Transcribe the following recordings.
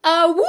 Woo!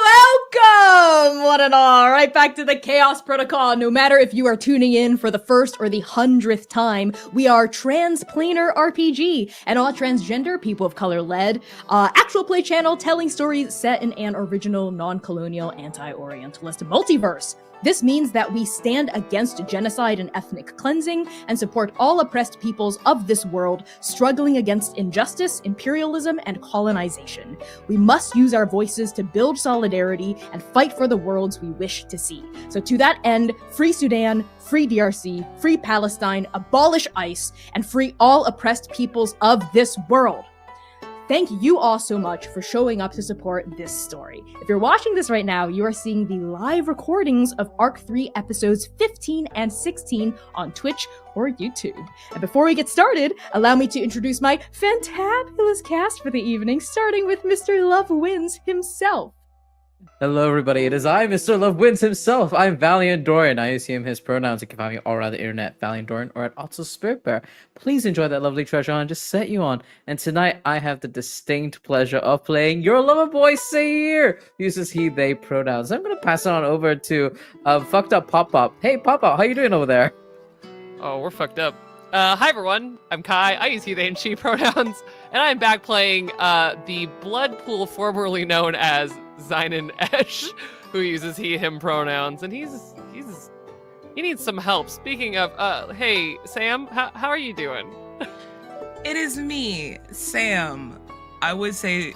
Welcome, one and all, right back to the Chaos Protocol. No matter if you are tuning in for the first or the 100th time, we are Transplanar RPG, an all transgender, people of color led, actual play channel telling stories set in an original, non-colonial, anti-Orientalist multiverse. This means that we stand against genocide and ethnic cleansing and support all oppressed peoples of this world struggling against injustice, imperialism, and colonization. We must use our voices to build solidarity and fight for the worlds we wish to see. So to that end, free Sudan, free DRC, free Palestine, abolish ICE, and free all oppressed peoples of this world. Thank you all so much for showing up to support this story. If you're watching this right now, you are seeing the live recordings of Arc 3 episodes 15 and 16 on Twitch or YouTube. And before we get started, allow me to introduce my fantabulous cast for the evening, starting with Mr. Love Wins himself. Hello everybody, it is I, Mr. Love Wins himself. I'm Valiant Doran. I use him, his pronouns. You can find me all around the internet, Valiant Doran, or at Also Spirit Bear. Please enjoy that lovely treasure I just set you on. And tonight I have the distinct pleasure of playing your lover boy Sayir. Uses he, they pronouns. I'm gonna pass it on over to Fucked Up Pop Up. Hey Pop Up, how you doing over there? Oh, we're fucked up. Hi everyone, I'm Kai. I use he, they, and she pronouns, and I'm back playing the blood pool formerly known as Zynon Esh, who uses he, him pronouns, and he needs some help. Speaking of, hey Sam, how are you doing? It is me, Sam. I would say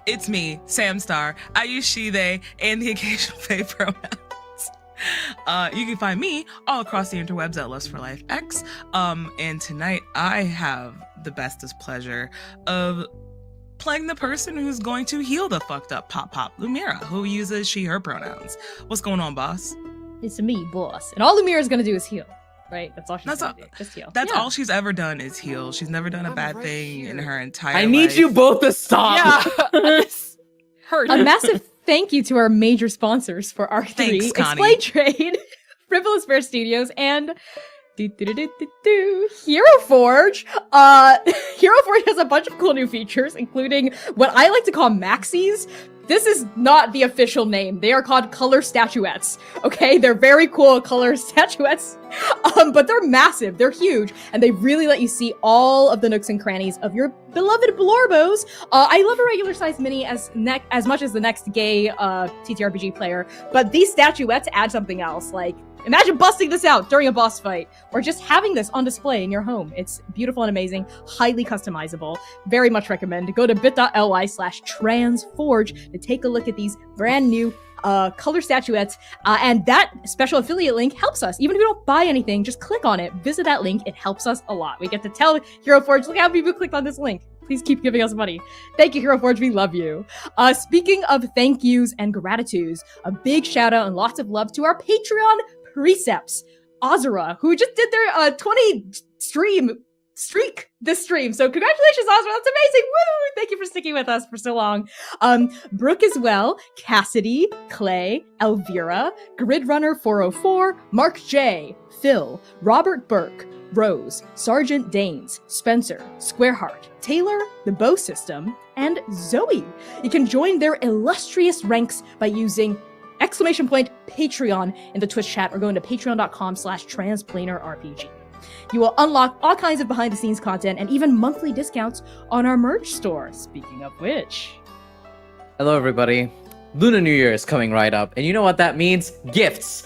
it's me, Sam Star. I use she, they, and the occasional they pronouns. You can find me all across the interwebs at Lust for Life X. And tonight I have the bestest pleasure of playing the person who's going to heal the fucked up Pop Lumira, who uses she, her pronouns. What's going on, boss? It's me, boss. And all Lumira's gonna do is heal, right? That's all she's gonna do. Just heal. That's all she's ever done is heal. She's never done a bad thing in her entire life. I need you both to stop! Yeah, hurt. A massive thank you to our major sponsors for Arc 3, Thanks, Connie. Explain Trade, Frivolous Bear Studios, and Hero Forge. Hero Forge has a bunch of cool new features, including what I like to call maxis. This is not the official name. They are called color statuettes. Okay, they're very cool color statuettes, but they're massive. They're huge, and they really let you see all of the nooks and crannies of your beloved Blorbos. I love a regular size mini as much as the next gay TTRPG player, but these statuettes add something else. Like, imagine busting this out during a boss fight, or just having this on display in your home. It's beautiful and amazing, highly customizable. Very much recommend. Go to bit.ly/transforge to take a look at these brand new color statuettes, and that special affiliate link helps us. Even if you don't buy anything, just click on it, visit that link. It helps us a lot. We get to tell Hero Forge, look how many people clicked on this link. Please keep giving us money. Thank you, Hero Forge. We love you. Speaking of thank yous and gratitudes, a big shout out and lots of love to our Patreon precepts, Azura, who just did their 20 streak this stream. So congratulations, Azura. That's amazing. Woo! Thank you for sticking with us for so long. Brooke as well, Cassidy, Clay, Elvira, Gridrunner 404, Mark J, Phil, Robert Burke, Rose, Sergeant Danes, Spencer, Squareheart, Taylor, The Bow System, and Zoe. You can join their illustrious ranks by using !Patreon in the Twitch chat, or going to patreon.com/transplanarrpg. You will unlock all kinds of behind the scenes content and even monthly discounts on our merch store. Speaking of which, Hello everybody. Lunar New Year is coming right up, and you know what that means? Gifts,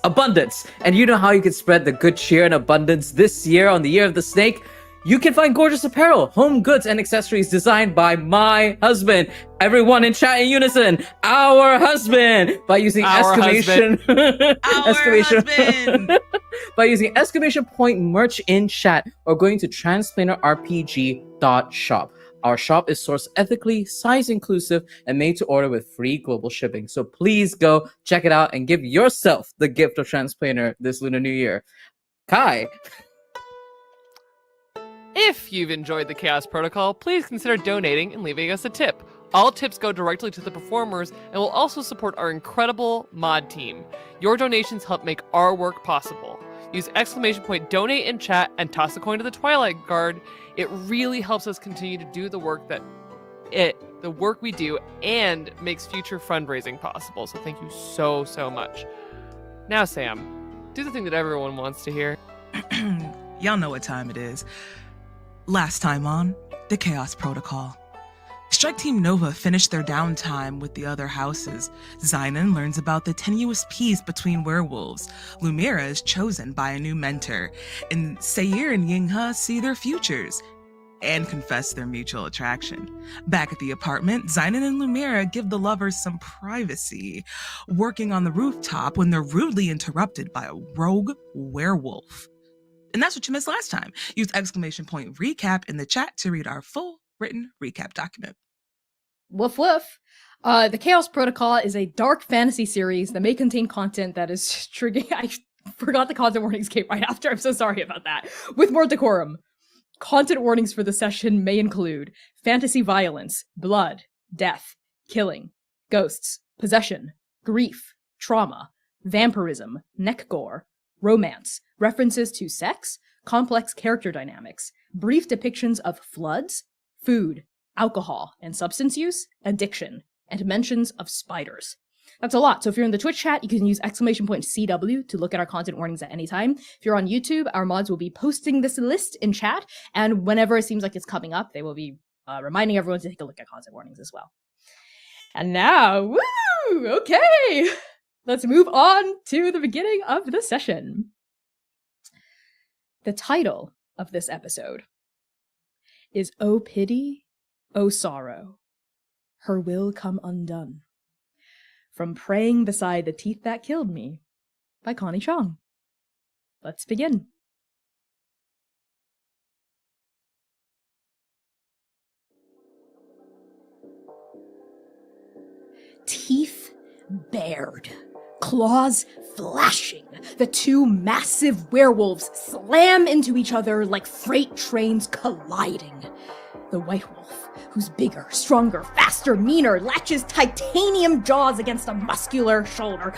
abundance. And you know how you can spread the good cheer and abundance this year on the Year of the Snake? You can find gorgeous apparel, home goods, and accessories designed by my husband. Everyone in chat in unison, our husband, by using exclamation by using exclamation point merch in chat, or going to transplanarrpg.shop. Our shop is sourced ethically, size inclusive, and made to order with free global shipping. So please go check it out and give yourself the gift of Transplanar this Lunar New Year. Kai. If you've enjoyed the Chaos Protocol, please consider donating and leaving us a tip. All tips go directly to the performers and will also support our incredible mod team. Your donations help make our work possible. Use exclamation point donate in chat and toss a coin to the Twilight Guard. It really helps us continue to do the work that the work we do, and makes future fundraising possible. So thank you so, so much. Now, Sam, do the thing that everyone wants to hear. Y'all know what time it is. Last time on the Chaos Protocol. Strike Team Nova finished their downtime with the other houses. Zynon learns about the tenuous peace between werewolves. Lumira is chosen by a new mentor. And Sayir and Yinghe see their futures and confess their mutual attraction. Back at the apartment, Zynon and Lumira give the lovers some privacy, working on the rooftop when they're rudely interrupted by a rogue werewolf. And that's what you missed last time. Use ! recap in the chat to read our full written recap document. Woof woof. The Chaos Protocol is a dark fantasy series that may contain content that is triggering. I forgot the content warnings came right after. I'm so sorry about that. With more decorum. Content warnings for the session may include fantasy violence, blood, death, killing, ghosts, possession, grief, trauma, vampirism, neck gore, romance, references to sex, complex character dynamics, brief depictions of floods, food, alcohol and substance use, addiction, and mentions of spiders. That's a lot. So if you're in the Twitch chat, you can use ! CW to look at our content warnings at any time. If you're on YouTube, our mods will be posting this list in chat, and whenever it seems like it's coming up, they will be reminding everyone to take a look at content warnings as well. And now, woo! Okay! Let's move on to the beginning of the session. The title of this episode is "O Pity, O Sorrow, Her Will Come Undone." From Praying Beside the Teeth That Killed Me by Connie Chong. Let's begin. Teeth bared, claws flashing, the two massive werewolves slam into each other like freight trains colliding. The white wolf, who's bigger, stronger, faster, meaner, latches titanium jaws against a muscular shoulder.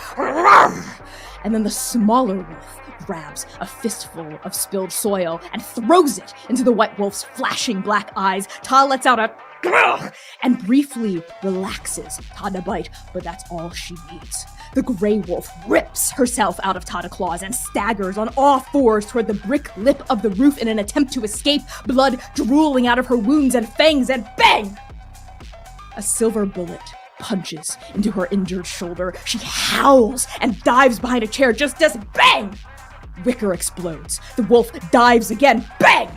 And then the smaller wolf grabs a fistful of spilled soil and throws it into the white wolf's flashing black eyes. Ta lets out a and briefly relaxes Ta to bite, but that's all she needs. The gray wolf rips herself out of Tata claws and staggers on all fours toward the brick lip of the roof in an attempt to escape, blood drooling out of her wounds and fangs, and bang! A silver bullet punches into her injured shoulder. She howls and dives behind a chair just as bang! Wicker explodes. The wolf dives again. Bang!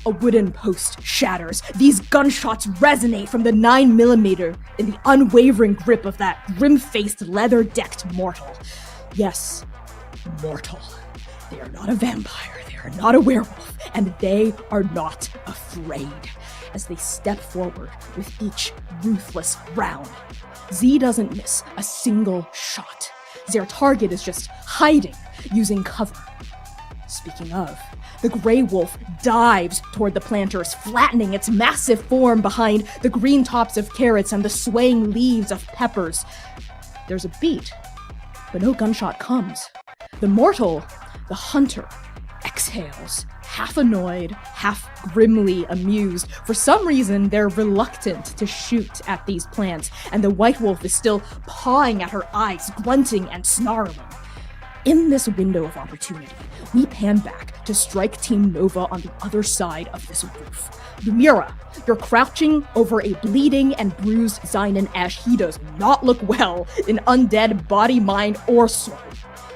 A wooden post shatters. These gunshots resonate from the 9mm in the unwavering grip of that grim-faced, leather-decked mortal. Yes, mortal. They are not a vampire, they are not a werewolf, and they are not afraid. As they step forward with each ruthless round, Z doesn't miss a single shot. Their target is just hiding, using cover. Speaking of, the gray wolf dives toward the planters, flattening its massive form behind the green tops of carrots and the swaying leaves of peppers. There's a beat, but no gunshot comes. The mortal, the hunter, exhales, half annoyed, half grimly amused. For some reason, they're reluctant to shoot at these plants, and the white wolf is still pawing at her eyes, grunting and snarling. In this window of opportunity, we pan back to Strike Team Nova on the other side of this roof. Lumira, you're crouching over a bleeding and bruised Zynon Ash. He does not look well in undead body, mind, or soul.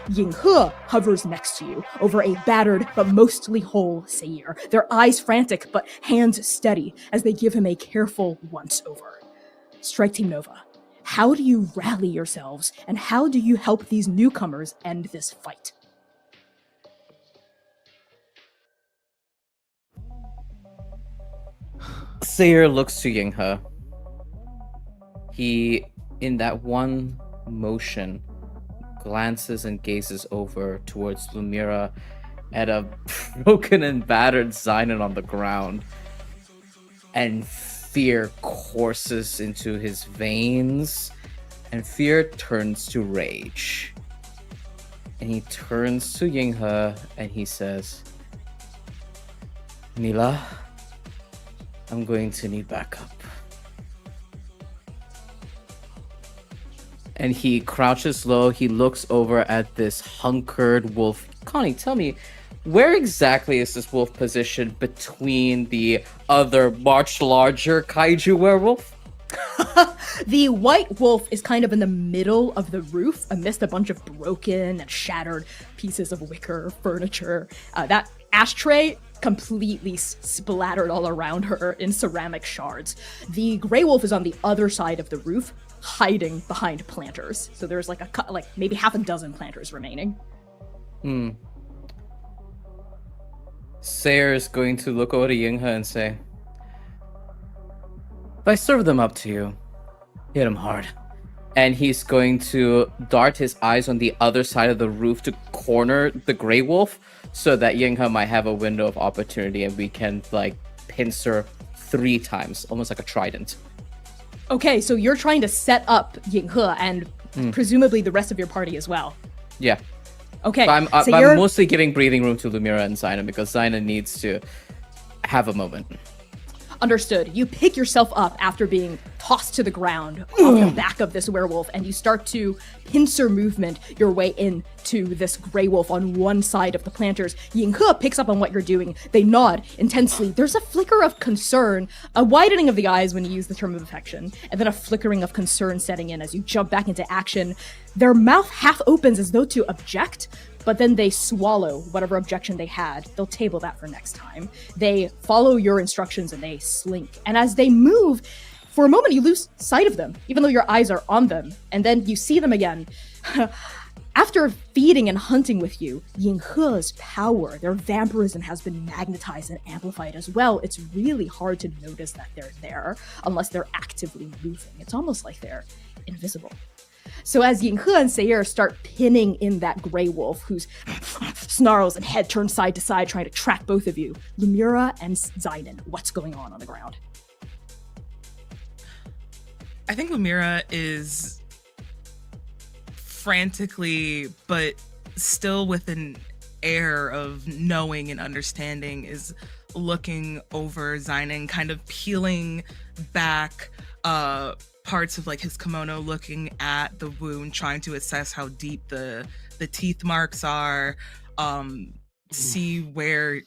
Yinghe hovers next to you over a battered but mostly whole Sayir, their eyes frantic but hands steady as they give him a careful once-over. Strike Team Nova, how do you rally yourselves, and how do you help these newcomers end this fight? Sayir looks to Yinghe. He, in that one motion, glances and gazes over towards Lumira at a broken and battered Zynon on the ground. And fear courses into his veins, and fear turns to rage. And he turns to Yinghe and he says, "Mila, I'm going to need backup." and he crouches low. He looks over at this hunkered wolf. Connie, tell me, where exactly is this wolf positioned between the other, much larger kaiju werewolf? The white wolf is kind of in the middle of the roof amidst a bunch of broken and shattered pieces of wicker furniture. That ashtray completely splattered all around her in ceramic shards. The gray wolf is on the other side of the roof, hiding behind planters. So there's like maybe half a dozen planters remaining. Sayer is going to look over to Yinghe and say, if I serve them up to you, hit him hard. And he's going to dart his eyes on the other side of the roof to corner the gray wolf so that Yinghe might have a window of opportunity and we can like pincer 3 times, almost like a trident. Okay, so you're trying to set up Yinghe and presumably the rest of your party as well. Yeah. Okay, But I'm mostly giving breathing room to Lumira and Zyna because Zyna needs to have a moment. Understood. You pick yourself up after being tossed to the ground off the back of this werewolf, and you start to pincer movement your way into this gray wolf on one side of the planters. Yinghe picks up on what you're doing. They nod intensely. There's a flicker of concern, a widening of the eyes when you use the term of affection, and then a flickering of concern setting in as you jump back into action. Their mouth half opens as though to object, but then they swallow whatever objection they had. They'll table that for next time. They follow your instructions and they slink. And as they move, for a moment you lose sight of them, even though your eyes are on them. And then you see them again. After feeding and hunting with you, Yinghe's power, their vampirism has been magnetized and amplified as well. It's really hard to notice that they're there unless they're actively moving. It's almost like they're invisible. So as Yinghe and Sayer start pinning in that gray wolf whose snarls and head turn side to side trying to track both of you, Lumira and Zynan, what's going on the ground? I think Lumira is frantically, but still with an air of knowing and understanding, is looking over Zynan, kind of peeling back parts of like his kimono, looking at the wound, trying to assess how deep the teeth marks are, see where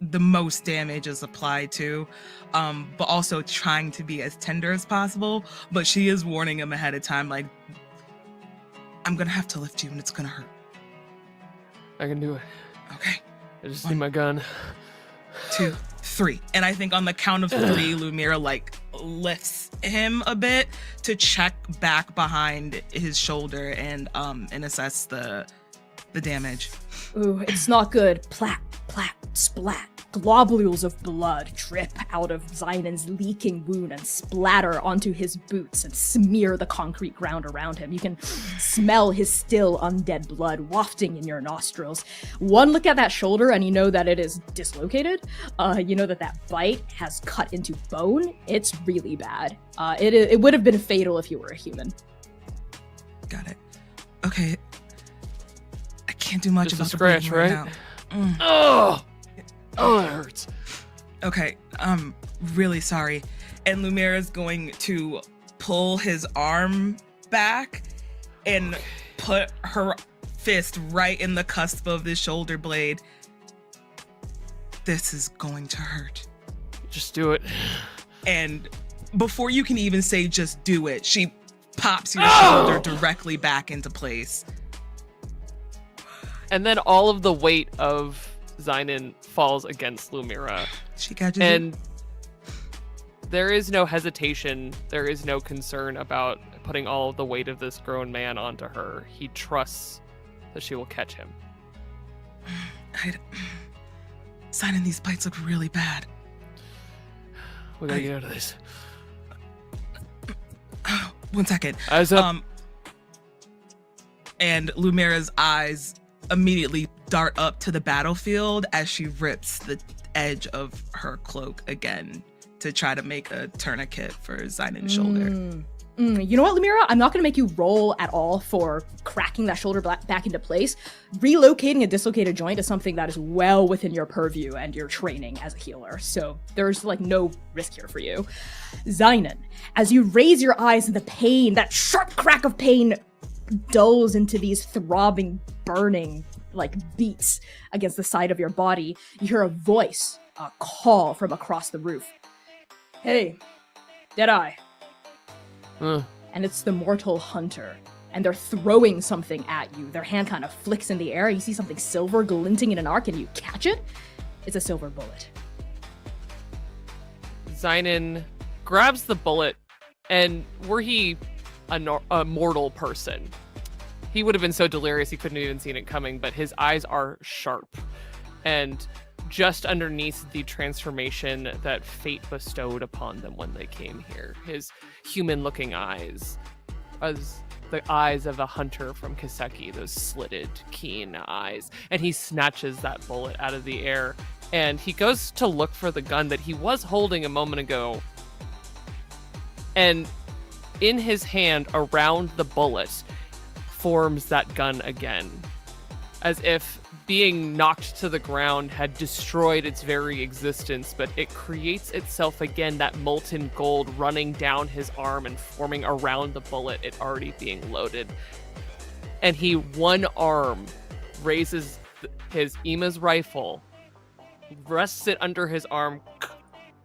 the most damage is applied to, but also trying to be as tender as possible. But she is warning him ahead of time, like, I'm gonna have to lift you and it's gonna hurt. I can do it. Okay. I just need my gun. 2, 3. And I think on the count of 3, Lumira like lifts him a bit to check back behind his shoulder and assess the damage. Ooh, it's not good. Plat, plat, splat. Globules of blood drip out of Zynan's leaking wound and splatter onto his boots and smear the concrete ground around him. You can smell his still undead blood wafting in your nostrils. One look at that shoulder and you know that it is dislocated. You know that bite has cut into bone. It's really bad. It would have been fatal if you were a human. Got it. Okay. I can't do much Just about a scratch, the bleeding right? now. Oh, that hurts. Okay, I'm really sorry. And Lumira's going to pull his arm back and put her fist right in the cusp of the shoulder blade. This is going to hurt. Just do it. And before you can even say just do it, she pops your shoulder directly back into place. And then all of the weight of Zynan falls against Lumira. She catches and there is no hesitation, there is no concern about putting all of the weight of this grown man onto her. He trusts that she will catch him. Zynan, these bites look really bad. We gotta get out of this. 1 second. Eyes up. And Lumira's eyes immediately dart up to the battlefield as she rips the edge of her cloak again to try to make a tourniquet for Zynan's shoulder. You know what, Lumira? I'm not going to make you roll at all for cracking that shoulder back into place. Relocating a dislocated joint is something that is well within your purview and your training as a healer, so there's like no risk here for you. Zynan, as you raise your eyes, the pain, that sharp crack of pain dulls into these throbbing, burning, like, beats against the side of your body, you hear a voice, a call from across the roof. Hey, Deadeye. And it's the mortal hunter. And they're throwing something at you. Their hand kind of flicks in the air. You see something silver glinting in an arc, and you catch it. It's a silver bullet. Zynon grabs the bullet, and were he a mortal person, he would have been so delirious he couldn't have even seen it coming, but his eyes are sharp. And just underneath the transformation that fate bestowed upon them when they came here, his human-looking eyes, as the eyes of a hunter from Kiseki, those slitted, keen eyes. And he snatches that bullet out of the air, and he goes to look for the gun that he was holding a moment ago. And in his hand, around the bullet, forms that gun again, as if being knocked to the ground had destroyed its very existence, but it creates itself again, that molten gold running down his arm and forming around the bullet, it already being loaded. And he, one arm, raises his Ima's rifle, rests it under his arm,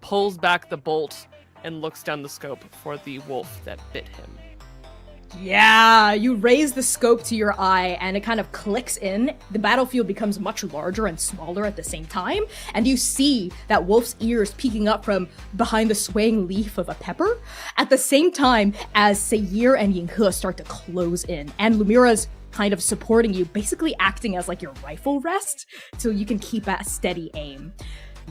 pulls back the bolt, and looks down the scope for the wolf that bit him. Yeah, you raise the scope to your eye and it kind of clicks in. The battlefield becomes much larger and smaller at the same time, and you see that wolf's ears peeking up from behind the swaying leaf of a pepper at the same time as Sayir and Yinghe start to close in, and Lumira's kind of supporting you, basically acting as like your rifle rest so you can keep a steady aim.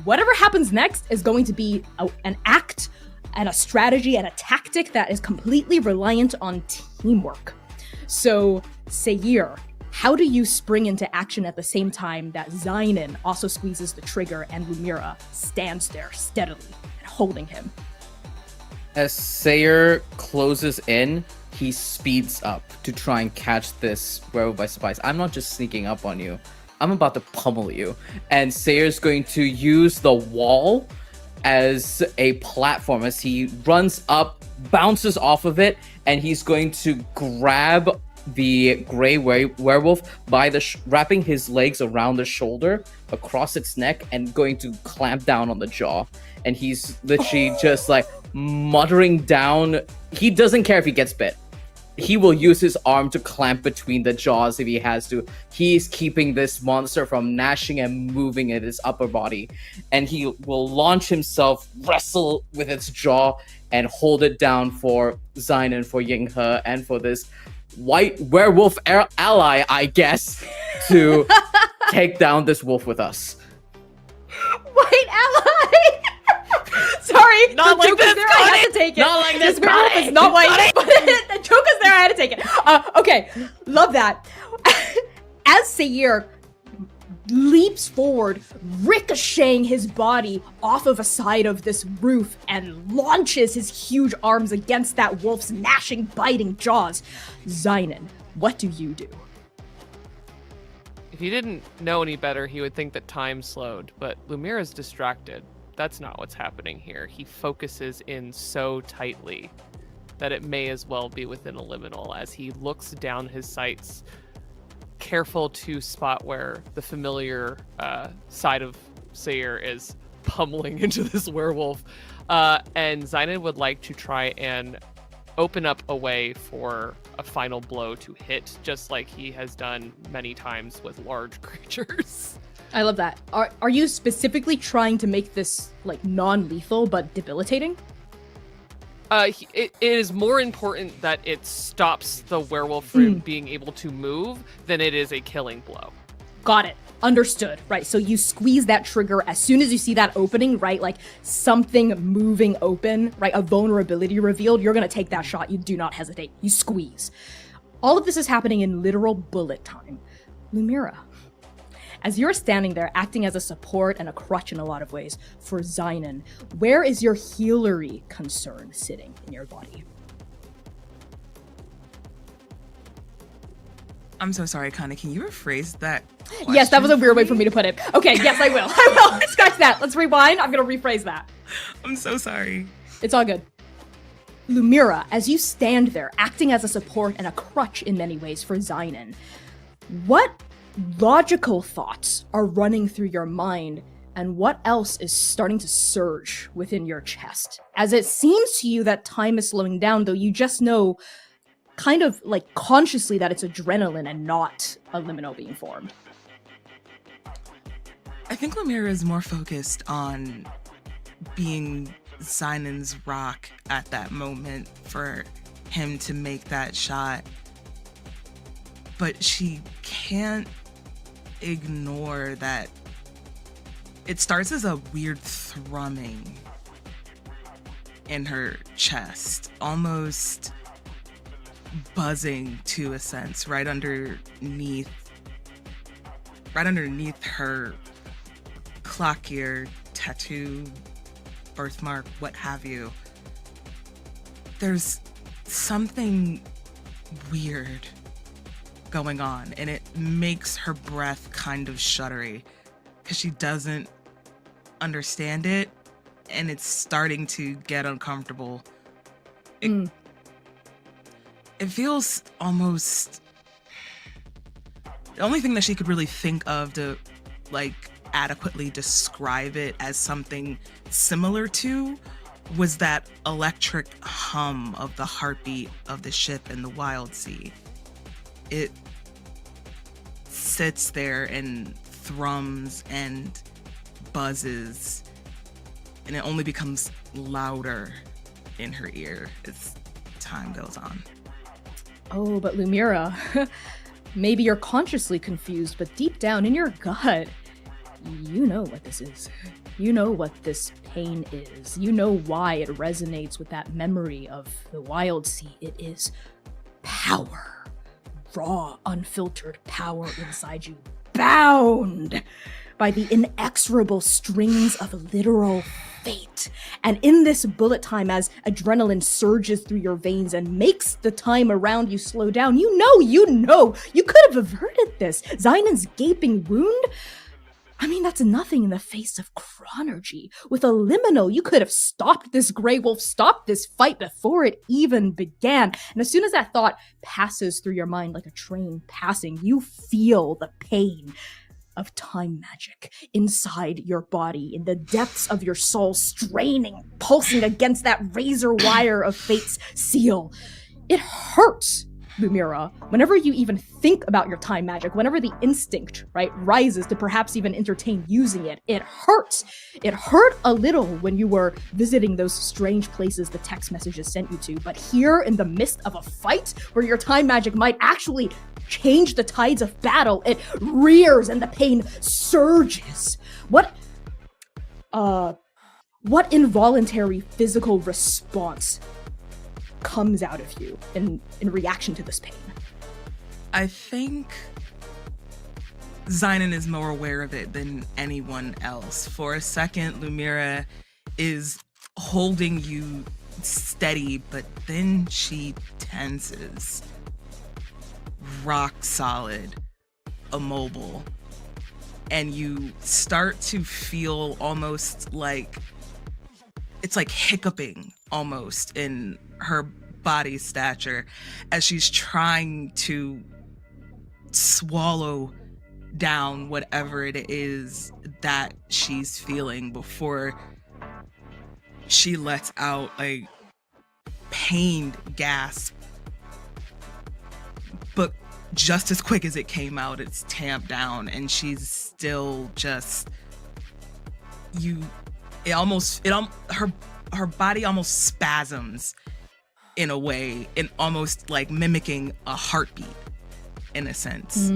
Whatever happens next is going to be an act and a strategy and a tactic that is completely reliant on teamwork. So, Sayir, how do you spring into action at the same time that Zynon also squeezes the trigger and Lumira stands there steadily and holding him? As Sayir closes in, he speeds up to try and catch this werewolf by surprise. I'm not just sneaking up on you. I'm about to pummel you. And Sayir's going to use the wall as a platform as he runs up, bounces off of it, and he's going to grab the gray werewolf by the wrapping his legs around the shoulder, across its neck, and going to clamp down on the jaw. And he's literally just like muttering down. He doesn't care if he gets bit. He will use his arm to clamp between the jaws if he has to. He's keeping this monster from gnashing and moving in his upper body. And he will launch himself, wrestle with its jaw, and hold it down for Zynon, for Yinghe, and for this white werewolf ally, I guess, to take down this wolf with us. White ally! Sorry, Not the like joke was this, there, I had to take it. Not like this, werewolf Connie! is not white, but the joke was there, I had to take it. Okay, love that. As Sayir leaps forward, ricocheting his body off of a side of this roof and launches his huge arms against that wolf's gnashing, biting jaws. Zynon, what do you do? If he didn't know any better, he would think that time slowed, but Lumira's distracted. That's not what's happening here. He focuses in so tightly that it may as well be within a liminal as he looks down his sights, careful to spot where the familiar side of Sayir is pummeling into this werewolf. And Zynon would like to try and open up a way for a final blow to hit, just like he has done many times with large creatures. I love that. Are you specifically trying to make this like non-lethal but debilitating? It is more important that it stops the werewolf from being able to move than it is a killing blow. Got it. Understood. Right. So you squeeze that trigger as soon as you see that opening, right? Like something moving open, right? A vulnerability revealed. You're going to take that shot. You do not hesitate. You squeeze. All of this is happening in literal bullet time. Lumira, as you're standing there acting as a support and a crutch in a lot of ways for Zynon, where is your healery concern sitting in your body? I'm so sorry, Connie. Can you rephrase that question? Yes, that was a weird way for me to put it. Okay, yes, I will. I will. Scratch that. Let's rewind. I'm going to rephrase that. I'm so sorry. It's all good. Lumira, as you stand there, acting as a support and a crutch in many ways for Zynon, what logical thoughts are running through your mind, and what else is starting to surge within your chest? As it seems to you that time is slowing down, though you just know kind of like consciously that it's adrenaline and not a liminal being formed. I think Lumira is more focused on being Zynon's rock at that moment for him to make that shot. But she can't ignore that it starts as a weird thrumming in her chest, almost buzzing to a sense right underneath her clock gear, tattoo, birthmark, what have you. There's something weird going on, and it makes her breath kind of shuddery because she doesn't understand it, and it's starting to get uncomfortable. It feels almost... The only thing that she could really think of to, like, adequately describe it as something similar to was that electric hum of the heartbeat of the ship in the wild sea. It sits there and thrums and buzzes, and it only becomes louder in her ear as time goes on. Oh, but Lumira, maybe you're consciously confused, but deep down in your gut, you know what this is. You know what this pain is. You know why it resonates with that memory of the wild sea. It is power. Raw, unfiltered power inside you, bound by the inexorable strings of literal fate. And in this bullet time, as adrenaline surges through your veins and makes the time around you slow down, you know, you could have averted this. Zynon's gaping wound, I mean, that's nothing in the face of chronergy. With a liminal, you could have stopped this Grey Wolf, stopped this fight before it even began. And as soon as that thought passes through your mind like a train passing, you feel the pain of time magic inside your body, in the depths of your soul, straining, pulsing against that razor wire of fate's seal. It hurts, Lumira, whenever you even think about your time magic, whenever the instinct, right, rises to perhaps even entertain using it, it hurts. It hurt a little when you were visiting those strange places the text messages sent you to, but here in the midst of a fight where your time magic might actually change the tides of battle, it rears and the pain surges. What involuntary physical response comes out of you in reaction to this pain? I think Zynon is more aware of it than anyone else. For a second, Lumira is holding you steady, but then she tenses. Rock solid, immobile. And you start to feel almost like it's like hiccuping almost in her body stature as she's trying to swallow down whatever it is that she's feeling before she lets out a pained gasp. But just as quick as it came out, it's tamped down, and she's still just her body almost spasms in a way, and almost like mimicking a heartbeat in a sense.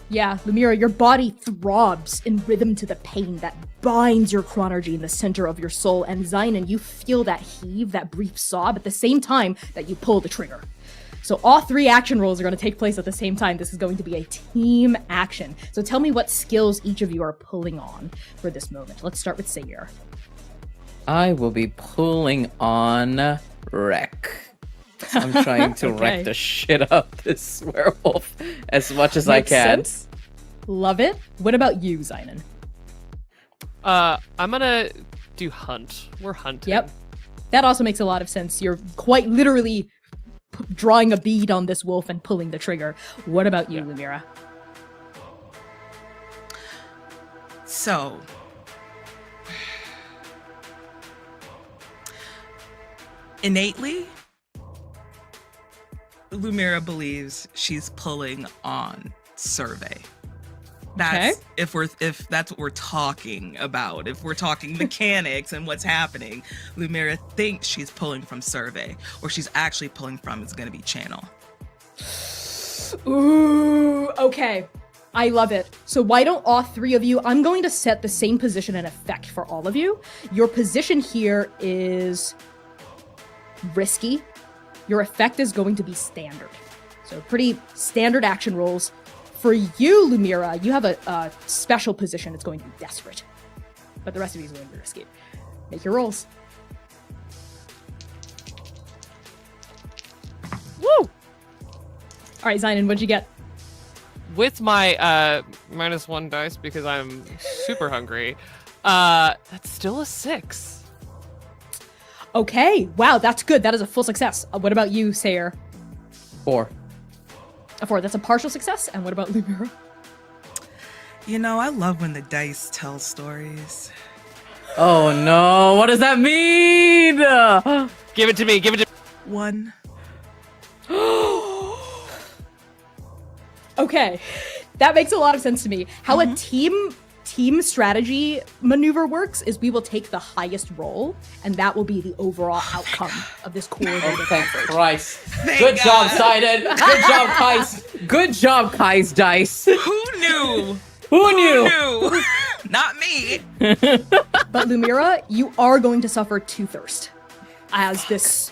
Yeah, Lumira, your body throbs in rhythm to the pain that binds your chronergy in the center of your soul, and Zynon, you feel that heave, that brief sob at the same time that you pull the trigger. So all three action rolls are going to take place at the same time. This is going to be a team action. So tell me what skills each of you are pulling on for this moment. Let's start with Sayir. I will be pulling on wreck. I'm trying to wreck the shit out of this werewolf as much as I can. Sense. Love it. What about you, Zynon? I'm gonna do hunt. We're hunting. Yep. That also makes a lot of sense. You're quite literally drawing a bead on this wolf and pulling the trigger. What about you, Lumira? So, innately, Lumira believes she's pulling on Survey. That's if that's what we're talking about. If we're talking mechanics and what's happening, Lumira thinks she's pulling from Survey, or she's actually pulling from is going to be Channel. Ooh, okay. I love it. So why don't all three of you, I'm going to set the same position and effect for all of you. Your position here is risky. Your effect is going to be standard. So pretty standard action rolls. For you, Lumira, you have a special position. It's going to be desperate. But the rest of you is going to be risky. Make your rolls. Woo! All right, Zynon, what'd you get? With my -1 dice because I'm super hungry, that's still a 6. Okay, wow, that's good. That is a full success. What about you, Sayer? 4. A 4, that's a partial success. And what about Lumira? You know, I love when the dice tell stories. Oh no, what does that mean? Give it to me. Give it to me. 1. Okay, that makes a lot of sense to me. How a team strategy maneuver works is we will take the highest roll, and that will be the overall outcome of this coordinated Thank effort. Christ. Thank Good job, God. Sidon. Good job, Kai's. Good job, Kai's dice. Who knew? Who knew? knew? Not me. But Lumira, you are going to suffer 2 thirst as this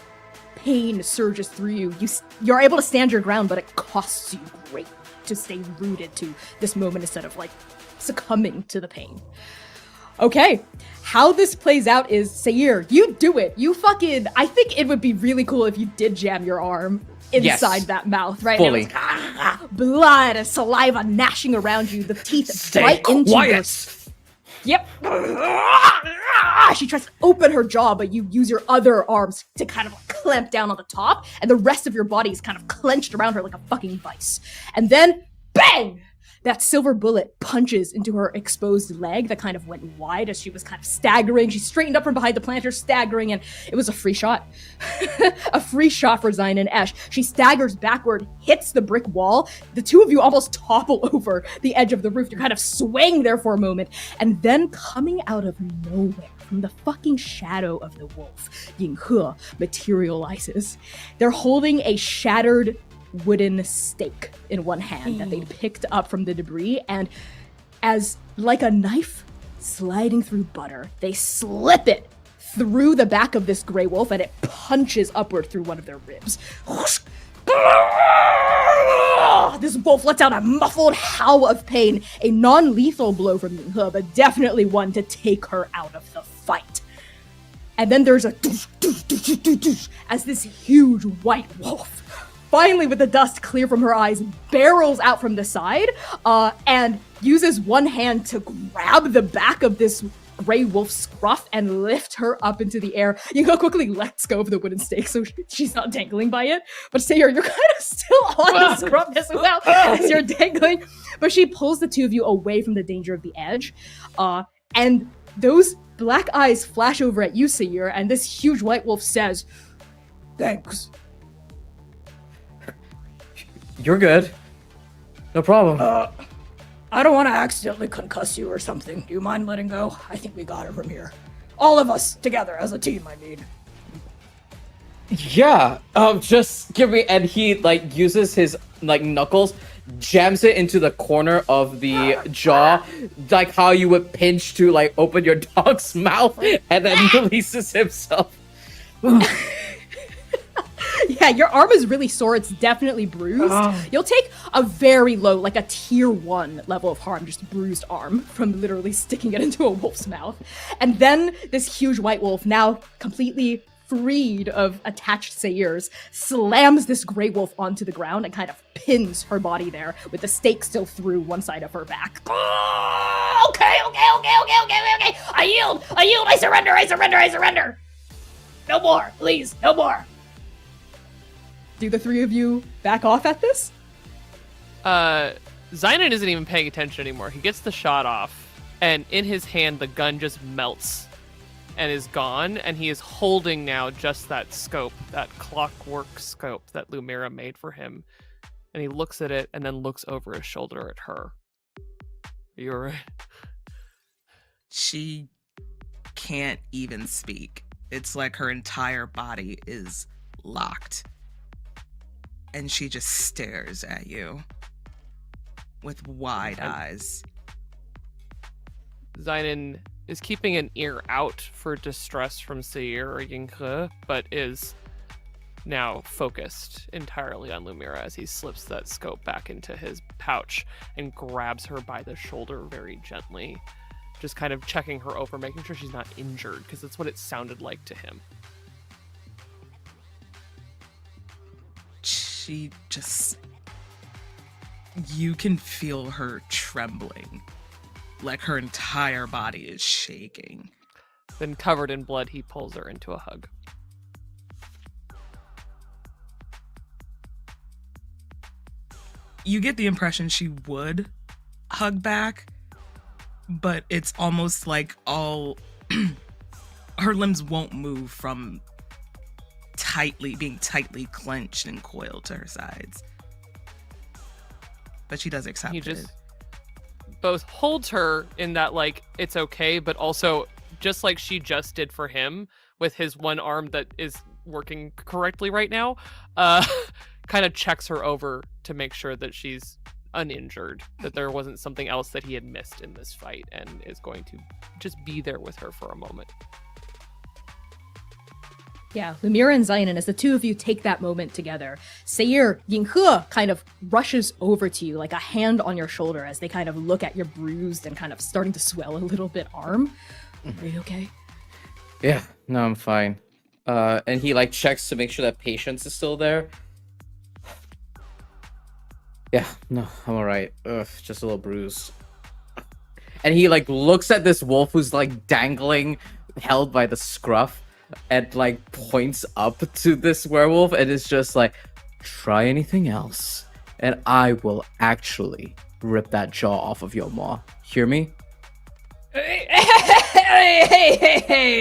pain surges through you. You're able to stand your ground, but it costs you greatly to stay rooted to this moment instead of like succumbing to the pain. Okay, how this plays out is, Sayer, you do it. You fucking, I think it would be really cool if you did jam your arm inside that mouth, right? Fully. And it was, blood and saliva gnashing around you, the teeth right into your... Yep. She tries to open her jaw, but you use your other arms to kind of clamp down on the top, and the rest of your body is kind of clenched around her like a fucking vice. And then, bang! That silver bullet punches into her exposed leg that kind of went wide as she was kind of staggering. She straightened up from behind the planter, staggering, and it was a free shot. A free shot for Zynon and Esh. She staggers backward, hits the brick wall. The two of you almost topple over the edge of the roof. You kind of swing there for a moment, and then coming out of nowhere, from the fucking shadow of the wolf, Ying He materializes. They're holding a shattered wooden stake in one hand that they'd picked up from the debris, and as like a knife sliding through butter, they slip it through the back of this gray wolf, and it punches upward through one of their ribs. This wolf lets out a muffled howl of pain, a non-lethal blow from Ying He, but definitely one to take her out of the fight. And then there's a as this huge white wolf, finally with the dust clear from her eyes, barrels out from the side and uses one hand to grab the back of this gray wolf's scruff and lift her up into the air. Yinko quickly lets go of the wooden stake so she's not dangling by it. But Sayer, you're kind of still on the scruff as well as you're dangling. But she pulls the two of you away from the danger of the edge. And those black eyes flash over at you, Sayer, and this huge white wolf says, "Thanks." You're good. No problem. I don't want to accidentally concuss you or something. Do you mind letting go? I think we got it from here. All of us together as a team, I mean. Yeah. Just give me. And he like uses his like knuckles, jams it into the corner of the jaw, like how you would pinch to like open your dog's mouth, and then releases himself. Yeah, your arm is really sore. It's definitely bruised. You'll take a very low, like a tier 1 level of harm, just bruised arm from literally sticking it into a wolf's mouth. And then this huge white wolf, now completely freed of attached sayers, slams this gray wolf onto the ground and kind of pins her body there with the stake still through one side of her back. Okay. I yield, I surrender. No more, please, no more. Do the three of you back off at this? Zynon isn't even paying attention anymore. He gets the shot off, and in his hand, the gun just melts and is gone, and he is holding now just that scope, that clockwork scope that Lumira made for him. And he looks at it and then looks over his shoulder at her. Are you alright? She can't even speak. It's like her entire body is locked. And she just stares at you with wide eyes. Zynon is keeping an ear out for distress from Seir or Yinghe, but is now focused entirely on Lumira as he slips that scope back into his pouch and grabs her by the shoulder very gently, just kind of checking her over, making sure she's not injured, because that's what it sounded like to him. She just... You can feel her trembling. Like her entire body is shaking. Then, covered in blood, he pulls her into a hug. You get the impression she would hug back, but it's almost like all her limbs won't move from being tightly clenched and coiled to her sides. But she does accept He it. just both holds her in that, like, it's okay, but also, just like she just did for him with his one arm that is working correctly right now, kind of checks her over to make sure that she's uninjured, that there wasn't something else that he had missed in this fight, and is going to just be there with her for a moment. Yeah, Lumira and Zynon, as the two of you take that moment together, Seir, Yinghe kind of rushes over to you like a hand on your shoulder as they kind of look at your bruised and kind of starting to swell a little bit arm. Are you okay? Yeah, no, I'm fine. And he like checks to make sure that patience is still there. Yeah, no, I'm alright. Ugh, just a little bruised. And he like looks at this wolf who's like dangling, held by the scruff, and like points up to this werewolf and is just like, try anything else, and I will actually rip that jaw off of your maw. Hear me? Hey,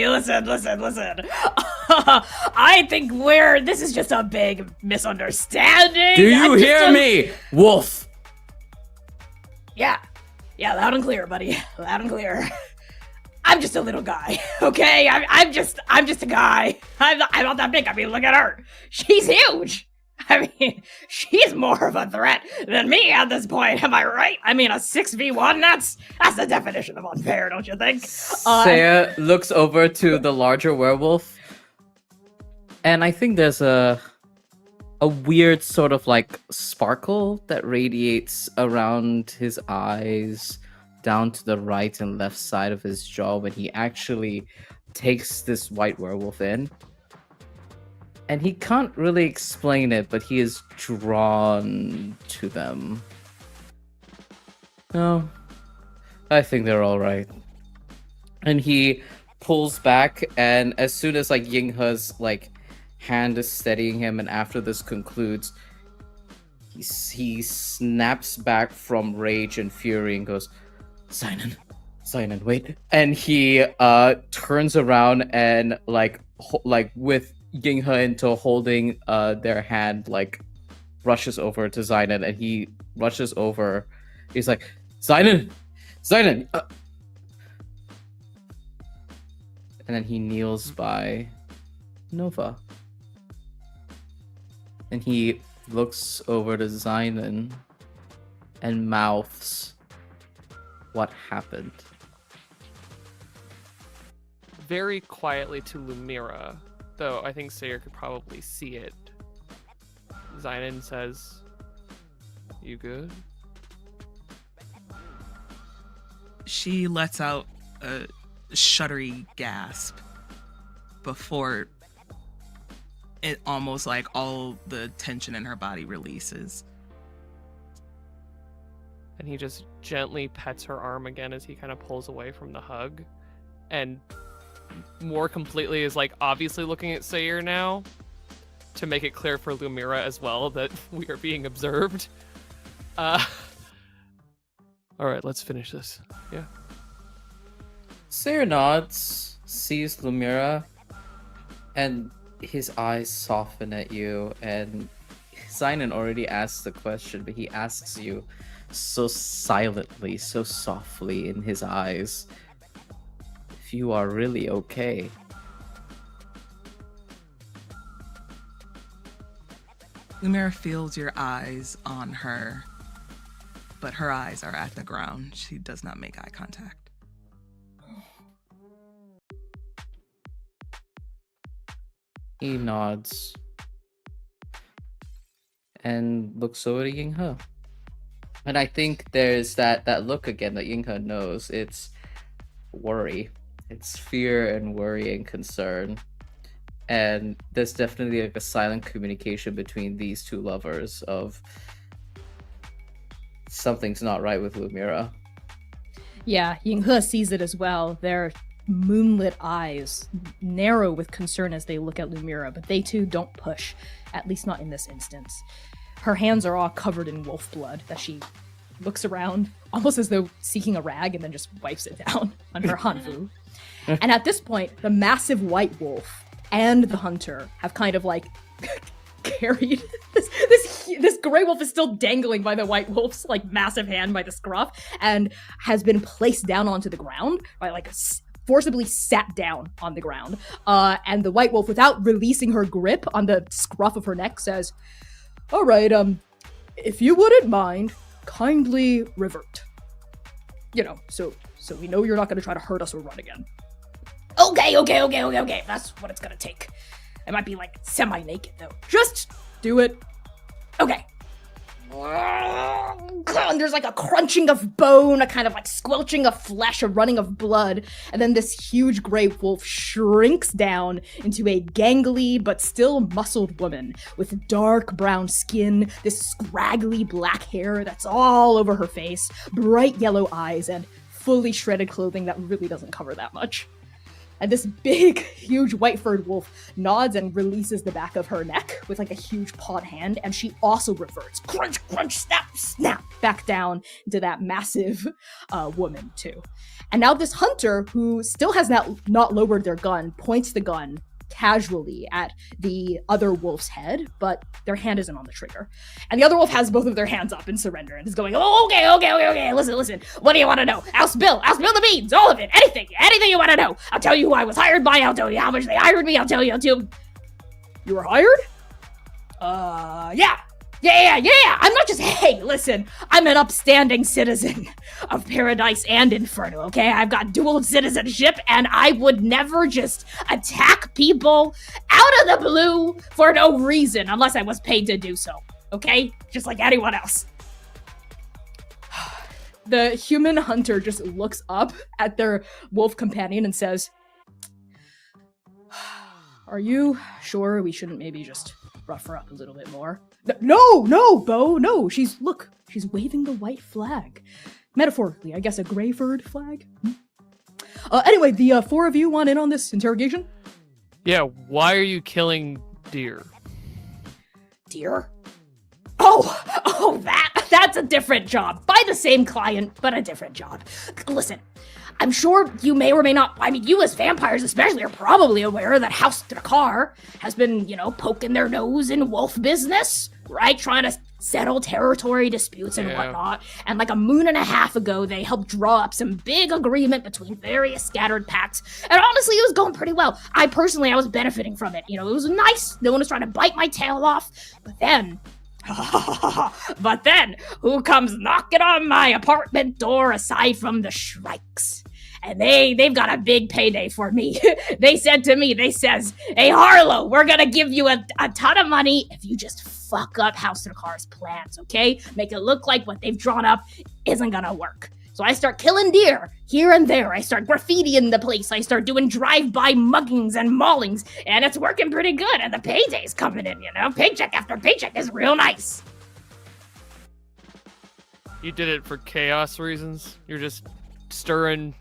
listen. I think this is just a big misunderstanding. Do you hear me, wolf? Yeah, loud and clear, buddy. Loud and clear. I'm just a little guy, okay? I'm just a guy. I'm not that big. I mean, look at her. She's huge. I mean, she's more of a threat than me at this point. Am I right? I mean, a 6v1, that's the definition of unfair, don't you think? Saya looks over to the larger werewolf, and I think there's a weird sort of like sparkle that radiates around his eyes, down to the right and left side of his jaw when he actually takes this white werewolf in. And he can't really explain it, but he is drawn to them. No, I think they're all right. And he pulls back, and as soon as like Yinghe's like hand is steadying him, and after this concludes, he snaps back from rage and fury and goes, Zynon, wait. And he turns around and like with Yinghe into holding their hand, like rushes over to Zynon, and he rushes over. He's like, Zynon. And then he kneels by Nova. And he looks over to Zynon and mouths what happened. Very quietly to Lumira, though I think Sayer could probably see it. Zynon says, "You good?" She lets out a shuddery gasp before it almost like all the tension in her body releases. And he just gently pets her arm again as he kind of pulls away from the hug. And more completely is like obviously looking at Sayer now to make it clear for Lumira as well that we are being observed. All right, let's finish this. Yeah. Sayer nods, sees Lumira, and his eyes soften at you, and Sinan already asked the question, but he asks you so silently, so softly in his eyes, if you are really okay. Lumira feels your eyes on her, but her eyes are at the ground. She does not make eye contact. He nods and looks over to Yinghe. And I think there's that look again that Yinghe knows. It's worry. It's fear and worry and concern. And there's definitely like a silent communication between these two lovers of something's not right with Lumira. Yeah, Yinghe sees it as well. Their moonlit eyes narrow with concern as they look at Lumira, but they too don't push, at least not in this instance. Her hands are all covered in wolf blood as she looks around, almost as though seeking a rag, and then just wipes it down on her hanfu. And at this point, the massive white wolf and the hunter have kind of like carried this gray wolf is still dangling by the white wolf's like massive hand by the scruff and has been placed down onto the ground by like forcibly sat down on the ground. And the white wolf, without releasing her grip on the scruff of her neck, says, "All right, if you wouldn't mind, kindly revert. You know, so we know you're not going to try to hurt us or run again." Okay. That's what it's gonna take. I might be like semi-naked though. Just do it. Okay. And there's like a crunching of bone, a kind of like squelching of flesh, a running of blood, and then this huge gray wolf shrinks down into a gangly but still muscled woman with dark brown skin, this scraggly black hair that's all over her face, bright yellow eyes, and fully shredded clothing that really doesn't cover that much. And this big, huge white-furred wolf nods and releases the back of her neck with like a huge pawed hand, and she also reverts. Crunch, crunch, snap, snap, back down into that massive woman too. And now this hunter, who still has not lowered their gun, points the gun casually at the other wolf's head, but their hand isn't on the trigger. And the other wolf has both of their hands up in surrender and is going, "Oh, okay, listen, what do you want to know? I'll spill the beans, all of it, anything you want to know. I'll tell you who I was hired by, I'll tell you how much they hired me, I'll tell you. You were hired? Yeah. I'm not just, hey, listen, I'm an upstanding citizen of Paradise and Inferno, okay? I've got dual citizenship, and I would never just attack people out of the blue for no reason unless I was paid to do so, okay? Just like anyone else." The human hunter just looks up at their wolf companion and says, "Are you sure we shouldn't maybe just rough her up a little bit more?" No, Bo, no. She's waving the white flag. Metaphorically, I guess a gray-furred flag. Anyway, the four of you want in on this interrogation? Yeah, why are you killing deer? Dear? Oh, that's a different job. By the same client, but a different job. Listen, I'm sure you may or may not, I mean, you as vampires especially are probably aware that House Drakkar has been, poking their nose in wolf business, right? Trying to settle territory disputes and whatnot. And like a moon and a half ago, they helped draw up some big agreement between various scattered packs. And honestly, it was going pretty well. I was benefiting from it. It was nice. No one was trying to bite my tail off. But then, who comes knocking on my apartment door aside from the Shrikes? And they've got a big payday for me. They said to me, "Hey, Harlow, we're gonna give you a ton of money if you just fuck up House Drakkar's plans, okay? Make it look like what they've drawn up isn't gonna work." So I start killing deer here and there. I start graffitiing the place. I start doing drive-by muggings and maulings, and it's working pretty good. And the payday's coming in, Paycheck after paycheck is real nice. You did it for chaos reasons? You're just stirring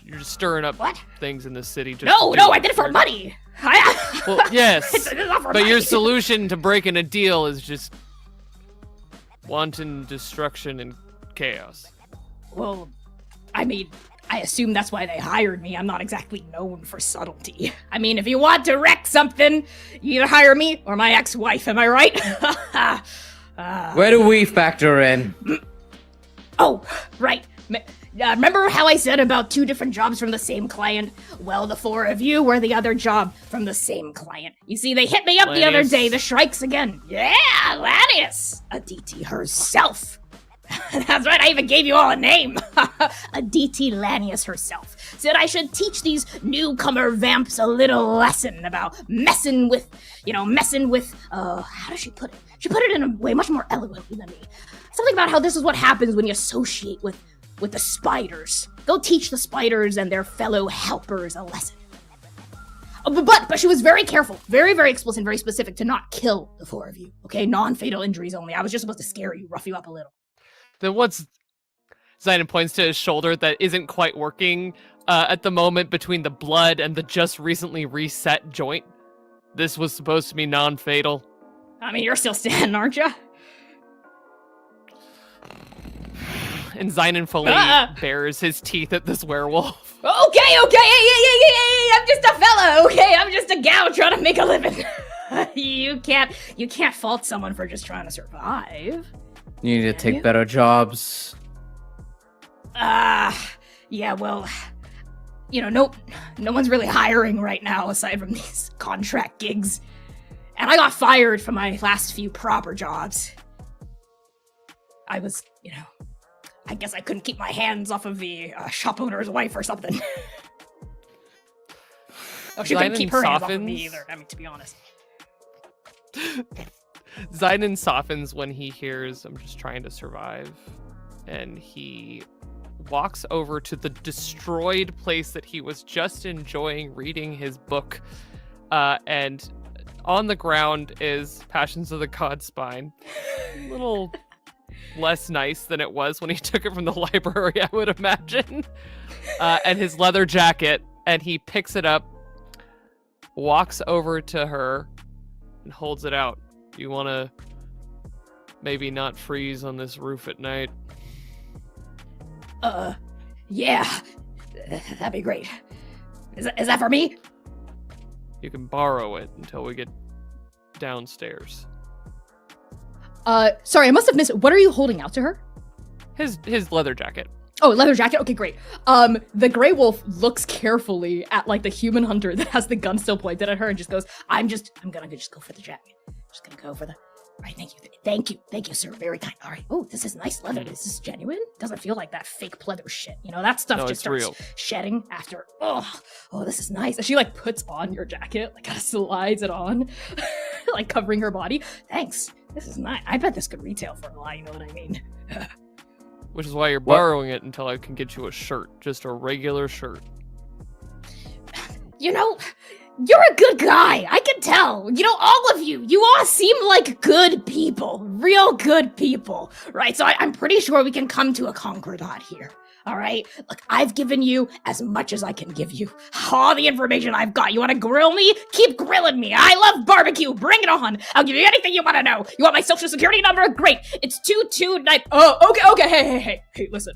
You're just stirring up What? things in the city. Just No, to do I did it for money. Well, yes, It's not for but your money. solution to breaking a deal is just wanton destruction and chaos. Well, I mean, I assume that's why they hired me. I'm not exactly known for subtlety. I mean, if you want to wreck something, you either hire me or my ex-wife, am I right? Where do we factor in? Oh, right. Remember how I said about 2 different jobs from the same client? Well, the 4 of you were the other job from the same client. You see, they hit me up the other Lanius. day, the Shrikes again. Yeah, Lanius! Aditi herself. That's right, I even gave you all a name. Aditi Lanius herself said I should teach these newcomer vamps a little lesson about messing with, how does she put it? She put it in a way much more eloquently than me. Something about how this is what happens when you associate with the spiders. Go teach the spiders and their fellow helpers a lesson. But she was very careful, very, very explicit, very specific to not kill the 4 of you, okay? Non-fatal injuries only. I was just supposed to scare you, rough you up a little. Then what's Zidon points to his shoulder that isn't quite working at the moment between the blood and the just recently reset joint. This was supposed to be non-fatal. I mean, you're still standing, aren't you? And Zidon fully bares his teeth at this werewolf. Okay, hey, I'm just a fella, okay? I'm just a gal trying to make a living. You can't fault someone for just trying to survive. You need to take better jobs. Yeah, well, no one's really hiring right now aside from these contract gigs. And I got fired from my last few proper jobs. I was, I guess I couldn't keep my hands off of the shop owner's wife or something. Oh, she couldn't keep her hands off of me either, I mean, to be honest. Zidon softens when he hears I'm just trying to survive, and he walks over to the destroyed place that he was just enjoying reading his book, and on the ground is Passions of the God Spine. A little less nice than it was when he took it from the library, I would imagine. And his leather jacket, and he picks it up, walks over to her, and holds it out. You want to maybe not freeze on this roof at night? Yeah. That'd be great. Is that for me? You can borrow it until we get downstairs. Sorry, I must have missed. What are you holding out to her? His leather jacket. Oh, leather jacket. Okay, great. The gray wolf looks carefully at like the human hunter that has the gun still pointed at her and just goes, I'm gonna just go for the jacket. Just gonna go for the. All right, thank you, sir. Very kind. All right. Oh, this is nice leather. Is this genuine? Doesn't feel like that fake pleather shit. That stuff No, just it's starts real. shedding after. Oh, this is nice. And she like puts on your jacket, like kind of slides it on, like covering her body. Thanks. This is nice. I bet this could retail for a lot. You know what I mean? Which is why you're borrowing it until I can get you a shirt. Just a regular shirt. You're a good guy. I can tell. All of you all seem like good people. Real good people. Right? So I'm pretty sure we can come to a concordat here. All right? Look, I've given you as much as I can give you. All the information I've got. You want to grill me? Keep grilling me. I love barbecue. Bring it on. I'll give you anything you want to know. You want my social security number? Great. It's 229. Oh, okay. Hey, listen.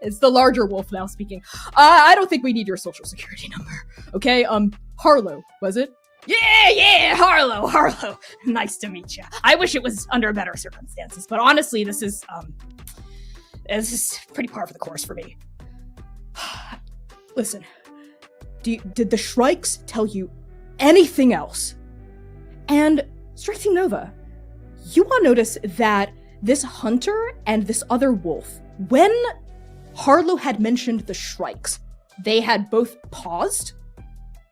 It's the larger wolf now speaking. I don't think we need your social security number. Okay, Harlow, was it? Yeah, Harlow. Nice to meet you. I wish it was under better circumstances, but honestly, this is pretty par for the course for me. Listen, did the Shrikes tell you anything else? And Strixing Nova, you will notice that this hunter and this other wolf, when Harlow had mentioned the Shrikes, they had both paused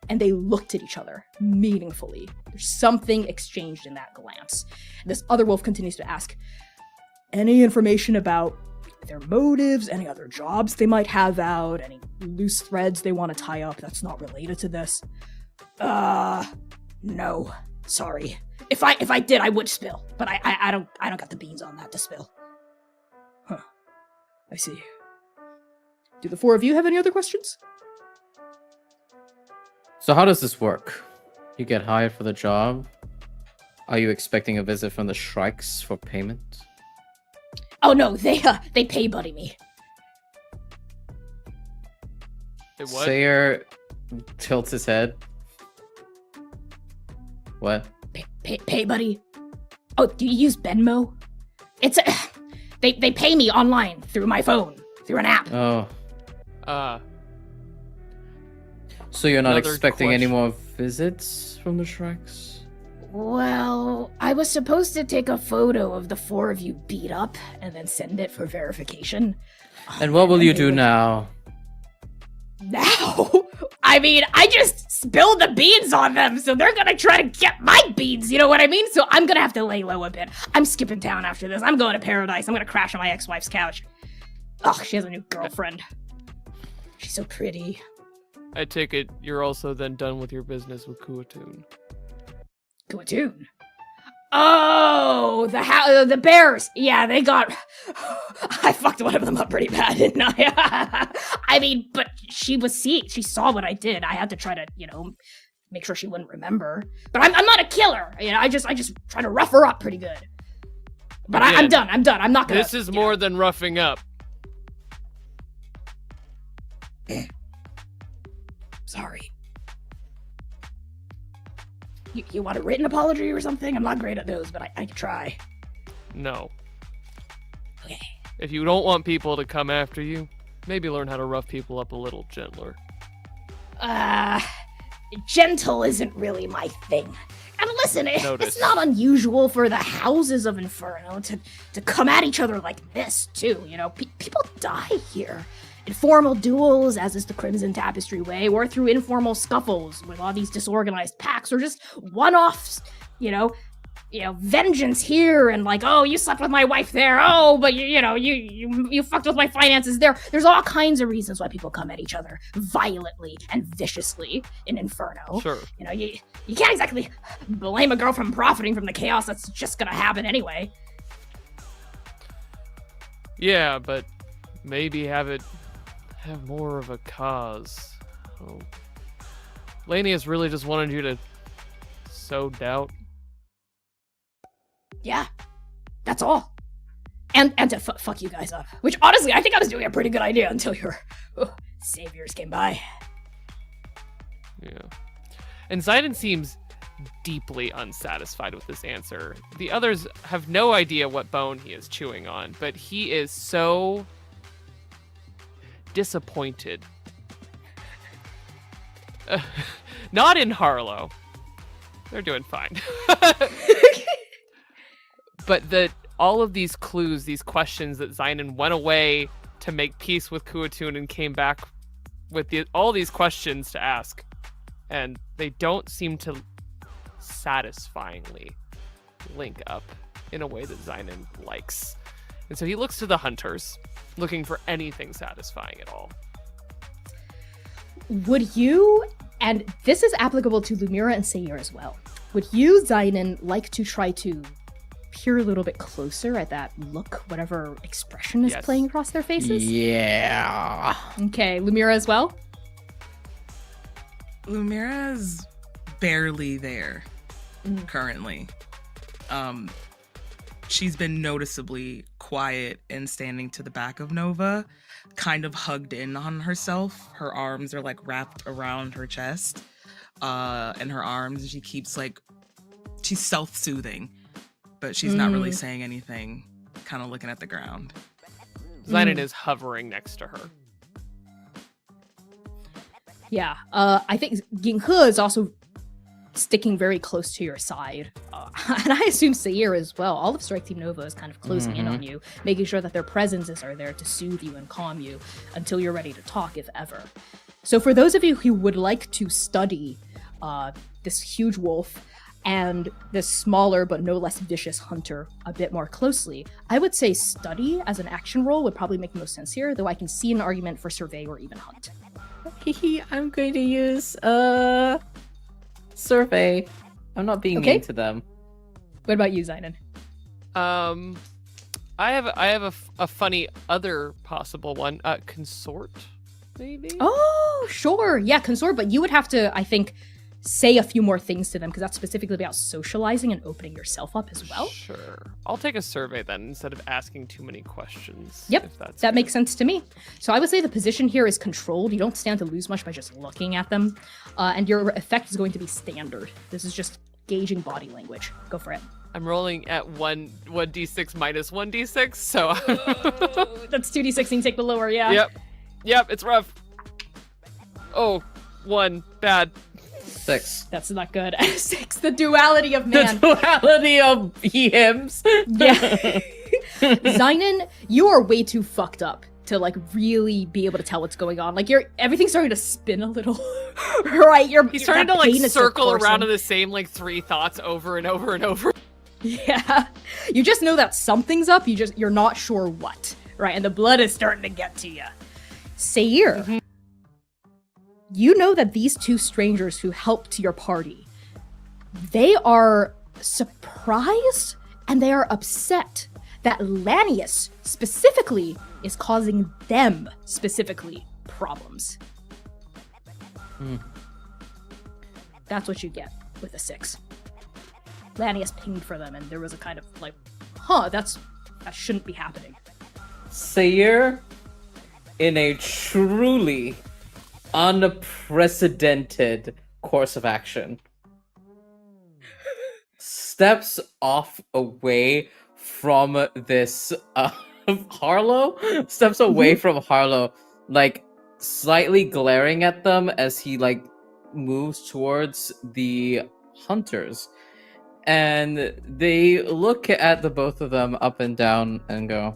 and they looked at each other meaningfully. There's something exchanged in that glance. This other wolf continues to ask, any information about their motives, any other jobs they might have out, any loose threads they want to tie up that's not related to this? No. Sorry. If I did, I would spill, but I don't got the beans on that to spill. Huh. I see. Do the four of you have any other questions? So how does this work? You get hired for the job. Are you expecting a visit from the Shrikes for payment? Oh no, they pay buddy me. It what? Sayer tilts his head. What? Pay buddy. Oh, do you use Venmo? It's a they pay me online through my phone, through an app. Oh. So you're not Another expecting any question. more visits from the Shreks? Well, I was supposed to take a photo of the four of you beat up and then send it for verification. And what will then you they do would- now? Now? I mean, I just spilled the beans on them, so they're gonna try to get my beans, you know what I mean? So I'm gonna have to lay low a bit. I'm skipping town after this. I'm going to paradise. I'm gonna crash on my ex-wife's couch. Oh, she has a new girlfriend. She's so pretty. I take it you're also then done with your business with Kuatoon. Kuatoon. Oh, the bears. Yeah, they got. I fucked one of them up pretty bad, didn't I? I mean, but she saw what I did. I had to try to, make sure she wouldn't remember. But I'm not a killer. I just try to rough her up pretty good. But I'm Again, done. I'm not gonna. This is more than roughing up. Sorry. You want a written apology or something? I'm not great at those, but I can try. No. Okay. If you don't want people to come after you, maybe learn how to rough people up a little gentler. Gentle isn't really my thing. And listen, Notice. it's not unusual for the houses of Inferno to come at each other like this, too. People die here. In formal duels, as is the Crimson Tapestry way, or through informal scuffles with all these disorganized packs, or just one-offs, vengeance here, and like, oh, you slept with my wife there, oh, but you fucked with my finances there. There's all kinds of reasons why people come at each other violently and viciously in Inferno. Sure. You can't exactly blame a girl from profiting from the chaos that's just gonna happen anyway. Yeah, but maybe have more of a cause. Oh. Lanius really just wanted you to sow doubt. Yeah, that's all. And to fuck you guys up. Which, honestly, I think I was doing a pretty good idea until your saviors came by. Yeah. And Zidon seems deeply unsatisfied with this answer. The others have no idea what bone he is chewing on, but he is so disappointed. Not in Harlow. They're doing fine. But all of these clues, these questions that Zidon went away to make peace with Kuatoon and came back with all these questions to ask, and they don't seem to satisfyingly link up in a way that Zidon likes. And so he looks to the hunters, looking for anything satisfying at all. Would you, and this is applicable to Lumira and Sayer as well, would you, Zidon, like to try to peer a little bit closer at that look, whatever expression is Yes. playing across their faces? Yeah. Okay, Lumira as well? Lumira's barely there currently. She's been noticeably quiet and standing to the back of Nova, kind of hugged in on herself. Her arms are like wrapped around her chest, and her arms. She keeps she's self-soothing, but she's not really saying anything. Kind of looking at the ground. Zidon is hovering next to her. Yeah, I think Ginghe is also sticking very close to your side. And I assume Sayer as well. All of Strike Team Nova is kind of closing in on you, making sure that their presences are there to soothe you and calm you until you're ready to talk, if ever. So for those of you who would like to study this huge wolf and this smaller but no less vicious hunter a bit more closely, I would say study as an action role would probably make most sense here, though I can see an argument for survey or even hunt. I'm going to use survey. I'm not being Okay. mean to them. What about you, Zidon? I have a funny other possible one. Consort, maybe. Oh, sure. Yeah, consort, but you would have to, I think, say a few more things to them because that's specifically about socializing and opening yourself up as well. Sure. I'll take a survey then instead of asking too many questions. Yep, if that's that good. makes sense to me. So I would say the position here is controlled. You don't stand to lose much by just looking at them. And your effect is going to be standard. This is just gauging body language. Go for it. I'm rolling at 1d6 minus 1d6, so. That's 2d16, take the lower, yeah. Yep, it's rough. Oh, 1, bad. 6. That's not good. 6, the duality of man. The duality of hymns. Yeah. Zynon, you are way too fucked up to like really be able to tell what's going on. Like everything's starting to spin a little. Right? He's starting to like pain is so circle around coursing. in the same like 3 thoughts over and over and over. Yeah. You just know that something's up, you're not sure what. Right? And the blood is starting to get to you. Sayir. Mhm. You know that these two strangers who helped your party, they are surprised and they are upset that Lanius specifically is causing them specifically problems. That's what you get with a 6. Lanius pinged for them and there was a kind of like, that shouldn't be happening. Sayir, in a truly unprecedented course of action, steps off away from this Harlow, steps away from Harlow, like slightly glaring at them as he like moves towards the hunters, and they look at the both of them up and down and go,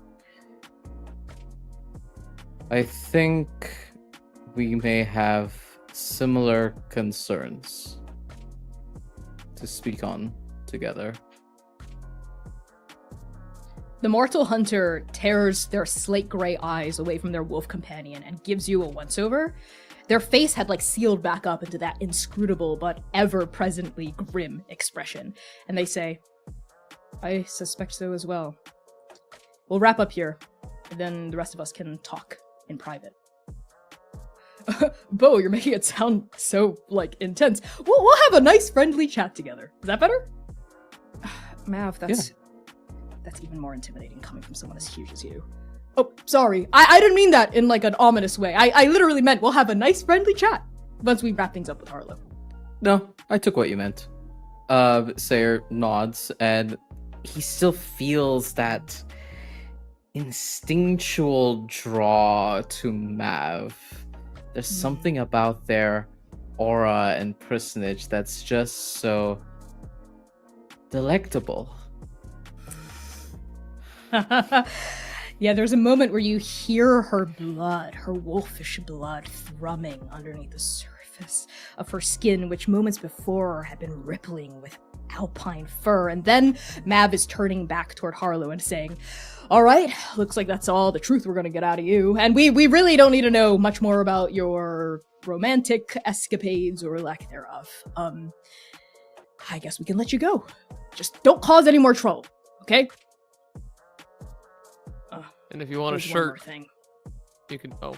I think we may have similar concerns to speak on together. The mortal hunter tears their slate gray eyes away from their wolf companion and gives you a once-over. Their face had like sealed back up into that inscrutable but ever-presently grim expression. And they say, I suspect so as well. We'll wrap up here, and then the rest of us can talk in private. Bo, you're making it sound so, like, intense. We'll have a nice friendly chat together. Is that better? Mav, that's even more intimidating coming from someone as huge as you. Oh, sorry. I didn't mean that in, like, an ominous way. I literally meant we'll have a nice friendly chat once we wrap things up with Harlow. No, I took what you meant. Sayre nods, and he still feels that instinctual draw to Mav. There's something about their aura and personage that's just so delectable. Yeah, there's a moment where you hear her blood, her wolfish blood, thrumming underneath the surface of her skin, which moments before had been rippling with alpine fur. And then Mav is turning back toward Harlow and saying, all right, looks like that's all the truth we're going to get out of you. And we really don't need to know much more about your romantic escapades or lack thereof. I guess we can let you go. Just don't cause any more trouble, okay? And if you want a There's one more shirt, thing. you can. Oh,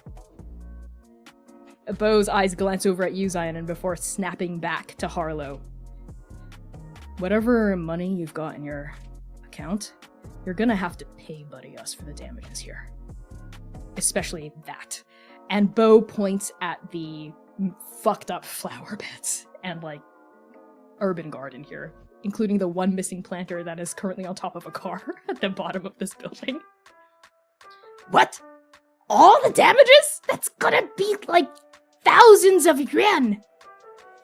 Bo's eyes glance over at you, Zion, before snapping back to Harlow. Whatever money you've got in your account, you're gonna have to pay Buddy Us for the damages here. Especially that. And Bo points at the fucked up flower beds and, like, urban garden here, including the one missing planter that is currently on top of a car at the bottom of this building. What? All the damages? That's gonna be, like, thousands of yuan!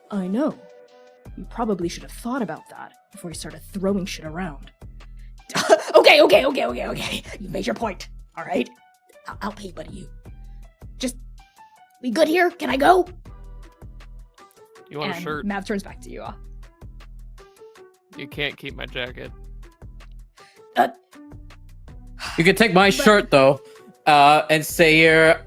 I know. You probably should have thought about that before you started throwing shit around. Okay. You made your point, alright? I'll pay Buddy you. Just, we good here? Can I go? you want a shirt? Mav turns back to you. You can't keep my jacket. You can take my shirt though, and Sayre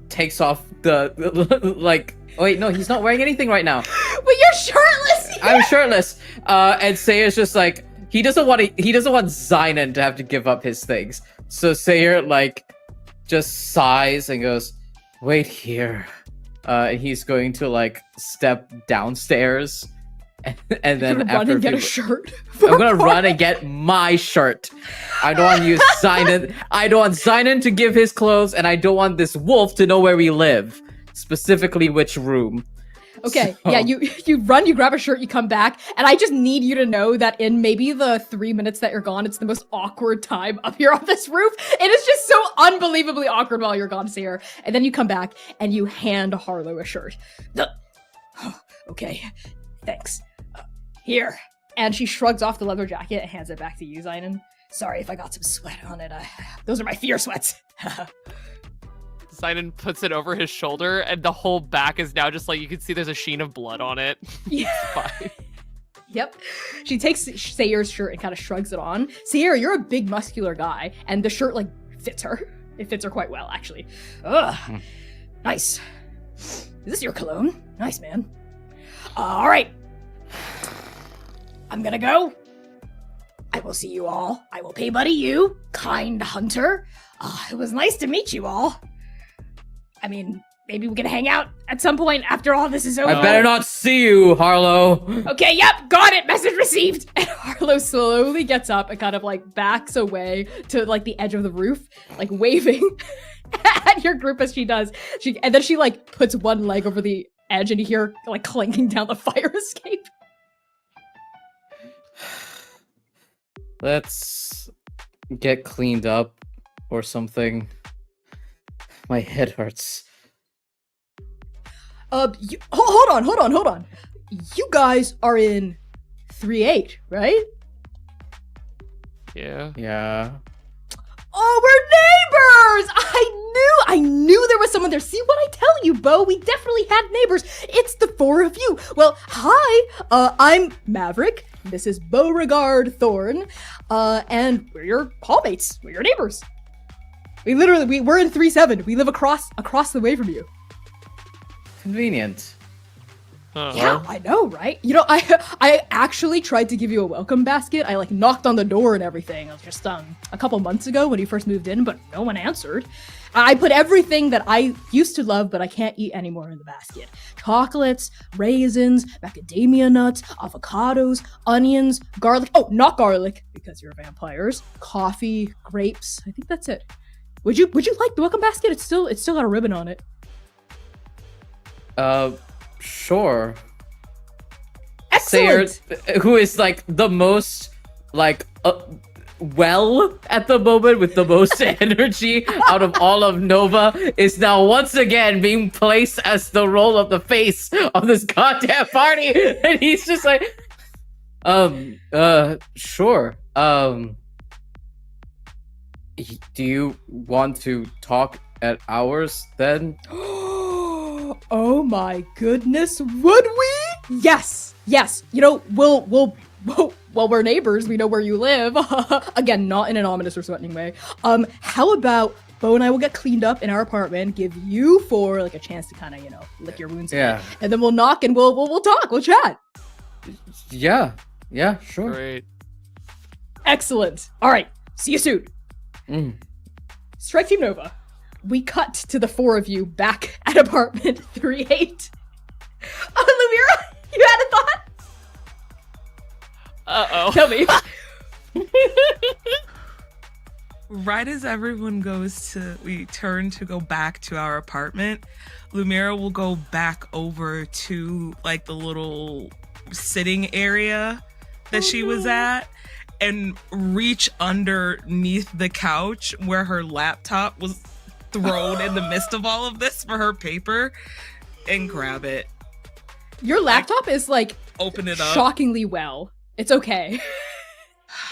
takes off the like. Wait, no, he's not wearing anything right now. But you're shirtless! I'm shirtless. And Sayre's just like he doesn't want Zynon to have to give up his things. So Sayer like just sighs and goes, "Wait here." And he's going to like step downstairs, and then Run after and get few- a shirt. I'm gonna run and get my shirt. I don't want to use Zynon. I don't want Zynon to give his clothes, and I don't want this wolf to know where we live, specifically which room. Okay, So- yeah, you run, you grab a shirt, you come back, and I just need you to know that in maybe the 3 minutes that you're gone, it's the most awkward time up here on this roof. It is just so unbelievably awkward while you're gone, Seer. And then you come back and you hand Harlow a shirt. Okay, thanks. Here. And she shrugs off the leather jacket and hands it back to you, Zynon. Sorry if I got some sweat on it. Those are my fear sweats. Simon puts it over his shoulder, and the whole back is now just like you can see there's a sheen of blood on it. Yeah. Fine. Yep. She takes Sayer's shirt and kind of shrugs it on. Sayer, you're a big muscular guy, and the shirt like fits her. It fits her quite well, actually. Ugh. Nice. Is this your cologne? Nice, man. All right. I'm gonna go. I will see you all. I will pay buddy you, kind hunter. It was nice to meet you all. I mean, maybe we can hang out at some point after all this is over. I better not see you, Harlow. Okay, yep, got it. Message received. And Harlow slowly gets up and kind of like backs away to like the edge of the roof, like waving at your group as she does. And then she like puts one leg over the edge and you hear like clanking down the fire escape. Let's get cleaned up or something. My head hurts. Hold on. You guys are in 3-8, right? Yeah. Yeah. Oh, we're neighbors! I knew there was someone there. See what I tell you, Bo? We definitely had neighbors. It's the four of you. Well, hi. I'm Maverick. This is Beauregard Thorne. And we're your hallmates. We're your neighbors. We're in 3-7. We live across the way from you. Convenient. Huh. Yeah, I know, right? You know, I actually tried to give you a welcome basket. I like knocked on the door and everything. It was just a couple months ago when you first moved in, but no one answered. I put everything that I used to love, but I can't eat anymore in the basket. Chocolates, raisins, macadamia nuts, avocados, onions, garlic. Oh, not garlic, because you're vampires. Coffee, grapes. I think that's it. Would you like the welcome basket? It's still got a ribbon on it. Sure. Excellent. Sayer, who is like the most like well at the moment with the most energy out of all of Nova, is now once again being placed as the role of the face of this goddamn party, and he's just like, sure. Do you want to talk at ours then? Oh my goodness, would we? Yes. You know, well, we're neighbors. We know where you live. Again, not in an ominous or threatening way. How about Bo and I will get cleaned up in our apartment, give you four like a chance to kind of, you know, lick your wounds. Yeah. And then we'll knock and we'll talk. We'll chat. Yeah, sure. Great. Excellent. All right. See you soon. Strike Team Nova. We cut to the four of you back at apartment 3-8. Oh, Lumira, you had a thought? Uh-oh. Tell me. Right as everyone we turn to go back to our apartment, Lumira will go back over to like the little sitting area that she was at and reach underneath the couch where her laptop was thrown in the midst of all of this for her paper and grab it. Your laptop is like Open it up. shockingly well. It's okay.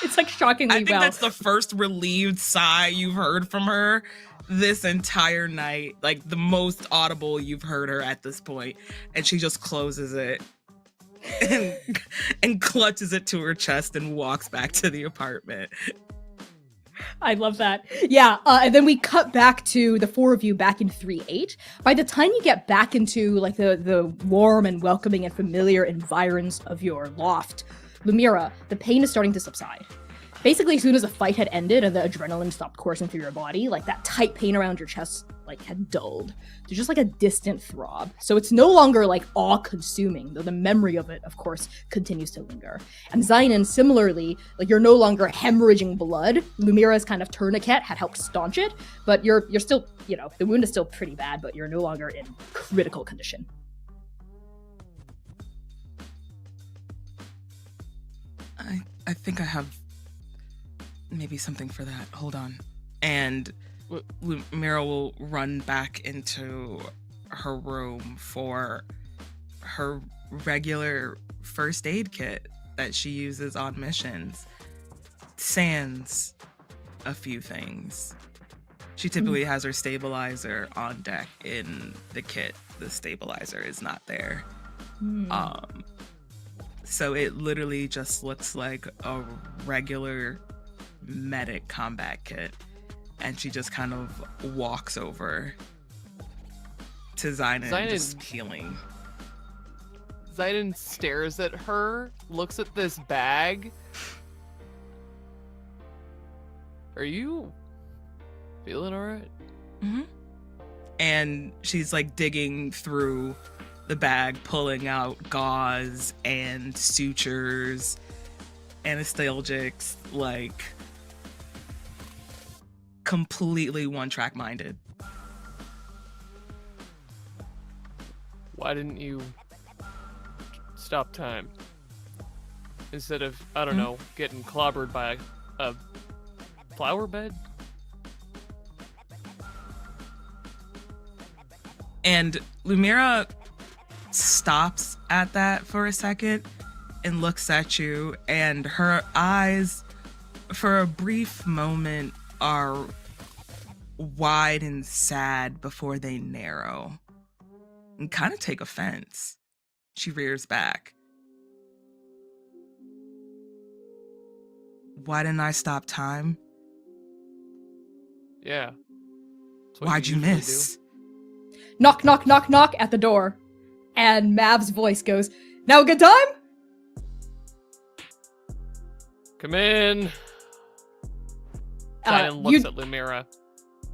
It's like shockingly I think well. that's the first relieved sigh you've heard from her this entire night. Like the most audible you've heard her at this point. And she just closes it and clutches it to her chest and walks back to the apartment. I love that. Yeah, and then we cut back to the four of you back in 3-8. By the time you get back into like the warm and welcoming and familiar environs of your loft, Lumira, the pain is starting to subside. Basically, as soon as the fight had ended and the adrenaline stopped coursing through your body, like that tight pain around your chest like had dulled to just like a distant throb. So it's no longer like awe-consuming, though the memory of it, of course, continues to linger. And Zynon, similarly, like you're no longer hemorrhaging blood. Lumira's kind of tourniquet had helped staunch it, but you're still, you know, the wound is still pretty bad, but you're no longer in critical condition. I think I have maybe something for that. Hold on. And Lumira will run back into her room for her regular first aid kit that she uses on missions. Sans a few things. She typically has her stabilizer on deck in the kit. The stabilizer is not there. So it literally just looks like a regular medic combat kit. And she just kind of walks over to Zynon, just healing. Zynon stares at her, looks at this bag. Are you feeling alright? Mm-hmm. And she's like digging through the bag, pulling out gauze and sutures, anesthesics, like completely one-track minded. Why didn't you stop time? Instead of, I don't know, getting clobbered by a flower bed? And Lumira stops at that for a second and looks at you, and her eyes, for a brief moment, are wide and sad before they narrow and kind of take offense. She rears back. Why didn't I stop time? Yeah. That's what Why'd you usually miss? Knock, knock, knock, knock at the door. And Mav's voice goes, "Now a good time?" Come in. Zynon looks at Lumira.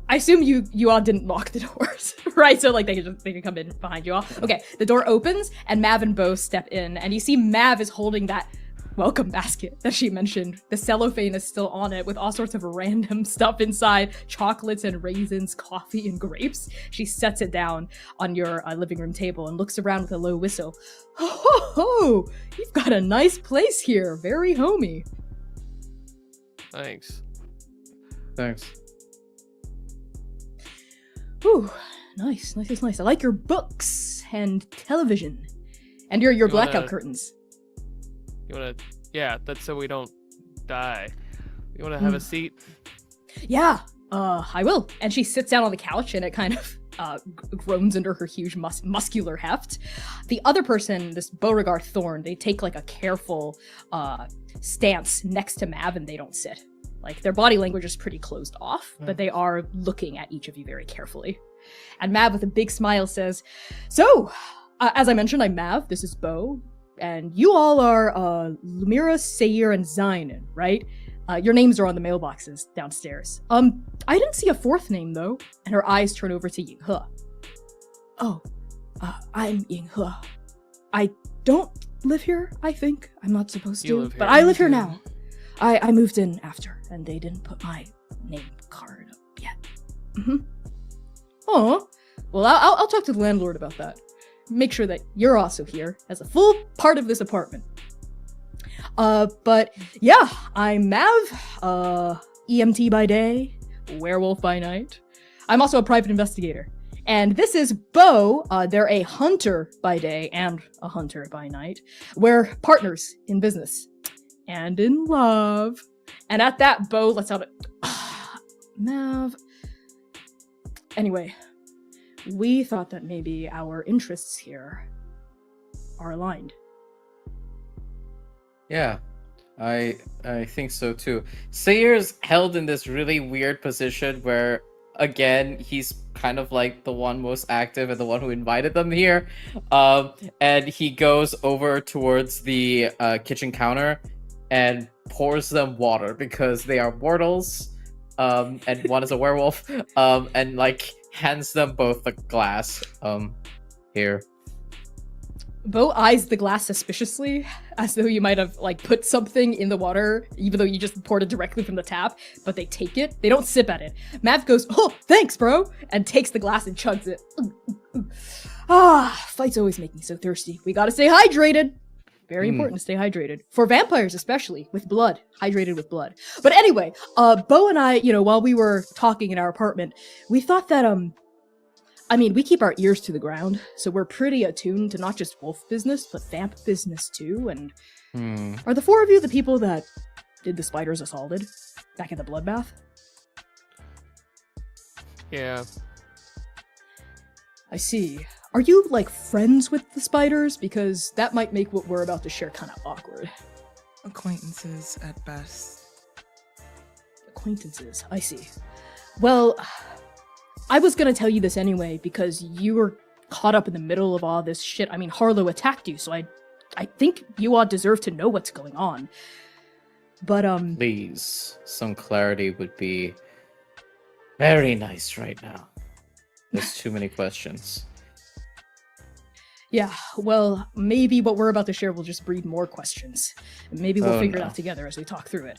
I assume you all didn't lock the doors, right? So like they can come in behind you all. Okay, the door opens and Mav and Bo step in, and you see Mav is holding that welcome basket that she mentioned. The cellophane is still on it with all sorts of random stuff inside, chocolates and raisins, coffee and grapes. She sets it down on your living room table and looks around with a low whistle. Ho ho ho! You've got a nice place here, very homey. Thanks. Ooh, nice. I like your books and television. And your blackout curtains. You wanna, yeah, that's so we don't die. You wanna have a seat? Yeah, I will. And she sits down on the couch and it kind of groans under her huge muscular heft. The other person, this Beauregard Thorn, they take like a careful stance next to Mav and they don't sit. Like their body language is pretty closed off, but they are looking at each of you very carefully. And Mav with a big smile says, "So, as I mentioned, I'm Mav, this is Bo, and you all are Lumira, Sayir, and Zynon, right? Your names are on the mailboxes downstairs. I didn't see a fourth name though." And her eyes turn over to Yinghe. "Oh, I'm Yinghe. I don't live here, I think. I'm not supposed to, but I live here now. I moved in after, and they didn't put my name card up yet." Oh, well, I'll talk to the landlord about that. Make sure that you're also here as a full part of this apartment. But yeah, I'm Mav, EMT by day, werewolf by night. I'm also a private investigator. And this is Bo. They're a hunter by day and a hunter by night. We're partners in business and in love. And at that, Bo lets out a Mav. Anyway, we thought that maybe our interests here are aligned. Yeah, I think so too. Sayer's held in this really weird position where again, he's kind of like the one most active and the one who invited them here. And he goes over towards the kitchen counter and pours them water because they are mortals. And one is a werewolf. And like hands them both a glass. Here. Bo eyes the glass suspiciously, as though you might have like put something in the water, even though you just poured it directly from the tap, but they take it. They don't sip at it. Mav goes, "Oh, thanks, bro," and takes the glass and chugs it. Fights always make me so thirsty. We gotta stay hydrated. Very important to stay hydrated. For vampires especially, with blood. Hydrated with blood. But anyway, Bo and I, while we were talking in our apartment, we thought that, we keep our ears to the ground, so we're pretty attuned to not just wolf business, but vamp business too, and are the four of you the people that did the spiders assaulted back in the bloodbath? Yeah. I see. Are you, like, friends with the spiders? Because that might make what we're about to share kind of awkward. Acquaintances at best. Acquaintances, I see. Well, I was gonna tell you this anyway, because you were caught up in the middle of all this shit. I mean, Harlow attacked you, so I think you all deserve to know what's going on. But, Please, some clarity would be very nice right now. There's too many questions. Yeah, well, maybe what we're about to share will just breed more questions. Maybe we'll figure it out together as we talk through it.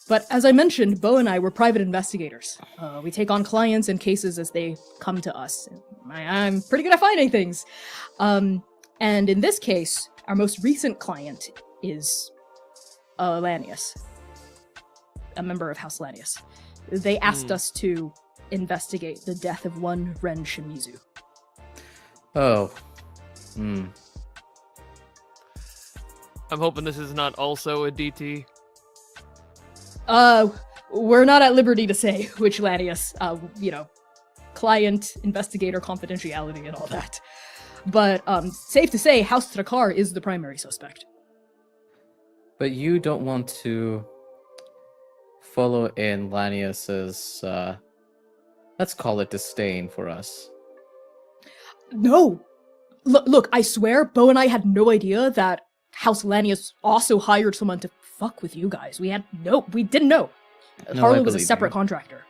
But as I mentioned, Bo and I were private investigators. We take on clients and cases as they come to us. I'm pretty good at finding things. And in this case, our most recent client is Lanius, a member of House Lanius. They asked us to investigate the death of one Ren Shimizu. Oh. I'm hoping this is not also a DT. We're not at liberty to say which Lanius, client, investigator, confidentiality, and all that. But, safe to say, House Trakar is the primary suspect. But you don't want to follow in Lanius's, let's call it disdain for us. No! Look, I swear, Bo and I had no idea that House Lanius also hired someone to fuck with you guys. We didn't know. No, Harlow I was a believe separate you. contractor.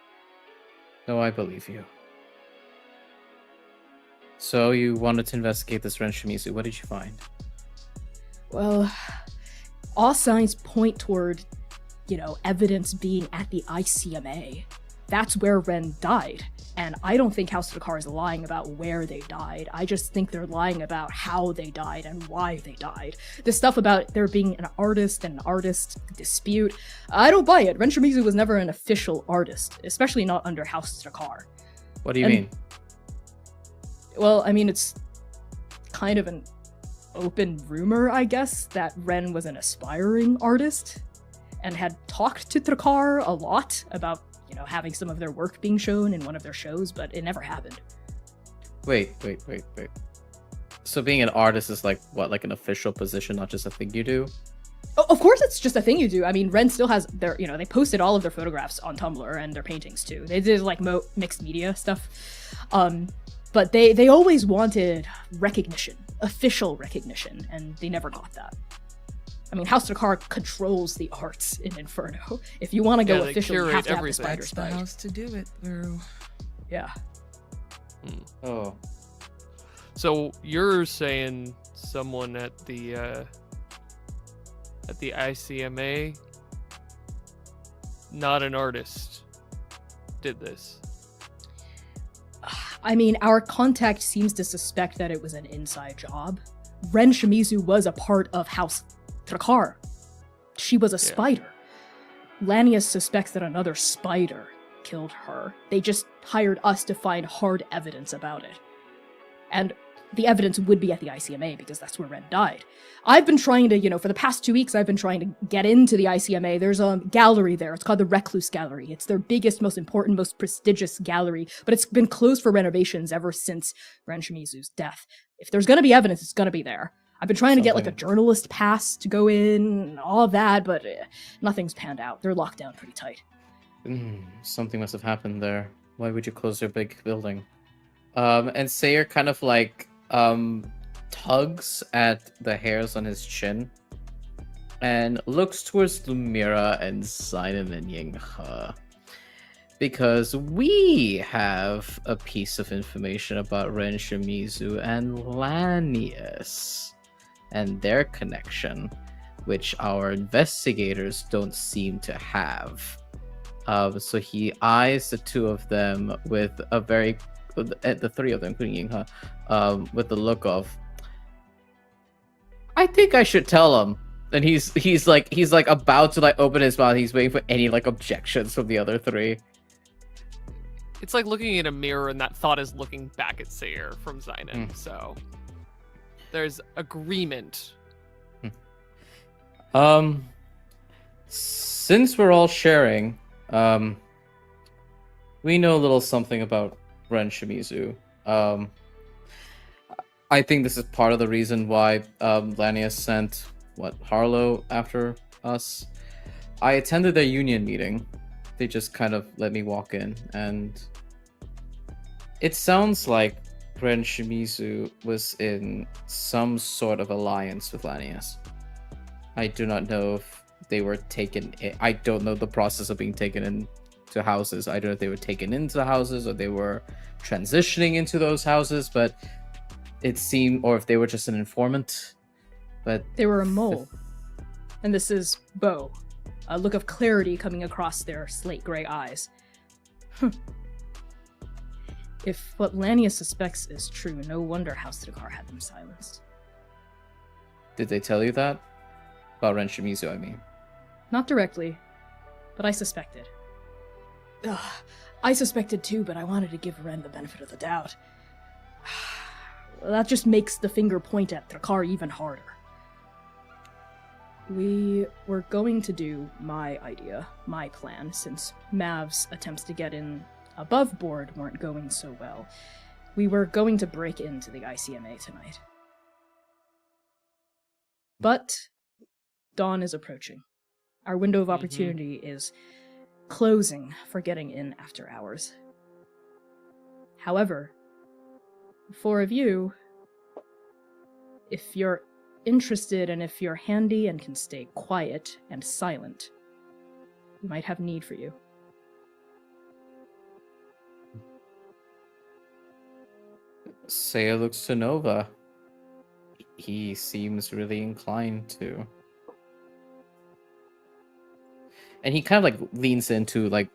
No, I believe you. So you wanted to investigate this Ren Shimizu. What did you find? Well, all signs point toward, evidence being at the ICMA. That's where Ren died. And I don't think House Trakar is lying about where they died. I just think they're lying about how they died and why they died. The stuff about there being an artist and an artist dispute, I don't buy it. Ren Shimizu was never an official artist, especially not under House Trakar. What do you mean? Well, I mean, it's kind of an open rumor, I guess, that Ren was an aspiring artist and had talked to Trakar a lot about having some of their work being shown in one of their shows, but it never happened. Wait. So being an artist is like an official position, not just a thing you do? Oh, of course it's just a thing you do. I mean, Ren still has their, they posted all of their photographs on Tumblr and their paintings too. They did like mixed media stuff. But they always wanted recognition, official recognition, and they never got that. I mean, House Trakar controls the arts in Inferno. If you want to go official, you have to have the spider That's the spike. house to do it through. Yeah. Oh. So you're saying someone at the ICMA, not an artist, did this? I mean, our contact seems to suspect that it was an inside job. Ren Shimizu was a part of House Trakar. She was a spider. Lanius suspects that another spider killed her. They just hired us to find hard evidence about it. And the evidence would be at the ICMA because that's where Ren died. I've been trying to, for the past 2 weeks, I've been trying to get into the ICMA. There's a gallery there. It's called the Recluse Gallery. It's their biggest, most important, most prestigious gallery, but it's been closed for renovations ever since Ren Shimizu's death. If there's going to be evidence, it's going to be there. I've been trying to get like a journalist pass to go in, all of that, but nothing's panned out. They're locked down pretty tight. Something must have happened there. Why would you close your big building? And Sayer kind of like tugs at the hairs on his chin and looks towards Lumira and Zainan and Yinghe. Because we have a piece of information about Ren Shimizu and Lanius and their connection, which our investigators don't seem to have. So he eyes the two of them with a very, the three of them, including Yinghe, with the look of, I think I should tell him. And he's like about to like open his mouth. He's waiting for any like objections from the other three. It's like looking in a mirror, and that thought is looking back at Sayer from Zainan. So there's agreement. Since we're all sharing, we know a little something about Ren Shimizu. I think this is part of the reason why Lanius sent Harlow after us. I attended their union meeting. They just kind of let me walk in, and it sounds like Ren Shimizu was in some sort of alliance with Lanius. I do not know if they were taken. I don't know the process of being taken into houses. I don't know if they were taken into houses or they were transitioning into those houses, but it seemed, or if they were just an informant. But They were a mole. And this is Bo. A look of clarity coming across their slate gray eyes. If what Lanius suspects is true, no wonder House Trakar had them silenced. Did they tell you that? About Ren Shimizu, I mean. Not directly, but I suspected. Ugh, I suspected too, but I wanted to give Ren the benefit of the doubt. That just makes the finger point at Trakar even harder. We were going to do my idea, my plan, since Mav's attempts to get in above board weren't going so well. We were going to break into the ICMA tonight. But dawn is approaching. Our window of opportunity is closing for getting in after hours. However, four of you, if you're interested and if you're handy and can stay quiet and silent, we might have need for you. Seiya looks to Nova. He seems really inclined to. And he kind of like leans in to like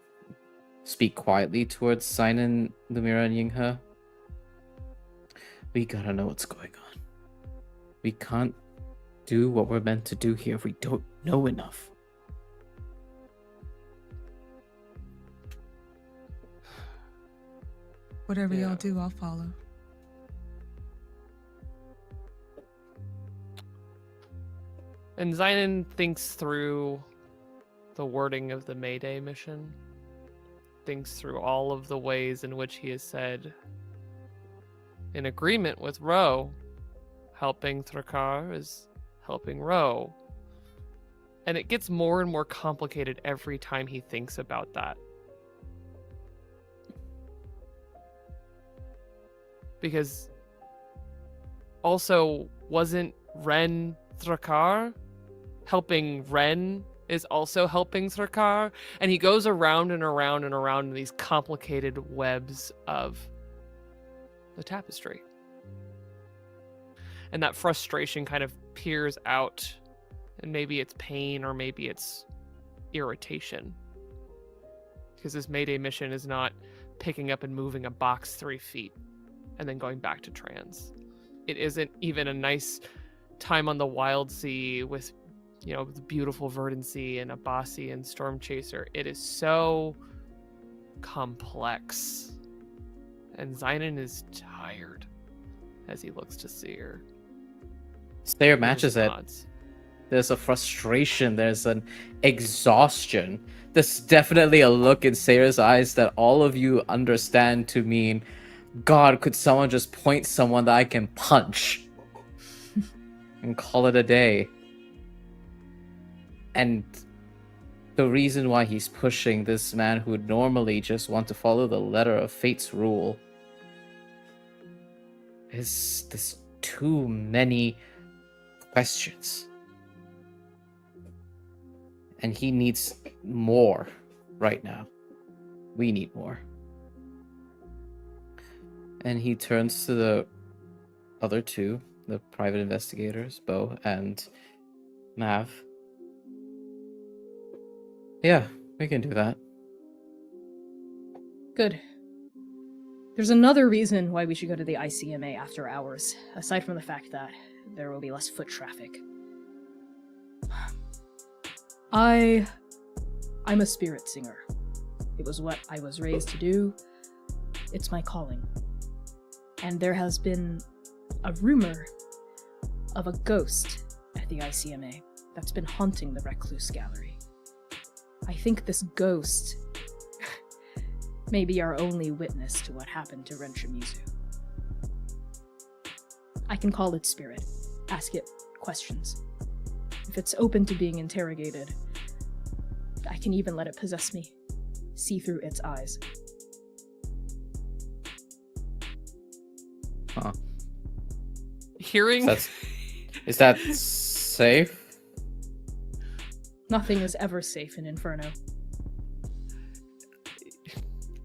speak quietly towards Zainan, Lumira, and Yinghe. We gotta know what's going on. We can't do what we're meant to do here if we don't know enough. Whatever y'all do, I'll follow. And Zainan thinks through the wording of the Mayday mission, thinks through all of the ways in which he has said, in agreement with Ro, helping Trakar is helping Ro. And it gets more and more complicated every time he thinks about that. Because also, wasn't Ren Trakar? Helping Ren is also helping Trakar. And he goes around and around and around in these complicated webs of the tapestry. And that frustration kind of peers out. And maybe it's pain or maybe it's irritation. Because this Mayday mission is not picking up and moving a box 3 feet and then going back to trans. It isn't even a nice time on the wild sea with, you know, the beautiful Verdant Sea and Abasi and Storm Chaser. It is so complex. And Zainan is tired as he looks to Seer. Sayer matches it. There's a frustration, there's an exhaustion. There's definitely a look in Sayer's eyes that all of you understand to mean, God, could someone just point someone that I can punch and call it a day? And the reason why he's pushing this man who would normally just want to follow the letter of fate's rule is there's too many questions. And he needs more right now. We need more. And he turns to the other two, the private investigators, Bo and Mav. Yeah, we can do that. Good. There's another reason why we should go to the ICMA after hours, aside from the fact that there will be less foot traffic. I'm a spirit singer. It was what I was raised to do. It's my calling. And there has been a rumor of a ghost at the ICMA that's been haunting the Recluse Gallery. I think this ghost may be our only witness to what happened to Ren Shimizu. I can call it spirit, ask it questions. If it's open to being interrogated, I can even let it possess me, see through its eyes. Huh. Hearing Is that safe? Nothing is ever safe in Inferno.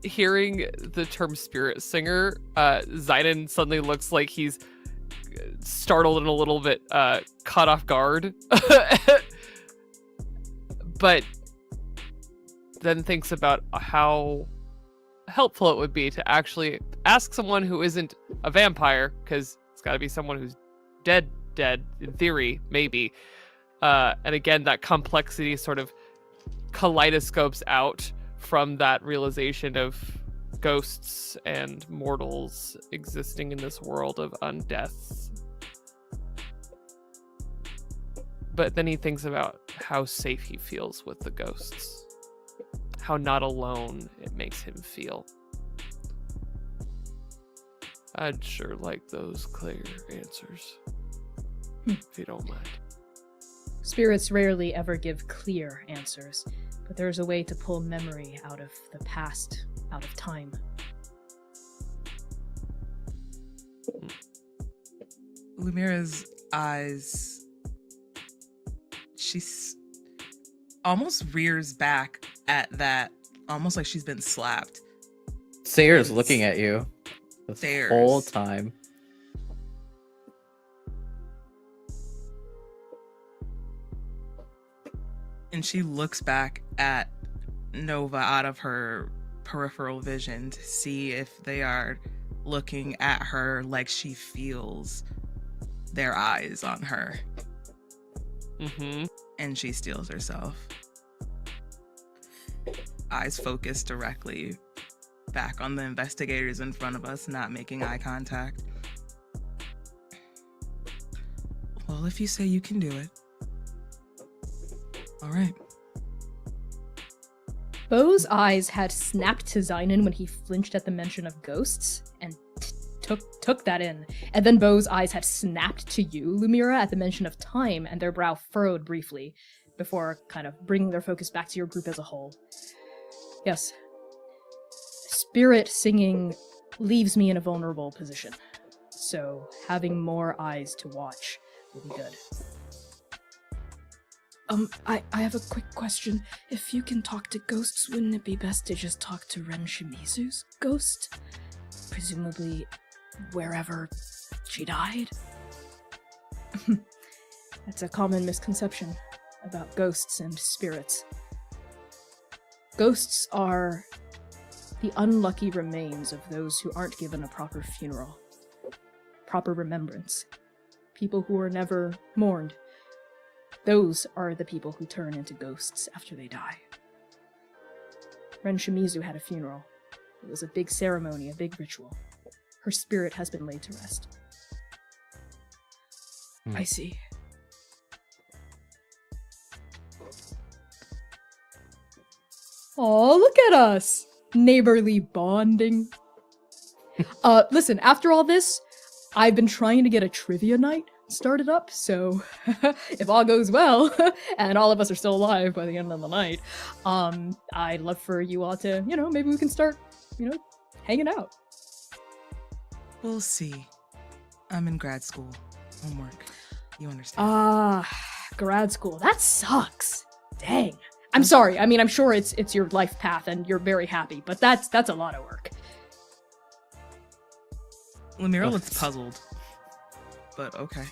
hearing the term spirit singer, Zayden suddenly looks like he's startled and a little bit caught off guard. But then thinks about how helpful it would be to actually ask someone who isn't a vampire, because it's got to be someone who's dead in theory, maybe. And again, that complexity sort of kaleidoscopes out from that realization of ghosts and mortals existing in this world of undeaths. But then he thinks about how safe he feels with the ghosts, how not alone it makes him feel. I'd sure like those clear answers, if you don't mind. Spirits rarely ever give clear answers, but there's a way to pull memory out of the past, out of time. Lumira's eyes, she's almost rears back at that, almost like she's been slapped. Sayer's looking at you the Sayers. whole time. And she looks back at Nova out of her peripheral vision to see if they are looking at her like she feels their eyes on her. Mm-hmm. And she steels herself. Eyes focused directly back on the investigators in front of us, not making eye contact. Well, if you say you can do it. All right. Bo's eyes had snapped to Zynon when he flinched at the mention of ghosts, and took that in. And then Bo's eyes had snapped to you, Lumira, at the mention of time, and their brow furrowed briefly, before kind of bringing their focus back to your group as a whole. Yes. Spirit singing leaves me in a vulnerable position, so having more eyes to watch will be good. I have a quick question. If you can talk to ghosts, wouldn't it be best to just talk to Ren Shimizu's ghost? Presumably wherever she died? That's a common misconception about ghosts and spirits. Ghosts are the unlucky remains of those who aren't given a proper funeral, proper remembrance, people who are never mourned. Those are the people who turn into ghosts after they die. Ren Shimizu had a funeral. It was a big ceremony, a big ritual. Her spirit has been laid to rest. I see. Oh, look at us! Neighborly bonding. Listen, after all this, I've been trying to get a trivia night started up, so if all goes well, and all of us are still alive by the end of the night, I'd love for you all to, maybe we can start, hanging out. We'll see. I'm in grad school. Homework. You understand. Grad school. That sucks. Dang. I'm sorry. I mean, I'm sure it's your life path and you're very happy, but that's a lot of work. Lumira looks puzzled. But okay.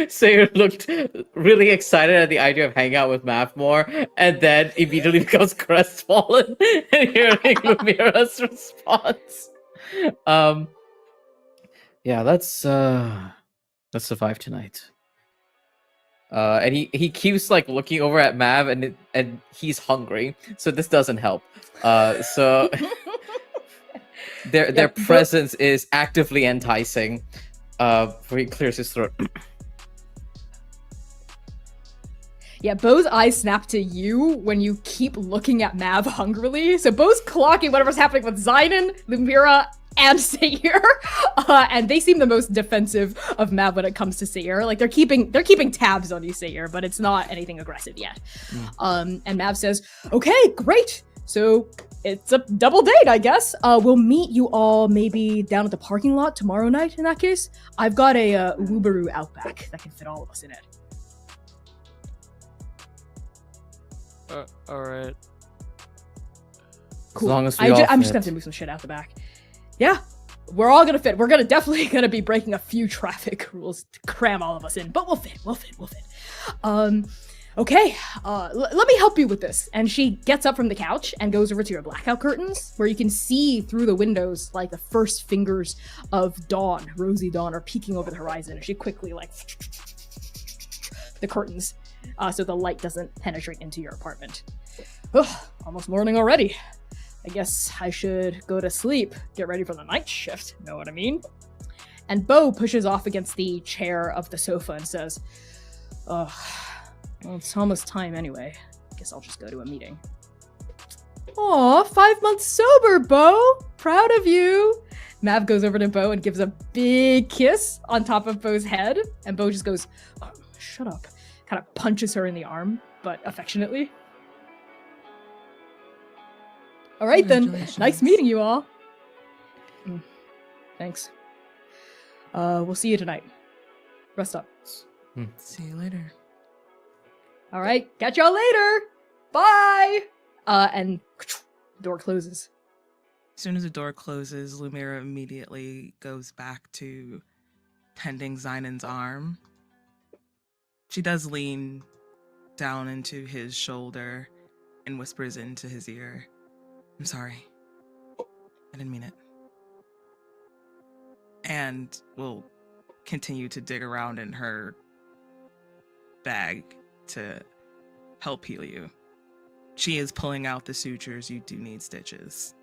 Sayre looked really excited at the idea of hanging out with Mav more, and then immediately becomes crestfallen and hearing Lumira's response. Yeah, let's survive tonight. And he keeps like looking over at Mav, and he's hungry, so this doesn't help. So their presence is actively enticing. Before he clears his throat. Yeah, Bo's eyes snap to you when you keep looking at Mav hungrily. So Bo's clocking whatever's happening with Zynon, Lumira, and Sayre. And they seem the most defensive of Mav when it comes to Sayre. Like they're keeping tabs on you, Sayre, but it's not anything aggressive yet. And Mav says, "Okay, great. So it's a double date, I guess. We'll meet you all maybe down at the parking lot tomorrow night in that case. I've got a Woobaroo Outback that can fit all of us in it." Alright. Cool. As long as we all I'm just fit. gonna have to move some shit out the back. Yeah, we're all gonna fit. We're definitely gonna be breaking a few traffic rules to cram all of us in, but we'll fit. Okay, let me help you with this. And she gets up from the couch and goes over to your blackout curtains, where you can see through the windows, like the first fingers of dawn, rosy dawn, are peeking over the horizon. And she quickly the curtains, so the light doesn't penetrate into your apartment. Ugh, almost morning already. I guess I should go to sleep, get ready for the night shift, know what I mean? And Bo pushes off against the chair of the sofa and says, "Ugh. Well, it's almost time anyway. Guess I'll just go to a meeting." Aw, 5 months sober, Bo! Proud of you! Mav goes over to Bo and gives a big kiss on top of Bo's head, and Bo just goes, "Oh, shut up." Kind of punches her in the arm, but affectionately. Alright then, Congratulations. nice meeting you all. Thanks. We'll see you tonight. Rest up. See you later. All right, catch y'all later. Bye. And door closes. As soon as the door closes, Lumira immediately goes back to tending Zynon's arm. She does lean down into his shoulder and whispers into his ear, "I'm sorry. I didn't mean it." And will continue to dig around in her bag to help heal you. She is pulling out the sutures. You do need stitches.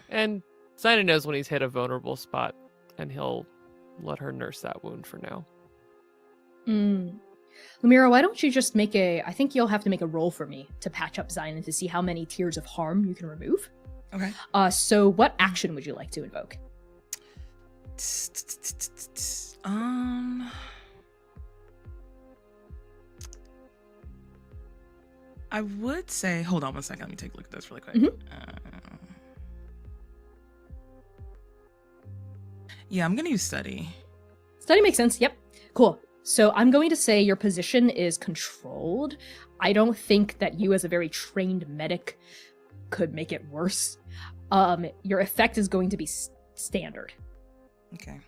And Zynon knows when he's hit a vulnerable spot, and he'll let her nurse that wound for now. Lumira, why don't you just I think you'll have to make a roll for me to patch up Zynon to see how many tiers of harm you can remove. Okay. So what action would you like to invoke? I would say, hold on one second. Let me take a look at this really quick. Yeah, I'm gonna use study. Study makes sense. Yep. Cool. So I'm going to say your position is controlled. I don't think that you as a very trained medic could make it worse. Your effect is going to be standard. Okay.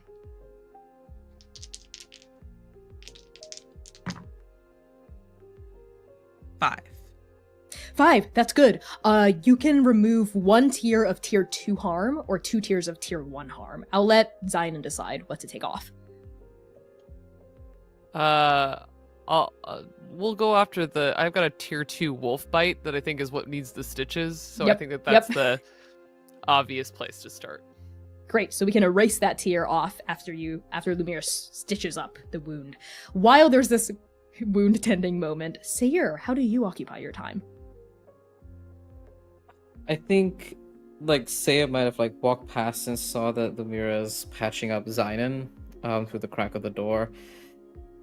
Five. That's good. You can remove 1 tier of tier 2 harm or 2 tiers of tier 1 harm. I'll let Zynon decide what to take off. We'll go after I've got a tier 2 wolf bite that I think is what needs the stitches. So Yep, I think that's the obvious place to start. Great, so we can erase that tier off after Lumira stitches up the wound. While there's this wound tending moment, Sayre, how do you occupy your time? I think like Saya might have like walked past and saw that Lumira's patching up Zynon through the crack of the door,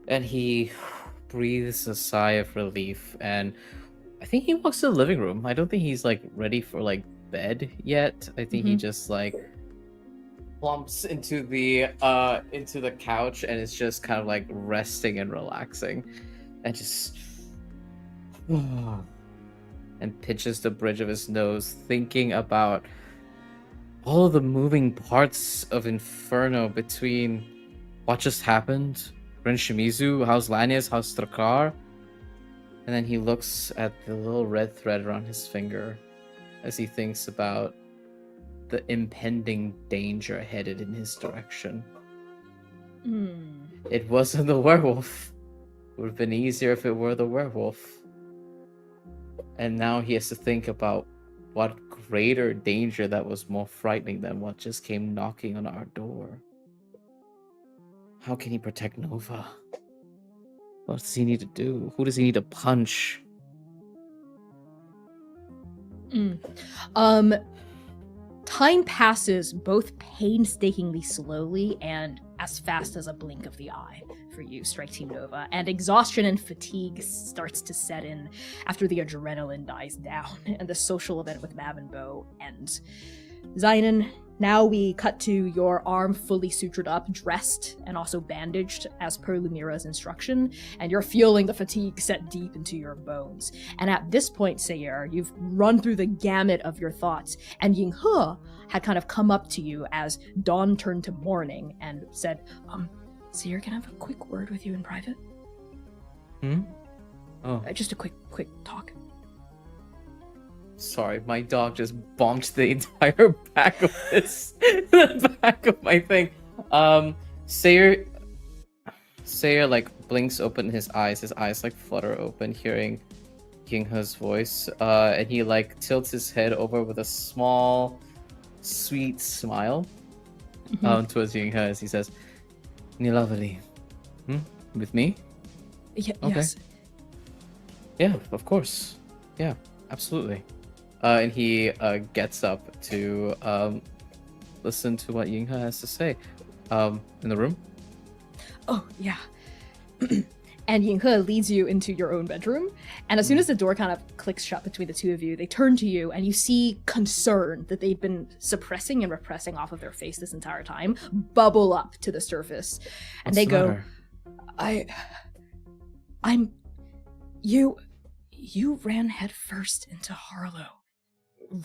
and he breathes a sigh of relief, and I think he walks to the living room. I don't think he's like ready for like bed yet. I think he just like plumps into the couch and is just kind of like resting and relaxing, and just and pinches the bridge of his nose, thinking about all of the moving parts of Inferno between what just happened, Ren Shimizu, how's Lanius, how's Strakar, and then he looks at the little red thread around his finger as he thinks about the impending danger headed in his direction. It wasn't the werewolf. It would have been easier if it were the werewolf. And now he has to think about what greater danger that was more frightening than what just came knocking on our door. How can he protect Nova? What does he need to do? Who does he need to punch? Time passes both painstakingly slowly and as fast as a blink of the eye for you, Strike Team Nova, and exhaustion and fatigue starts to set in after the adrenaline dies down and the social event with Mav and Bo ends. Zynon, now we cut to your arm fully sutured up, dressed, and also bandaged as per Lumira's instruction, and you're feeling the fatigue set deep into your bones. And at this point, Sayer, you've run through the gamut of your thoughts, and Yinghe had kind of come up to you as dawn turned to morning and said, Sayer, can I have a quick word with you in private? Oh. Just a quick talk. Sorry, my dog just bonked the entire back of the back of my thing. Sayer like blinks open his eyes like flutter open, hearing Yinghe's voice. And he like tilts his head over with a small, sweet smile towards Yinghe as he says, Nilavali, with me? Okay. Yes. Yeah, of course. Yeah, absolutely. And he gets up to listen to what Yinghe has to say. In the room? Oh, yeah. And Yinghe leads you into your own bedroom. And as soon as the door kind of clicks shut between the two of you, they turn to you and you see concern that they've been suppressing and repressing off of their face this entire time bubble up to the surface. And they go, You ran headfirst into Harlow.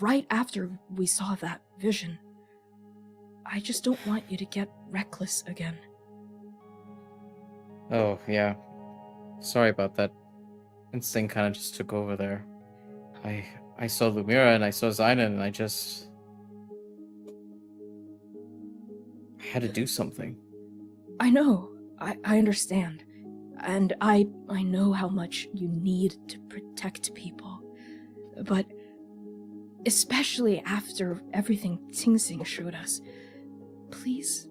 Right after we saw that vision. I just don't want you to get reckless again. Oh, yeah. Sorry about that. Instinct kind of just took over there. I saw Lumira and I saw Zynon and I had to do something. I know. I understand. And I know how much you need to protect people. But especially after everything Ting Sing showed us, please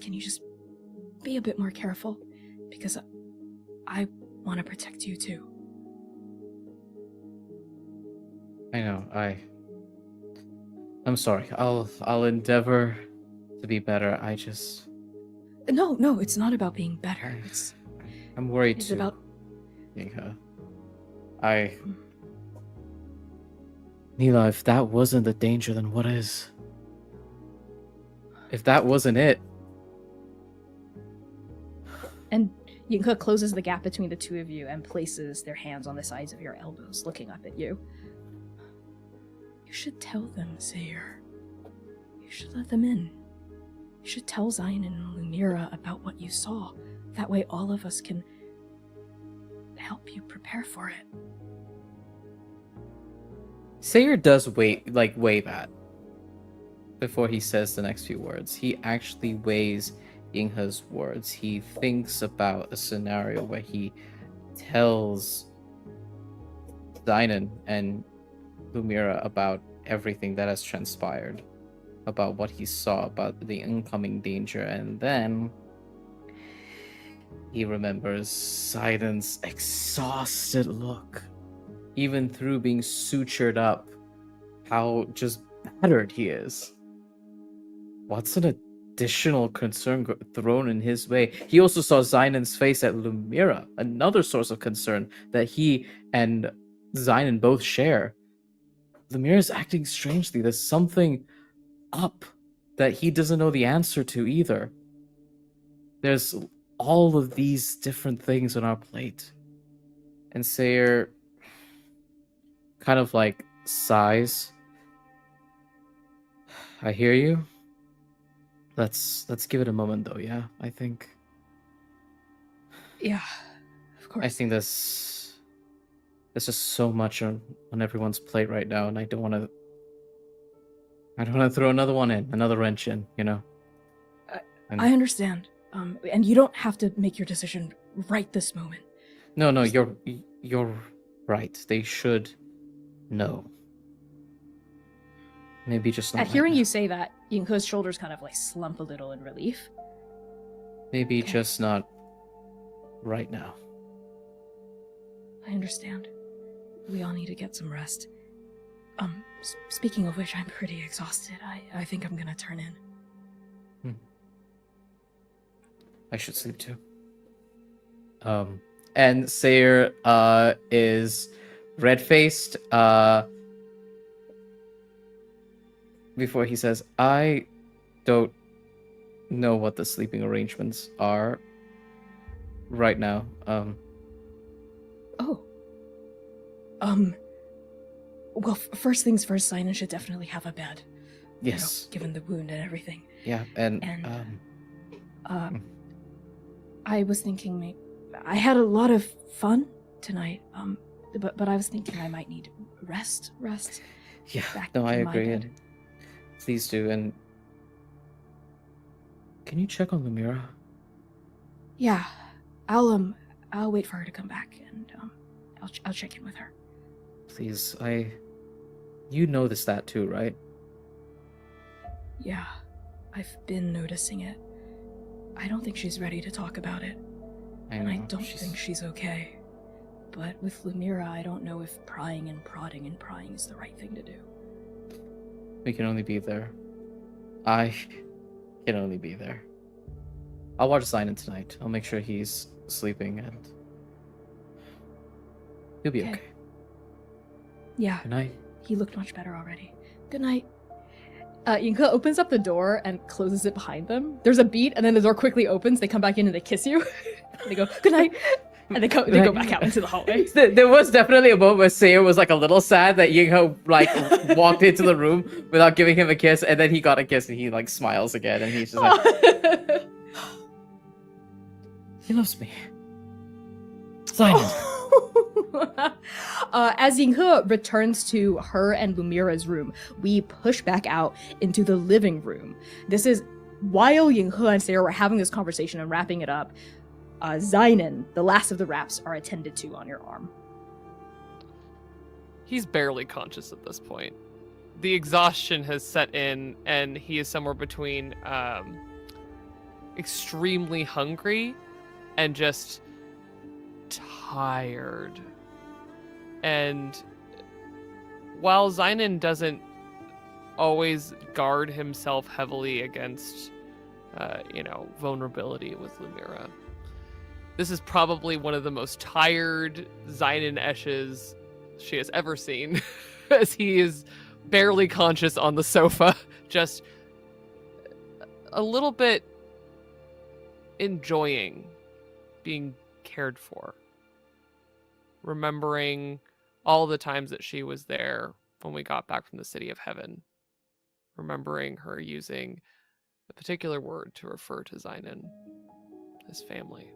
can you just be a bit more careful? Because I want to protect you too. I know, I'm sorry. I'll endeavor to be better. No, it's not about being better. I'm worried It's too. about Yinghe. Neela, if that wasn't the danger, then what is? If that wasn't it. And Yinghe closes the gap between the two of you and places their hands on the sides of your elbows, looking up at you. You should tell them, Sayer. You should let them in. You should tell Zynon and Lumira about what you saw. That way all of us can help you prepare for it. Sayer does wave at before he says the next few words. He actually weighs Yinghe's words. He thinks about a scenario where he tells Zynon and Lumira about everything that has transpired, about what he saw, about the incoming danger, and then he remembers Zynon's exhausted look, even through being sutured up, how just battered he is. What's an additional concern thrown in his way? He also saw Zainan's face at Lumira, another source of concern that he and Zainan both share. Lumira's acting strangely. There's something up that he doesn't know the answer to either. There's all of these different things on our plate. And Sayer kind of like sighs. I hear you. Let's give it a moment though, yeah? I think Yeah, of course. I think there's just so much on everyone's plate right now, and I don't want to throw another wrench in, you know. And I understand. And you don't have to make your decision right this moment. no, you're right. They should know. Maybe just not At right hearing now. you say that, Yinghe's shoulders kind of like slump a little in relief. Maybe Okay. just not right now. I understand. We all need to get some rest. Speaking of which, I'm pretty exhausted. I think I'm gonna turn in. I should sleep too. And Sayer is red-faced before he says, I don't know what the sleeping arrangements are right now. Oh. Well, first things first, Sinan should definitely have a bed. you know, Yes. given the wound and everything. Yeah, and I was thinking I had a lot of fun tonight. But I was thinking I might need rest. yeah, back no, I in my agree. bed. And please do. And can you check on Lumira? Yeah, I'll wait for her to come back and I'll check in with her. Please, you noticed that too, right? Yeah, I've been noticing it. I don't think she's ready to talk about it. And I don't think she's okay. But with Lumira, I don't know if prying and prodding and prying is the right thing to do. We can only be there. I can only be there. I'll watch Sinan tonight. I'll make sure he's sleeping and he'll be okay. Yeah, Good night. he looked much better already. Good night. Yinka opens up the door and closes it behind them. There's a beat, and then the door quickly opens. They come back in and they kiss you. They go, good night. And they go back out into the hallway. There was definitely a moment where Sayer was like a little sad that Yingho like walked into the room without giving him a kiss, and then he got a kiss and he like smiles again, and he's just like, he loves me. Sinan. As Yinghe returns to her and Lumira's room, we push back out into the living room. This is while Yinghe and Sarah were having this conversation and wrapping it up. Zainan, the last of the wraps, are attended to on your arm. He's barely conscious at this point. The exhaustion has set in, and he is somewhere between extremely hungry and just tired. And while Zainan doesn't always guard himself heavily against, vulnerability with Lumira, this is probably one of the most tired Zainan Eshes she has ever seen, as he is barely conscious on the sofa, just a little bit enjoying being cared for, remembering all the times that she was there when we got back from the City of Heaven, remembering her using a particular word to refer to Zainan, his family.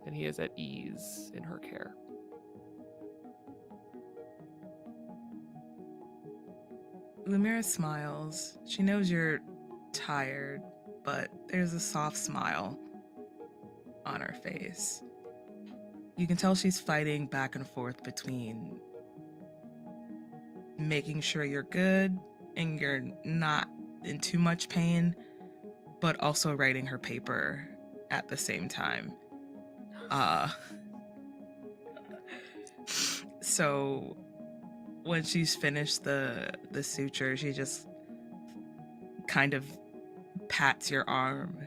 And he is at ease in her care. Lumira smiles. She knows you're tired, but there's a soft smile on her face. You can tell she's fighting back and forth between making sure you're good and you're not in too much pain, but also writing her paper at the same time. So when she's finished the suture, she just kind of pats your arm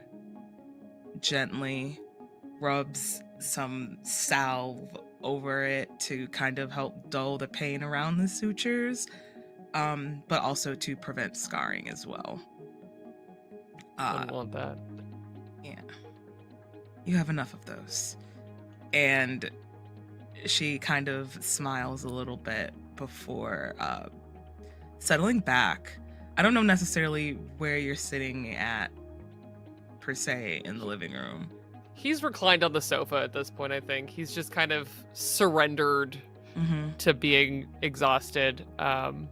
gently, rubs some salve over it to kind of help dull the pain around the sutures, but also to prevent scarring as well. Wouldn't want that. Yeah. You have enough of those. And she kind of smiles a little bit before settling back. I don't know necessarily where you're sitting at, per se, in the living room. He's reclined on the sofa at this point, I think. He's just kind of surrendered to being exhausted. And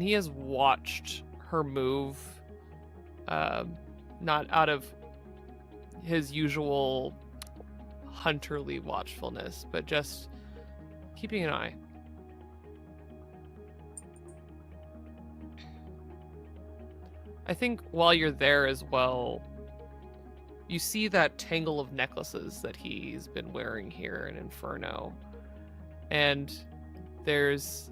he has watched her move, not out of his usual hunterly watchfulness, but just keeping an eye. I think while you're there as well, you see that tangle of necklaces that he's been wearing here in Inferno. And there's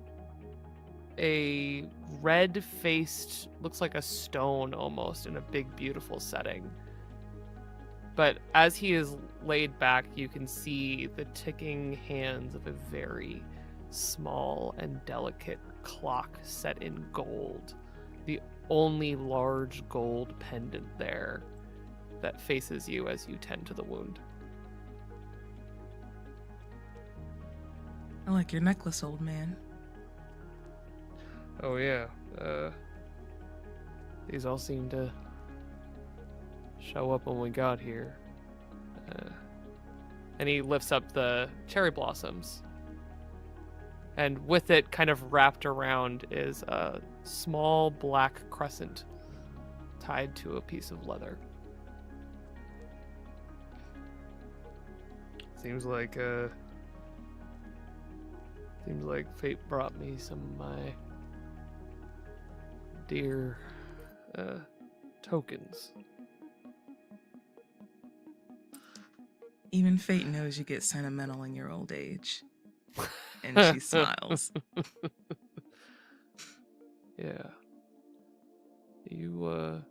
a red-faced, looks like a stone almost, in a big, beautiful setting. But as he is laid back, you can see the ticking hands of a very small and delicate clock set in gold. The only large gold pendant there that faces you as you tend to the wound. I like your necklace, old man. Oh yeah, these all seem to show up when we got here. And he lifts up the cherry blossoms. And with it kind of wrapped around is a small black crescent tied to a piece of leather. Seems like fate brought me some of my dear tokens. Even fate knows you get sentimental in your old age. And she smiles. Yeah. You're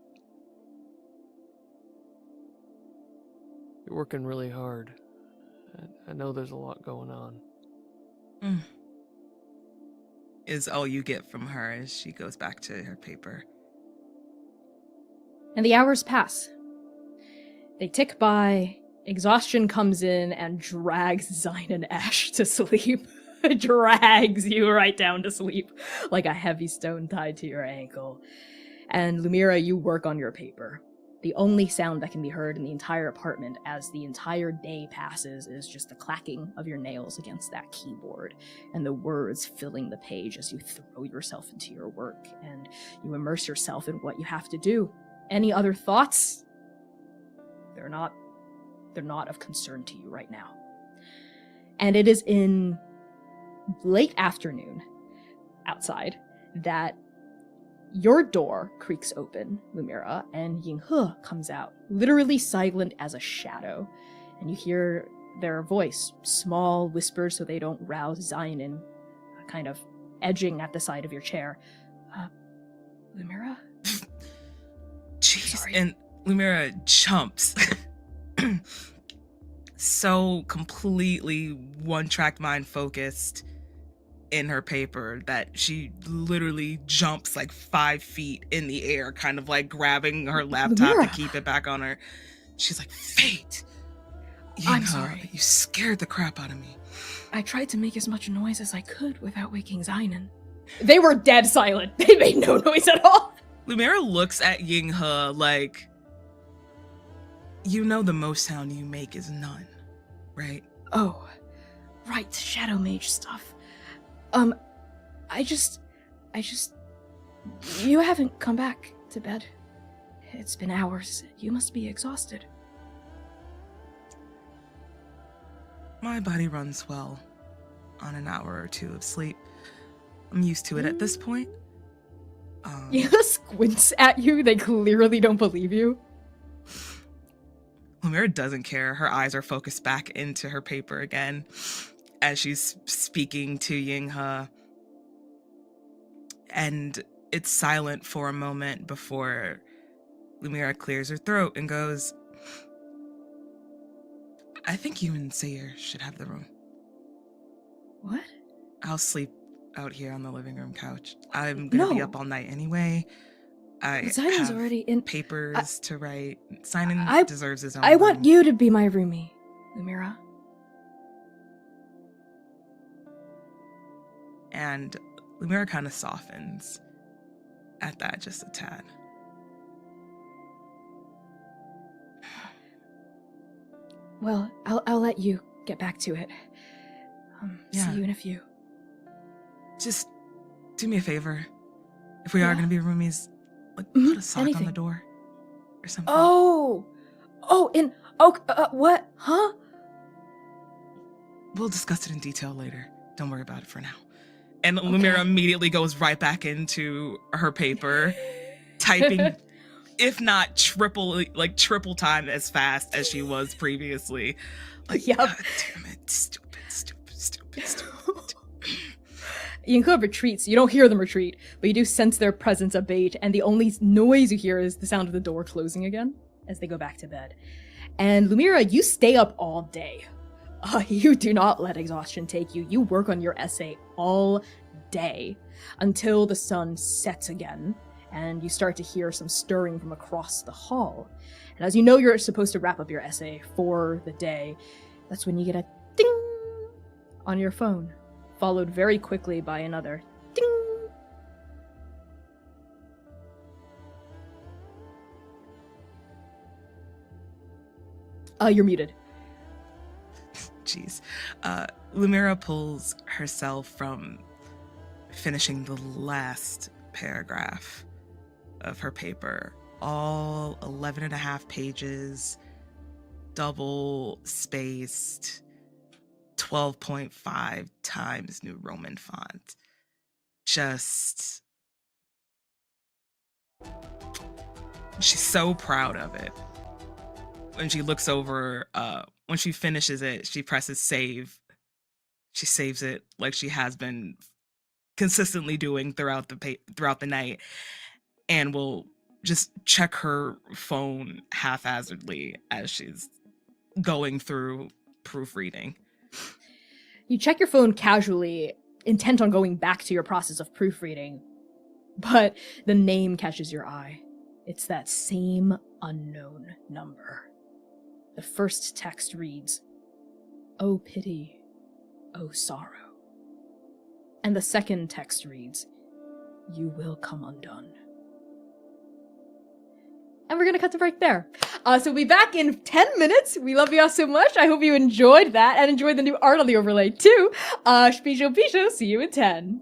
working really hard. I know there's a lot going on. Is all you get from her as she goes back to her paper. And the hours pass. They tick by. Exhaustion comes in and drags Zine and Ash to sleep. Drags you right down to sleep like a heavy stone tied to your ankle. And Lumira, you work on your paper. The only sound that can be heard in the entire apartment as the entire day passes is just the clacking of your nails against that keyboard and the words filling the page as you throw yourself into your work and you immerse yourself in what you have to do. Any other thoughts? They're not of concern to you right now. And it is in late afternoon outside that your door creaks open, Lumira, and Yinghe comes out, literally silent as a shadow. And you hear their voice, small whispers so they don't rouse Zion, kind of edging at the side of your chair. Lumira? Jeez, Sorry. and Lumira jumps. So completely one-track mind focused in her paper that she literally jumps like 5 feet in the air, kind of like grabbing her laptop to keep it back on her. She's like, Fate! I'm sorry. You scared the crap out of me. I tried to make as much noise as I could without waking Zion. They were dead silent. They made no noise at all. Lumira looks at Yinghe like, you know the most sound you make is none, right? Oh, right, Shadow Mage stuff. I just, you haven't come back to bed. It's been hours. You must be exhausted. My body runs well on an hour or two of sleep. I'm used to it at this point. Yinghe squints at you. They clearly don't believe you. Lumira doesn't care. Her eyes are focused back into her paper again as she's speaking to Yinghe. And it's silent for a moment before Lumira clears her throat and goes, I think you and Sayer should have the room. What? I'll sleep out here on the living room couch. I'm gonna be No. up all night anyway. I Simon's have already in. papers to write. Simon I- deserves his own I want room. you to be my roomie, Lumira. And Lumira kind of softens at that just a tad. Well, I'll let you get back to it. Yeah. See you in a few. Just do me a favor. If we are Yeah. going to be roomies, like Mhm, put a sock on anything. the door or something. Oh, what? Huh? We'll discuss it in detail later. Don't worry about it for now. And Okay. Lumira immediately goes right back into her paper, typing, if not triple time as fast as she was previously. Like, Yep. God damn it. Stupid. Yinko retreats. You don't hear them retreat, but you do sense their presence abate, and the only noise you hear is the sound of the door closing again as they go back to bed. And Lumira, you stay up all day. You do not let exhaustion take you. You work on your essay all day until the sun sets again, and you start to hear some stirring from across the hall. And as you know you're supposed to wrap up your essay for the day, that's when you get a ding on your phone, followed very quickly by another ding. You're muted. Jeez. Lumira pulls herself from finishing the last paragraph of her paper, all 11 and a half pages, double spaced, 12.5 times New Roman font. Just, she's so proud of it. When she looks over, when she finishes it, she presses save. She saves it like she has been consistently doing throughout the night, and will just check her phone haphazardly as she's going through proofreading. You check your phone casually, intent on going back to your process of proofreading, but the name catches your eye. It's that same unknown number. The first text reads, "Oh pity, oh sorrow." And the second text reads, "You will come undone." And we're gonna cut to break there. So we'll be back in 10 minutes. We love you all so much. I hope you enjoyed that and enjoyed the new art on the overlay too. Spisho, see you in 10.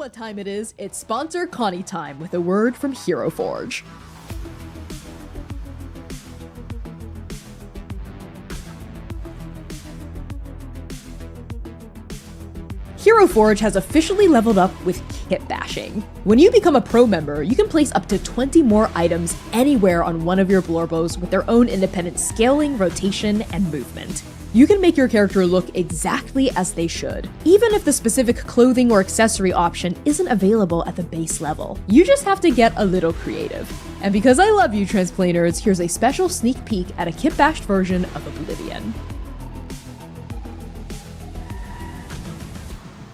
what time it is. It's sponsor Connie time with a word from Hero Forge. Hero Forge has officially leveled up with kit bashing. When you become a pro member, you can place up to 20 more items anywhere on one of your Blorbos with their own independent scaling, rotation, and movement. You can make your character look exactly as they should, even if the specific clothing or accessory option isn't available at the base level. You just have to get a little creative. And because I love you, Transplaners, here's a special sneak peek at a kit-bashed version of Oblivion.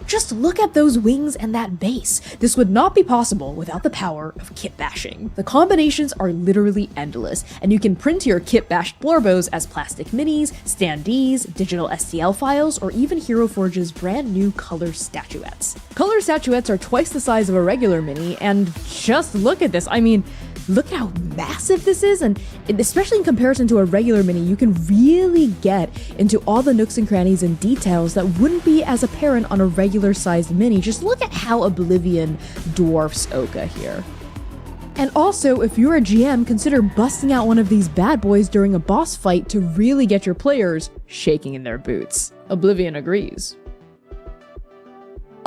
Just look at those wings and that base. This would not be possible without the power of kit bashing. The combinations are literally endless, and you can print your kit bashed Blorbos as plastic minis, standees, digital STL files, or even Hero Forge's brand new color statuettes. Color statuettes are twice the size of a regular mini, and just look at this. I mean, look how massive this is, and especially in comparison to a regular mini, you can really get into all the nooks and crannies and details that wouldn't be as apparent on a regular sized mini. Just look at how Oblivion dwarfs Oka here. And also, if you're a GM, consider busting out one of these bad boys during a boss fight to really get your players shaking in their boots. Oblivion agrees.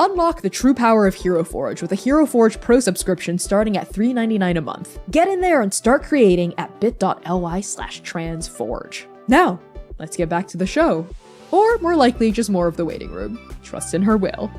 Unlock the true power of Hero Forge with a Hero Forge Pro subscription starting at $3.99 a month. Get in there and start creating at bit.ly/transforge. Now, let's get back to the show. Or more likely, just more of the waiting room. Trust in her will.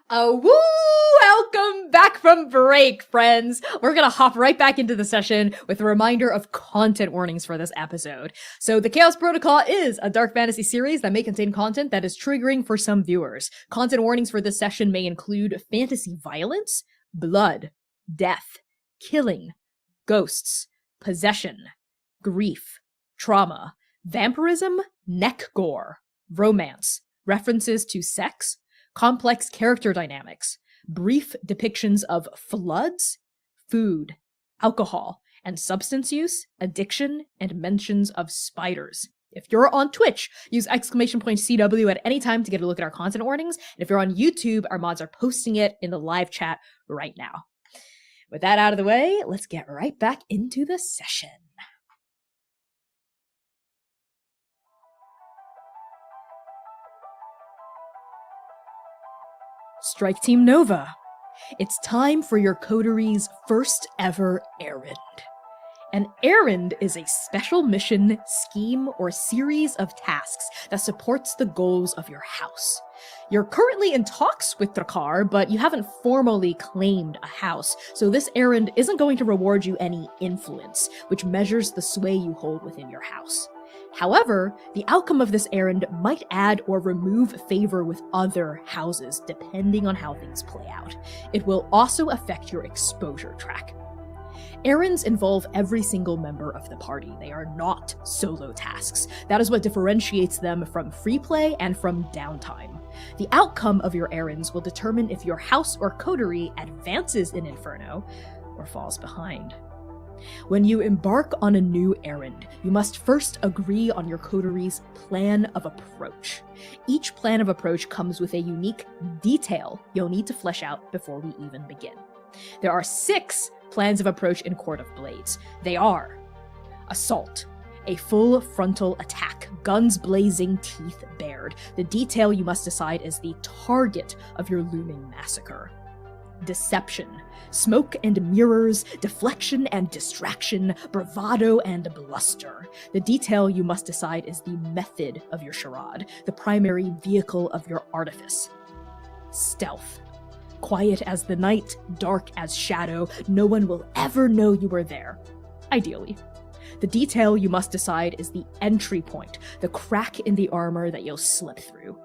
Woo! Welcome back from break, friends. We're gonna hop right back into the session with a reminder of content warnings for this episode. So the Chaos Protocol is a dark fantasy series that may contain content that is triggering for some viewers. Content warnings for this session may include fantasy violence, blood, death, killing, ghosts, possession, grief, trauma, vampirism, neck gore, romance, references to sex, complex character dynamics, brief depictions of floods, food, alcohol, and substance use, addiction, and mentions of spiders. If you're on Twitch, use !CW at any time to get a look at our content warnings. And if you're on YouTube, our mods are posting it in the live chat right now. With that out of the way, let's get right back into the session. Strike Team Nova. It's time for your coterie's first ever errand. An errand is a special mission, scheme, or series of tasks that supports the goals of your house. You're currently in talks with Drakkar, but you haven't formally claimed a house, so this errand isn't going to reward you any influence, which measures the sway you hold within your house. However, the outcome of this errand might add or remove favor with other houses, depending on how things play out. It will also affect your exposure track. Errands involve every single member of the party. They are not solo tasks. That is what differentiates them from free play and from downtime. The outcome of your errands will determine if your house or coterie advances in Inferno or falls behind. When you embark on a new errand, you must first agree on your coterie's plan of approach. Each plan of approach comes with a unique detail you'll need to flesh out before we even begin. There are 6 plans of approach in Court of Blades. They are: assault, a full frontal attack, guns blazing, teeth bared. The detail you must decide is the target of your looming massacre. Deception, smoke and mirrors, deflection and distraction, bravado and bluster. The detail you must decide is the method of your charade, the primary vehicle of your artifice. Stealth, quiet as the night, dark as shadow, no one will ever know you are there. Ideally. The detail you must decide is the entry point, the crack in the armor that you'll slip through.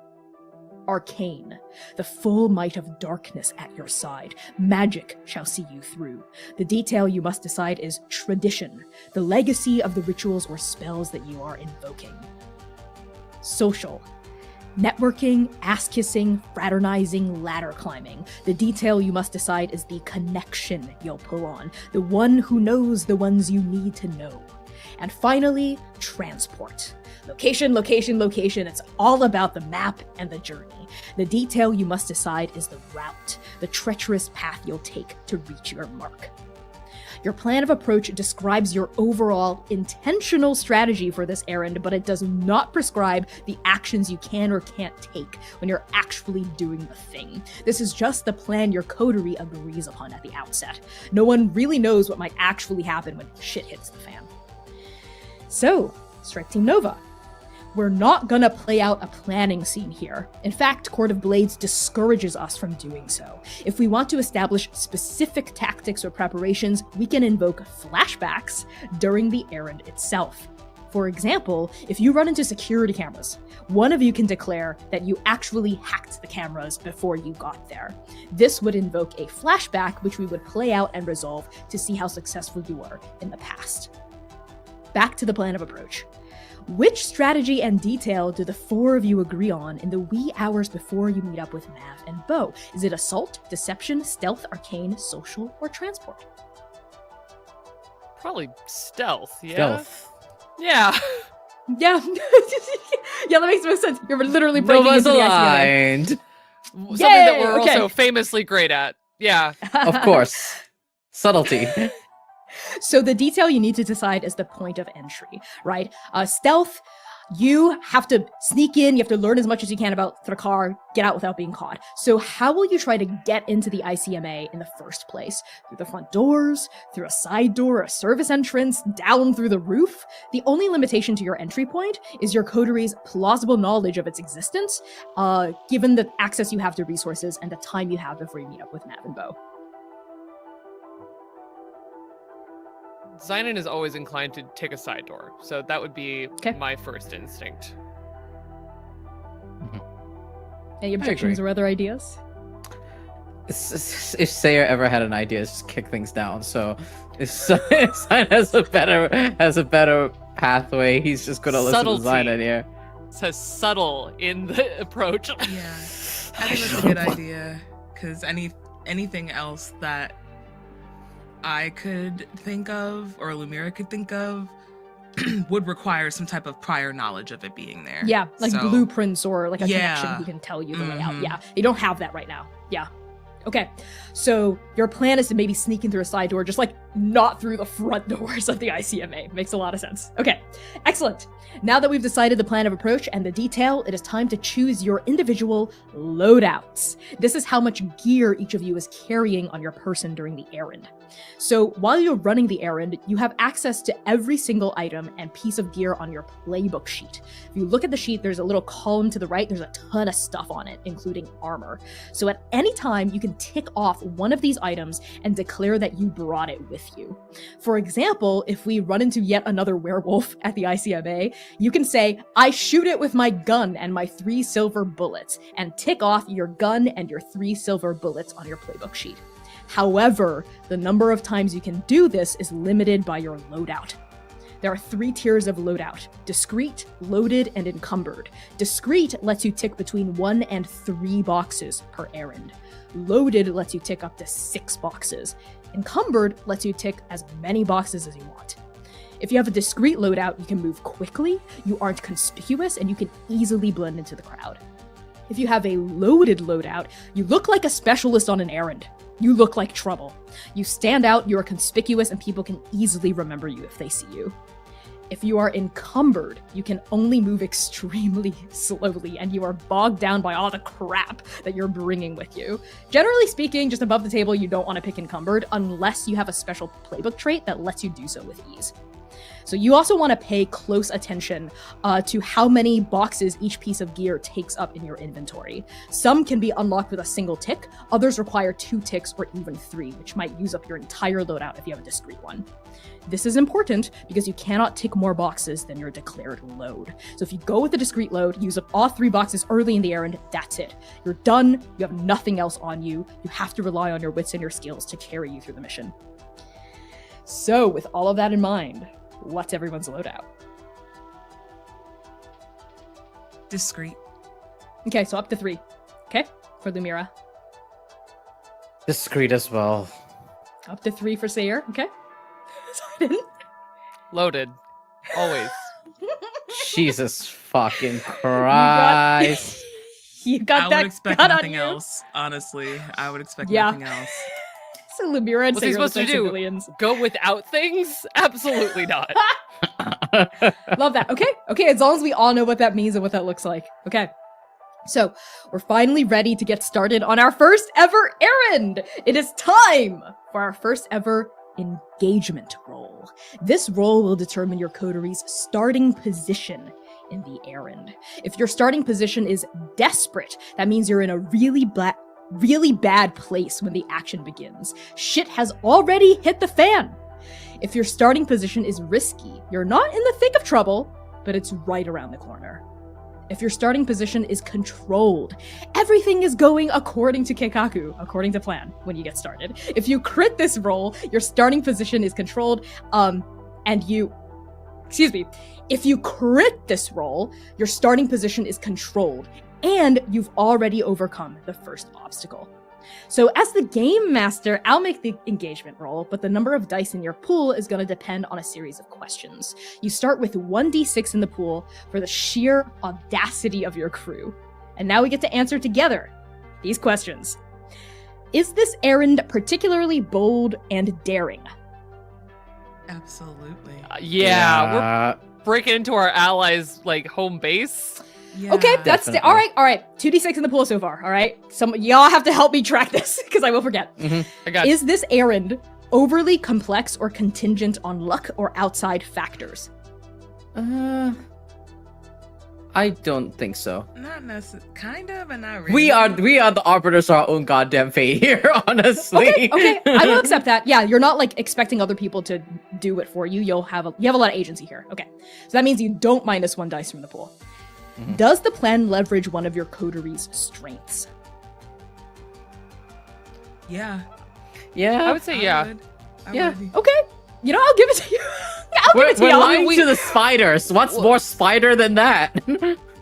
Arcane, the full might of darkness at your side. Magic shall see you through. The detail you must decide is tradition, the legacy of the rituals or spells that you are invoking. Social, networking, ass-kissing, fraternizing, ladder climbing. The detail you must decide is the connection you'll pull on, the one who knows the ones you need to know. And finally, transport. Location, location, location. It's all about the map and the journey. The detail you must decide is the route, the treacherous path you'll take to reach your mark. Your plan of approach describes your overall intentional strategy for this errand, but it does not prescribe the actions you can or can't take when you're actually doing the thing. This is just the plan your coterie agrees upon at the outset. No one really knows what might actually happen when shit hits the fan. So, Strike Team Nova. We're not gonna play out a planning scene here. In fact, Court of Blades discourages us from doing so. If we want to establish specific tactics or preparations, we can invoke flashbacks during the errand itself. For example, if you run into security cameras, one of you can declare that you actually hacked the cameras before you got there. This would invoke a flashback, which we would play out and resolve to see how successful you were in the past. Back to the plan of approach. Which strategy and detail do the 4 of you agree on in the wee hours before you meet up with Mav and Bo? Is it assault, deception, stealth, arcane, social, or transport? Probably stealth, yeah? Stealth. Yeah. Yeah. Yeah, that makes no sense. You're literally breaking Nova's into the ICMA. aligned. Something that we're okay. also famously great at. Yeah. Of course. Subtlety. So the detail you need to decide is the point of entry, right? Stealth, You have to sneak in, you have to learn as much as you can about Thrakar, get out without being caught. So how will you try to get into the ICMA in the first place? Through the front doors, through a side door, a service entrance, down through the roof? The only limitation to your entry point is your coteries' plausible knowledge of its existence, given the access you have to resources and the time you have before you meet up with Mav and Bo. Zynon is always inclined to take a side door, so that would be Okay. my first instinct. Any objections or other ideas? If Sayer ever had an idea, it's just kick things down. So if Zynon has a better pathway, he's just gonna listen to Zynon here. It says subtle in the approach. Yeah, I think that's a good idea. Because anything else that I could think of, or Lumira could think of, would require some type of prior knowledge of it being there. Yeah, like So- blueprints or like a Yeah. connection who can tell you the layout. Mhm. Yeah, you don't have that right now. Yeah. Okay, so your plan is to maybe sneak in through a side door, just like not through the front doors of the ICMA. Makes a lot of sense. Okay, excellent. Now that we've decided the plan of approach and the detail, it is time to choose your individual loadouts. This is how much gear each of you is carrying on your person during the errand. So while you're running the errand, you have access to every single item and piece of gear on your playbook sheet. If you look at the sheet, there's a little column to the right, there's a ton of stuff on it, including armor. So at any time, you can tick off one of these items and declare that you brought it with you. For example, if we run into yet another werewolf at the ICMA, you can say, I shoot it with my gun and my 3 silver bullets, and tick off your gun and your 3 silver bullets on your playbook sheet. However, the number of times you can do this is limited by your loadout. There are 3 tiers of loadout: discreet, loaded, and encumbered. Discreet lets you tick between 1 and 3 boxes per errand. Loaded lets you tick up to 6 boxes. Encumbered lets you tick as many boxes as you want. If you have a discreet loadout, you can move quickly, you aren't conspicuous, and you can easily blend into the crowd. If you have a loaded loadout, you look like a specialist on an errand. You look like trouble. You stand out, you are conspicuous, and people can easily remember you if they see you. If you are encumbered, you can only move extremely slowly, and you are bogged down by all the crap that you're bringing with you. Generally speaking, just above the table, you don't want to pick encumbered unless you have a special playbook trait that lets you do so with ease. So you also want to pay close attention to how many boxes each piece of gear takes up in your inventory. Some can be unlocked with a single tick, others require 2 ticks or even 3, which might use up your entire loadout if you have a discreet one. This is important because you cannot tick more boxes than your declared load. So if you go with a discreet load, use up all 3 boxes early in the errand, that's it. You're done, you have nothing else on you, you have to rely on your wits and your skills to carry you through the mission. So with all of that in mind, what's everyone's loadout? Discreet. Okay, so up to 3. Okay, for Lumira. Discreet as well. Up to 3 for Sayer. Okay. Sidon. Loaded. Always. Jesus fucking Christ. You got I that would expect gun on nothing you. else, honestly. I would expect Yeah. nothing else. So Lumira and What's he Sayer look supposed to like do? civilians. Go without things? Absolutely not. Love that. Okay, as long as we all know what that means and what that looks like. Okay. So, we're finally ready to get started on our first ever errand! It is time for our first ever engagement roll. This roll will determine your coteries' starting position in the errand. If your starting position is desperate, that means you're in a really bad place when the action begins. Shit has already hit the fan. If your starting position is risky, you're not in the thick of trouble, but it's right around the corner. If your starting position is controlled, everything is going according to Keikaku, according to plan, when you get started. If you crit this roll, your starting position is controlled, if you crit this roll, your starting position is controlled, and you've already overcome the first obstacle. So as the game master, I'll make the engagement roll, but the number of dice in your pool is going to depend on a series of questions. You start with 1d6 in the pool for the sheer audacity of your crew. And now we get to answer together these questions. Is this errand particularly bold and daring? Absolutely. We're breaking into our allies' like home base. Yeah. Okay, that's Definitely. all right. 2d6 in the pool so far. All right, y'all have to help me track this because I will forget. I got Is this errand overly complex or contingent on luck or outside factors? I don't think so. Not necessarily. Kind of, but not really. We are the arbiters of our own goddamn fate here, honestly. Okay, I will accept that. Yeah, you're not like expecting other people to do it for you. You have a lot of agency here. Okay, so that means you don't minus 1 dice from the pool. Does the plan leverage one of your coteries' strengths? Yeah. Yeah. I would say yeah. I Yeah. would. Okay, you know, I'll give it to you. I'll give it to We're you. lying to the spiders. What's more spider than that?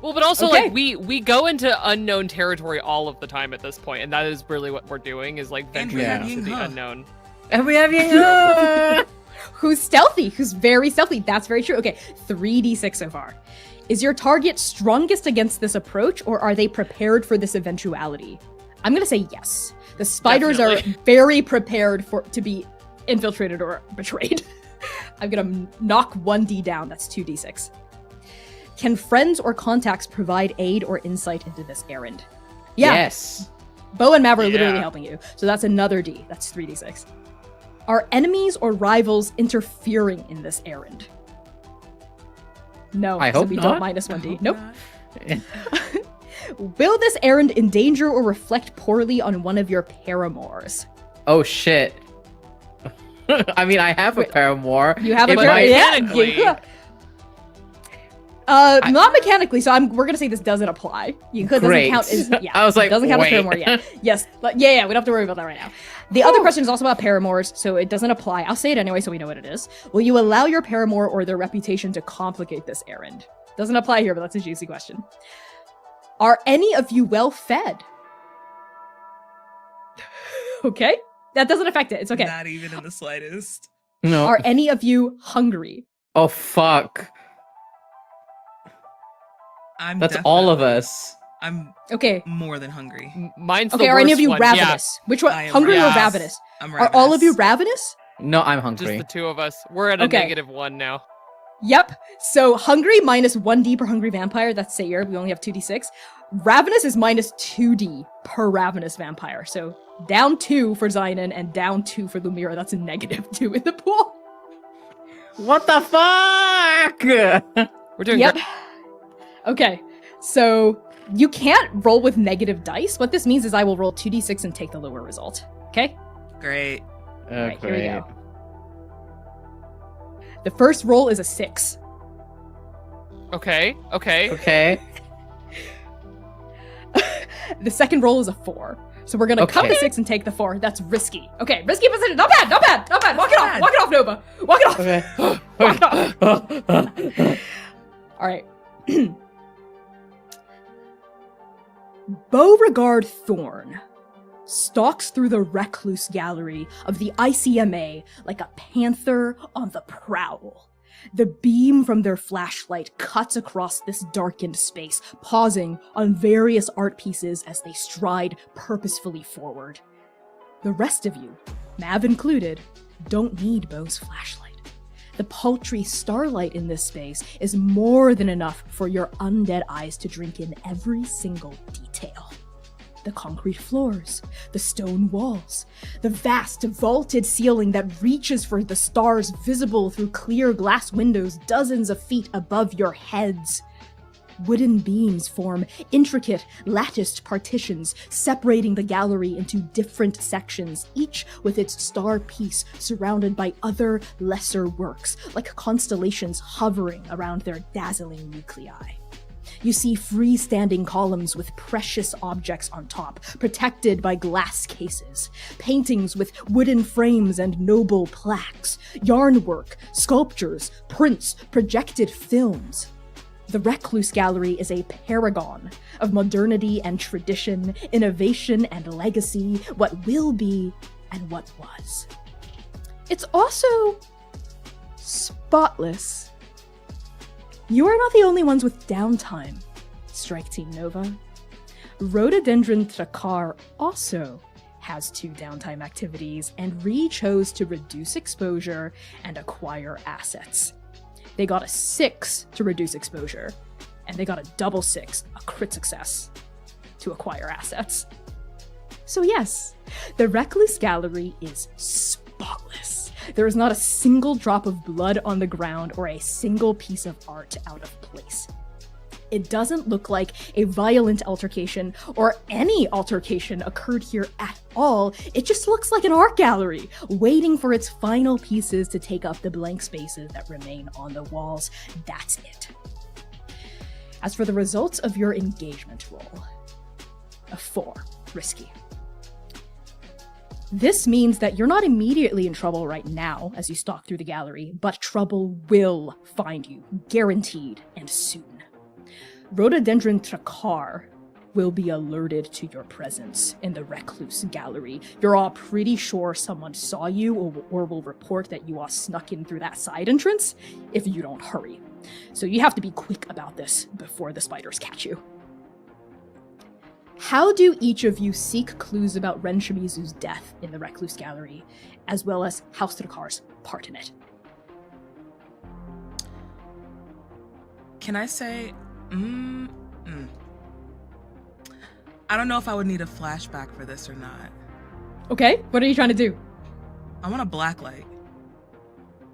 Well, but also Okay. like we go into unknown territory all of the time at this point, and that is really what we're doing is like And venturing we have into the Ying-Huh. unknown. And we have you. Who's stealthy, who's very stealthy. That's very true. Okay, 3d6 so far. Is your target strongest against this approach, or are they prepared for this eventuality? I'm gonna say yes. The spiders are Definitely. very prepared to be infiltrated or betrayed. I'm gonna knock 1d down, that's 2d6. Can friends or contacts provide aid or insight into this errand? Yeah, Yes. Bo and Mav are literally Yeah. helping you, so that's another d, that's 3d6. Are enemies or rivals interfering in this errand? No, I so hope we not. don't minus 1d. Hope Nope. not. Will this errand endanger or reflect poorly on one of your paramours? Oh shit. I mean, I have a paramour. You have a It But paramour? might- mechanically- Yeah. Not mechanically, so we're gonna say this doesn't apply. It doesn't Great. count as I was like, doesn't count wait. as paramour yet. Yes, but yeah, we don't have to worry about that right now. The other question is also about paramours, so it doesn't apply. I'll say it anyway, so we know what it is. Will you allow your paramour or their reputation to complicate this errand? Doesn't apply here, but that's a juicy question. Are any of you well fed? Okay, that doesn't affect it. It's okay. Not even in the slightest. No. Are any of you hungry? Oh fuck. I'm That's all of definitely- us. I'm Okay. more than hungry. Mine's Okay, the are any of worst you one. ravenous? Which one? I am Hungry or ravenous. ravenous? I'm Are all of you ravenous. ravenous? No, I'm Yeah, just hungry. the two of us. We're at a Okay. -1 now. Yep. So hungry minus 1d per hungry vampire. That's Sayer. We only have 2d6. Ravenous is minus 2d per ravenous vampire. So down 2 for Zynon and down 2 for Lumira. That's a -2 in the pool. What the fuck? We're doing Yep. great. Okay. So you can't roll with negative dice. What this means is I will roll 2d6 and take the lower result. Okay? Great. Alright, here we go. The first roll is a 6. Okay. Okay. Okay. The second roll is a 4. So we're gonna cut Okay. the 6 and take the 4. That's risky. Okay, risky position. Not bad, not bad, not bad. Walk it off, Bad. walk it off, Nova. Walk it off. Okay. Walk it off. All right. Beauregard Thorn stalks through the recluse gallery of the ICMA like a panther on the prowl. The beam from their flashlight cuts across this darkened space, pausing on various art pieces as they stride purposefully forward. The rest of you, Mav included, don't need Beau's flashlight. The paltry starlight in this space is more than enough for your undead eyes to drink in every single detail. The concrete floors, the stone walls, the vast vaulted ceiling that reaches for the stars visible through clear glass windows dozens of feet above your heads. Wooden beams form intricate, latticed partitions, separating the gallery into different sections, each with its star piece surrounded by other lesser works, like constellations hovering around their dazzling nuclei. You see freestanding columns with precious objects on top, protected by glass cases, paintings with wooden frames and noble plaques, yarn work, sculptures, prints, projected films. The Recluse Gallery is a paragon of modernity and tradition, innovation and legacy, what will be and what was. It's also spotless. You are not the only ones with downtime, Strike Team Nova. Rhododendron Trakar also has 2 downtime activities, and Ree chose to reduce exposure and acquire assets. They got a 6 to reduce exposure, and they got a double 6, a crit success, to acquire assets. So yes, the Recluse Gallery is spotless. There is not a single drop of blood on the ground or a single piece of art out of place. It doesn't look like a violent altercation or any altercation occurred here at all. It just looks like an art gallery, waiting for its final pieces to take up the blank spaces that remain on the walls. That's it. As for the results of your engagement roll, a 4, risky. This means that you're not immediately in trouble right now as you stalk through the gallery, but trouble will find you, guaranteed, and soon. Rhododendron Tracar will be alerted to your presence in the Recluse Gallery. You're all pretty sure someone saw you or will report that you all snuck in through that side entrance if you don't hurry. So you have to be quick about this before the spiders catch you. How do each of you seek clues about Ren Shimizu's death in the Recluse Gallery, as well as House Tracar's part in it? Can I say, I don't know if I would need a flashback for this or not. Okay, what are you trying to do? I want a black light.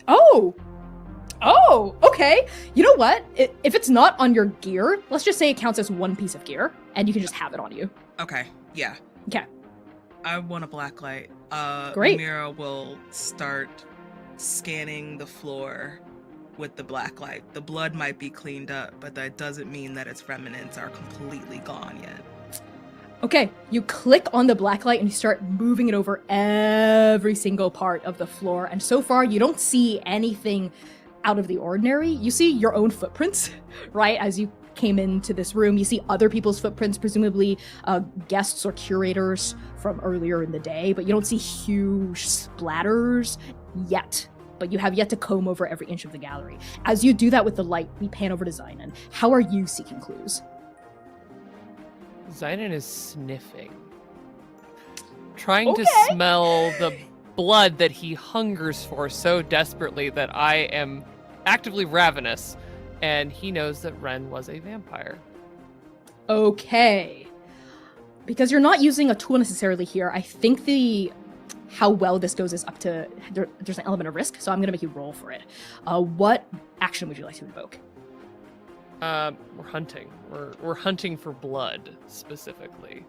Oh, okay. You know what? If it's not on your gear, let's just say it counts as one piece of gear, and you can just have it on you. Okay, yeah. Okay. I want a black light. Great. Mira will start scanning the floor with the black light. The blood might be cleaned up, but that doesn't mean that its remnants are completely gone yet. Okay, you click on the black light and you start moving it over every single part of the floor, and so far you don't see anything out of the ordinary. You see your own footprints, right? As you came into this room, you see other people's footprints, presumably guests or curators from earlier in the day, but you don't see huge splatters yet. But you have yet to comb over every inch of the gallery. As you do that with the light, we pan over to Zynon. How are you seeking clues? Zynon is sniffing. Trying to Okay. smell the blood that he hungers for so desperately that I am actively ravenous, and he knows that Ren was a vampire. Okay. Because you're not using a tool necessarily here, I think how well this goes is up to, there's an element of risk, so I'm going to make you roll for it. What action would you like to invoke? We're hunting. We're hunting for blood, specifically.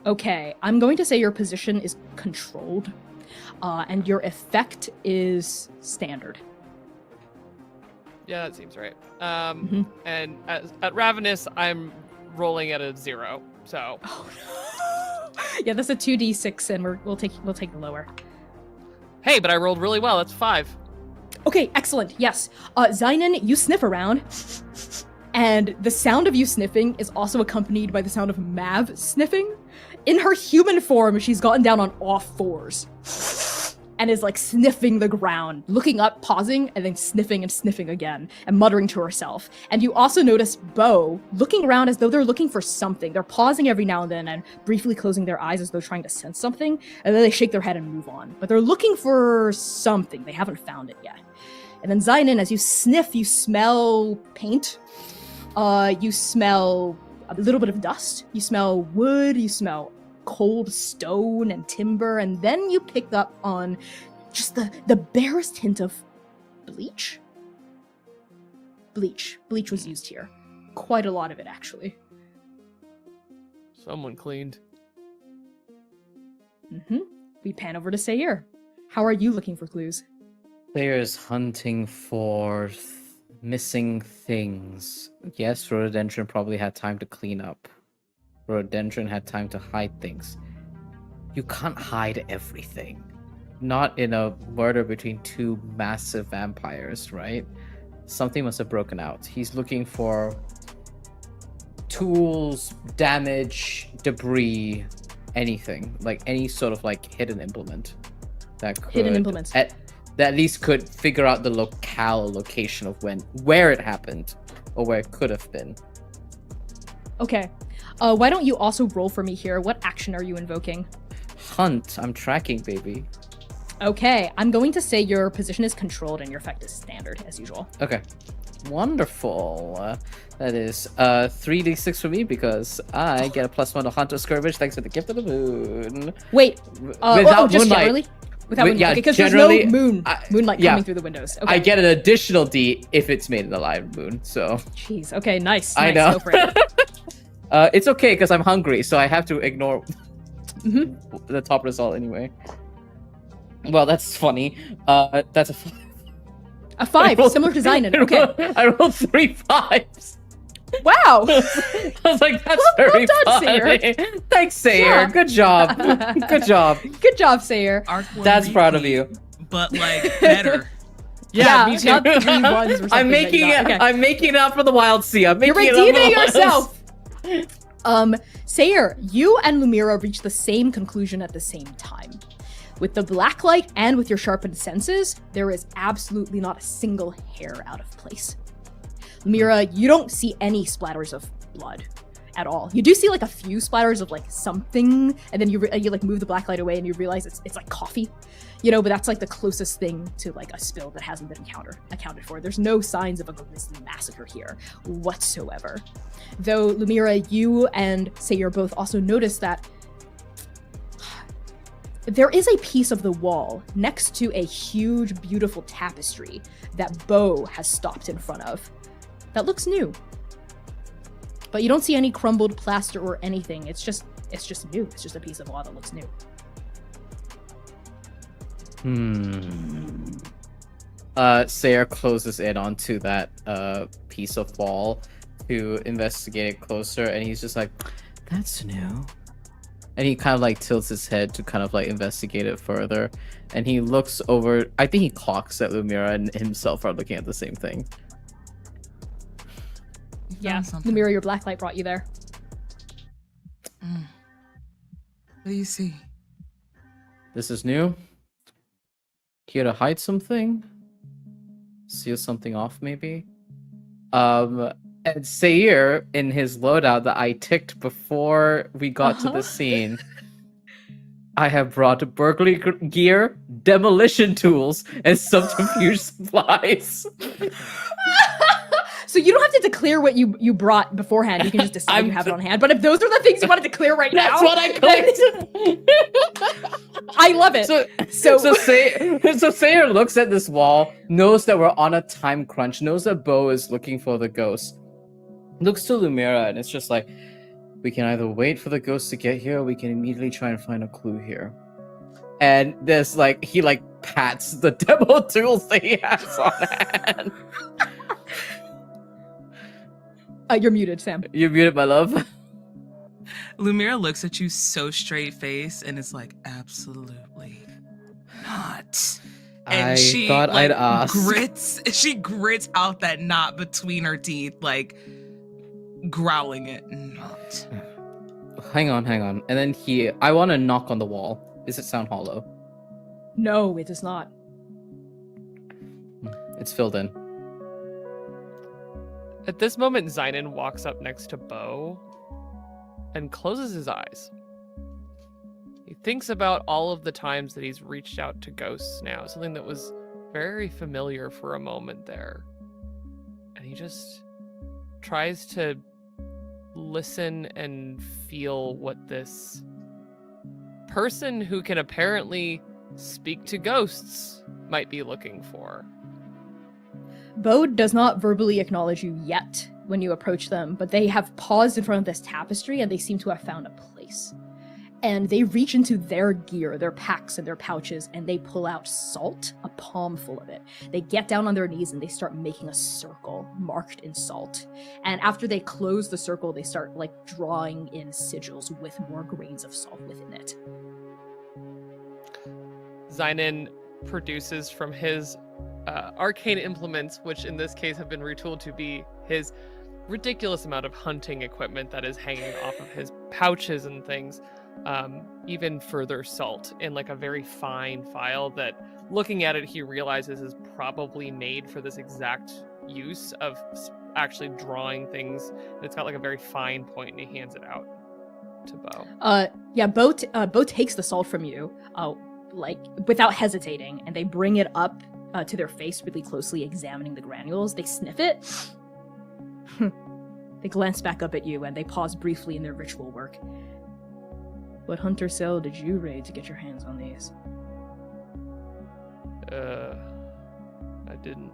Okay, I'm going to say your position is controlled, and your effect is standard. Yeah, that seems right. Mhm. And at ravenous, I'm rolling at a 0. So Oh no! Yeah, that's a 2d6, and we'll take the lower. hey, but I rolled really well. That's 5. Okay, excellent. Yes, Zynon, you sniff around, and the sound of you sniffing is also accompanied by the sound of Mav sniffing. In her human form, she's gotten down on all fours and is like sniffing the ground, looking up, pausing, and then sniffing and sniffing again, and muttering to herself. And you also notice Bo looking around as though they're looking for something. They're pausing every now and then and briefly closing their eyes as though trying to sense something, and then they shake their head and move on. But they're looking for something. They haven't found it yet. And then Zynon, as you sniff, you smell paint. You smell a little bit of dust. You smell wood. You smell cold stone and timber, and then you pick up on just the barest hint of bleach. Bleach was used here. Quite a lot of it, actually. Someone cleaned. We pan over to Sayir. How are you looking for clues? Players hunting for missing things. Yes, Rhododendron probably had time to clean up. Rhododendron had time to hide things. You can't hide everything. Not in a murder between 2 massive vampires, right? Something must have broken out. He's looking for tools, damage, debris, anything. Like any sort of like hidden implement that could... Hidden implements. That at least could figure out the location of where it happened, or where it could have been. Okay. Why don't you also roll for me here? What action are you invoking? Hunt. I'm tracking, baby. Okay, I'm going to say your position is controlled and your effect is standard, as usual. Okay. Wonderful. That is 3d6 for me because I get a +1 to hunt or skirmish thanks to the gift of the moon. Wait, Without just moonlight. generally? Without moonlight, Yeah, okay, because there's no moonlight yeah. coming through the windows. Okay. I get an additional D if it's made in the live moon, so. Jeez, okay, nice. I nice, know. Go for it. It's okay because I'm hungry, so I have to ignore Mhm. the top result anyway. Well, that's funny. That's A 5, similar to Zynon. Okay. I rolled 3 5s. Wow. I was like, that's Well very done, funny. Thanks, Sayer. Yeah. Good job. Good job. Good job, Sayer. Arc one That's proud of repeat, you. But like better. Yeah, me too. Not 3 ones or something. I'm making it. Okay. I'm making it up for the wild sea. I'm making You're it up for redeeming the yourself. Sayer, you and Lumira reach the same conclusion at the same time. With the black light and with your sharpened senses, there is absolutely not a single hair out of place. Lumira, you don't see any splatters of blood at all. You do see like a few splatters of like something, and then you like move the black light away and you realize it's like coffee, but that's like the closest thing to like a spill that hasn't been accounted for. There's no signs of a grisly massacre here whatsoever. Though Lumira, you and Sayer both also notice that there is a piece of the wall next to a huge, beautiful tapestry that Bo has stopped in front of that looks new. But you don't see any crumbled plaster or anything. It's just new. It's just a piece of wall that looks new. Sayer closes in onto that piece of wall to investigate it closer, and he's just like, "That's new." And he kind of like tilts his head to kind of like investigate it further. And he looks over. I think he clocks that Lumira and himself are looking at the same thing. Yeah, Something. Lumira, your black light brought you there. What do you see? This is new. Here to hide something? Seal something off, maybe? And Sayer, in his loadout that I ticked before we got to the scene, I have brought burglary gear, demolition tools, and subterfuge supplies. So you don't have to declare what you brought beforehand. You can just decide you have it on hand. But if those are the things you want to declare right now, That's what I clicked. I love it. So Sayer looks at this wall, knows that we're on a time crunch, knows that Bo is looking for the ghost. Looks to Lumira, and it's just like, we can either wait for the ghost to get here, or we can immediately try and find a clue here. And there's like, he like pats the demo tools that he has on hand. You're muted, Sam. You're muted, my love. Lumira looks at you so straight face and is like, absolutely not. And I she thought like, I'd ask. She grits out that knot between her teeth, like growling it. Not. Hang on. And then I want to knock on the wall. Does it sound hollow? No, it does not. It's filled in. At this moment, Zynon walks up next to Bo and closes his eyes. He thinks about all of the times that he's reached out to ghosts now, something that was very familiar for a moment there. And he just tries to listen and feel what this person who can apparently speak to ghosts might be looking for. Bo does not verbally acknowledge you yet when you approach them, but they have paused in front of this tapestry and they seem to have found a place. And they reach into their gear, their packs and their pouches, and they pull out salt, a palm full of it. They get down on their knees and they start making a circle marked in salt. And after they close the circle, they start like drawing in sigils with more grains of salt within it. Zynon produces from his arcane implements, which in this case have been retooled to be his ridiculous amount of hunting equipment that is hanging off of his pouches and things, even further salt in like a very fine file that, looking at it, he realizes is probably made for this exact use of actually drawing things. And it's got like a very fine point, and he hands it out. to Bo. Bo takes the salt from you, like without hesitating, and they bring it up to their face, really closely examining the granules. They sniff it. They glance back up at you, and they pause briefly in their ritual work. What hunter cell did you raid to get your hands on these? I didn't.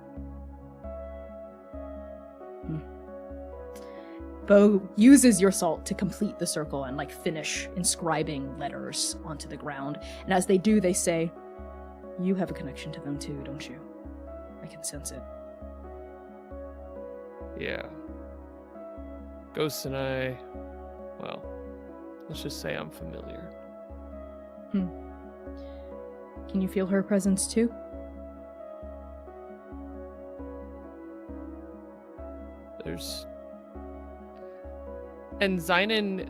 Bo uses your salt to complete the circle and like finish inscribing letters onto the ground. And as they do, they say, "You have a connection to them too, don't you? I can sense it." Yeah. Ghost and I, well, let's just say I'm familiar. Can you feel her presence too? And Zynon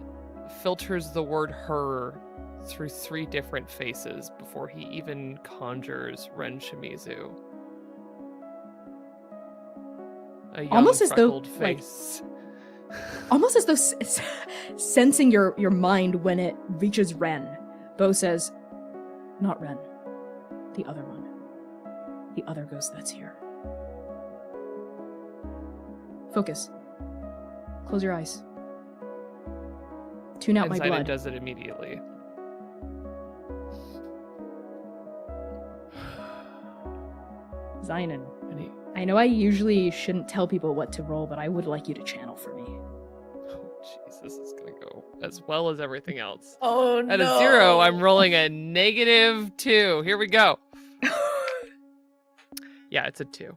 filters the word her through 3 different faces before he even conjures Ren Shimizu. A young, Almost as though, freckled face. Almost as though sensing your mind when it reaches Ren, Bo says, "Not Ren. The other one. The other ghost that's here. Focus. Close your eyes. Tune out And my Zynon blood." does it immediately. Zynon, And he, I know I usually shouldn't tell people what to roll, but I would like you to channel for me. oh jeez, this is gonna go as well as everything else. Oh no. At a 0, I'm rolling a -2. Here we go. Yeah, it's a 2.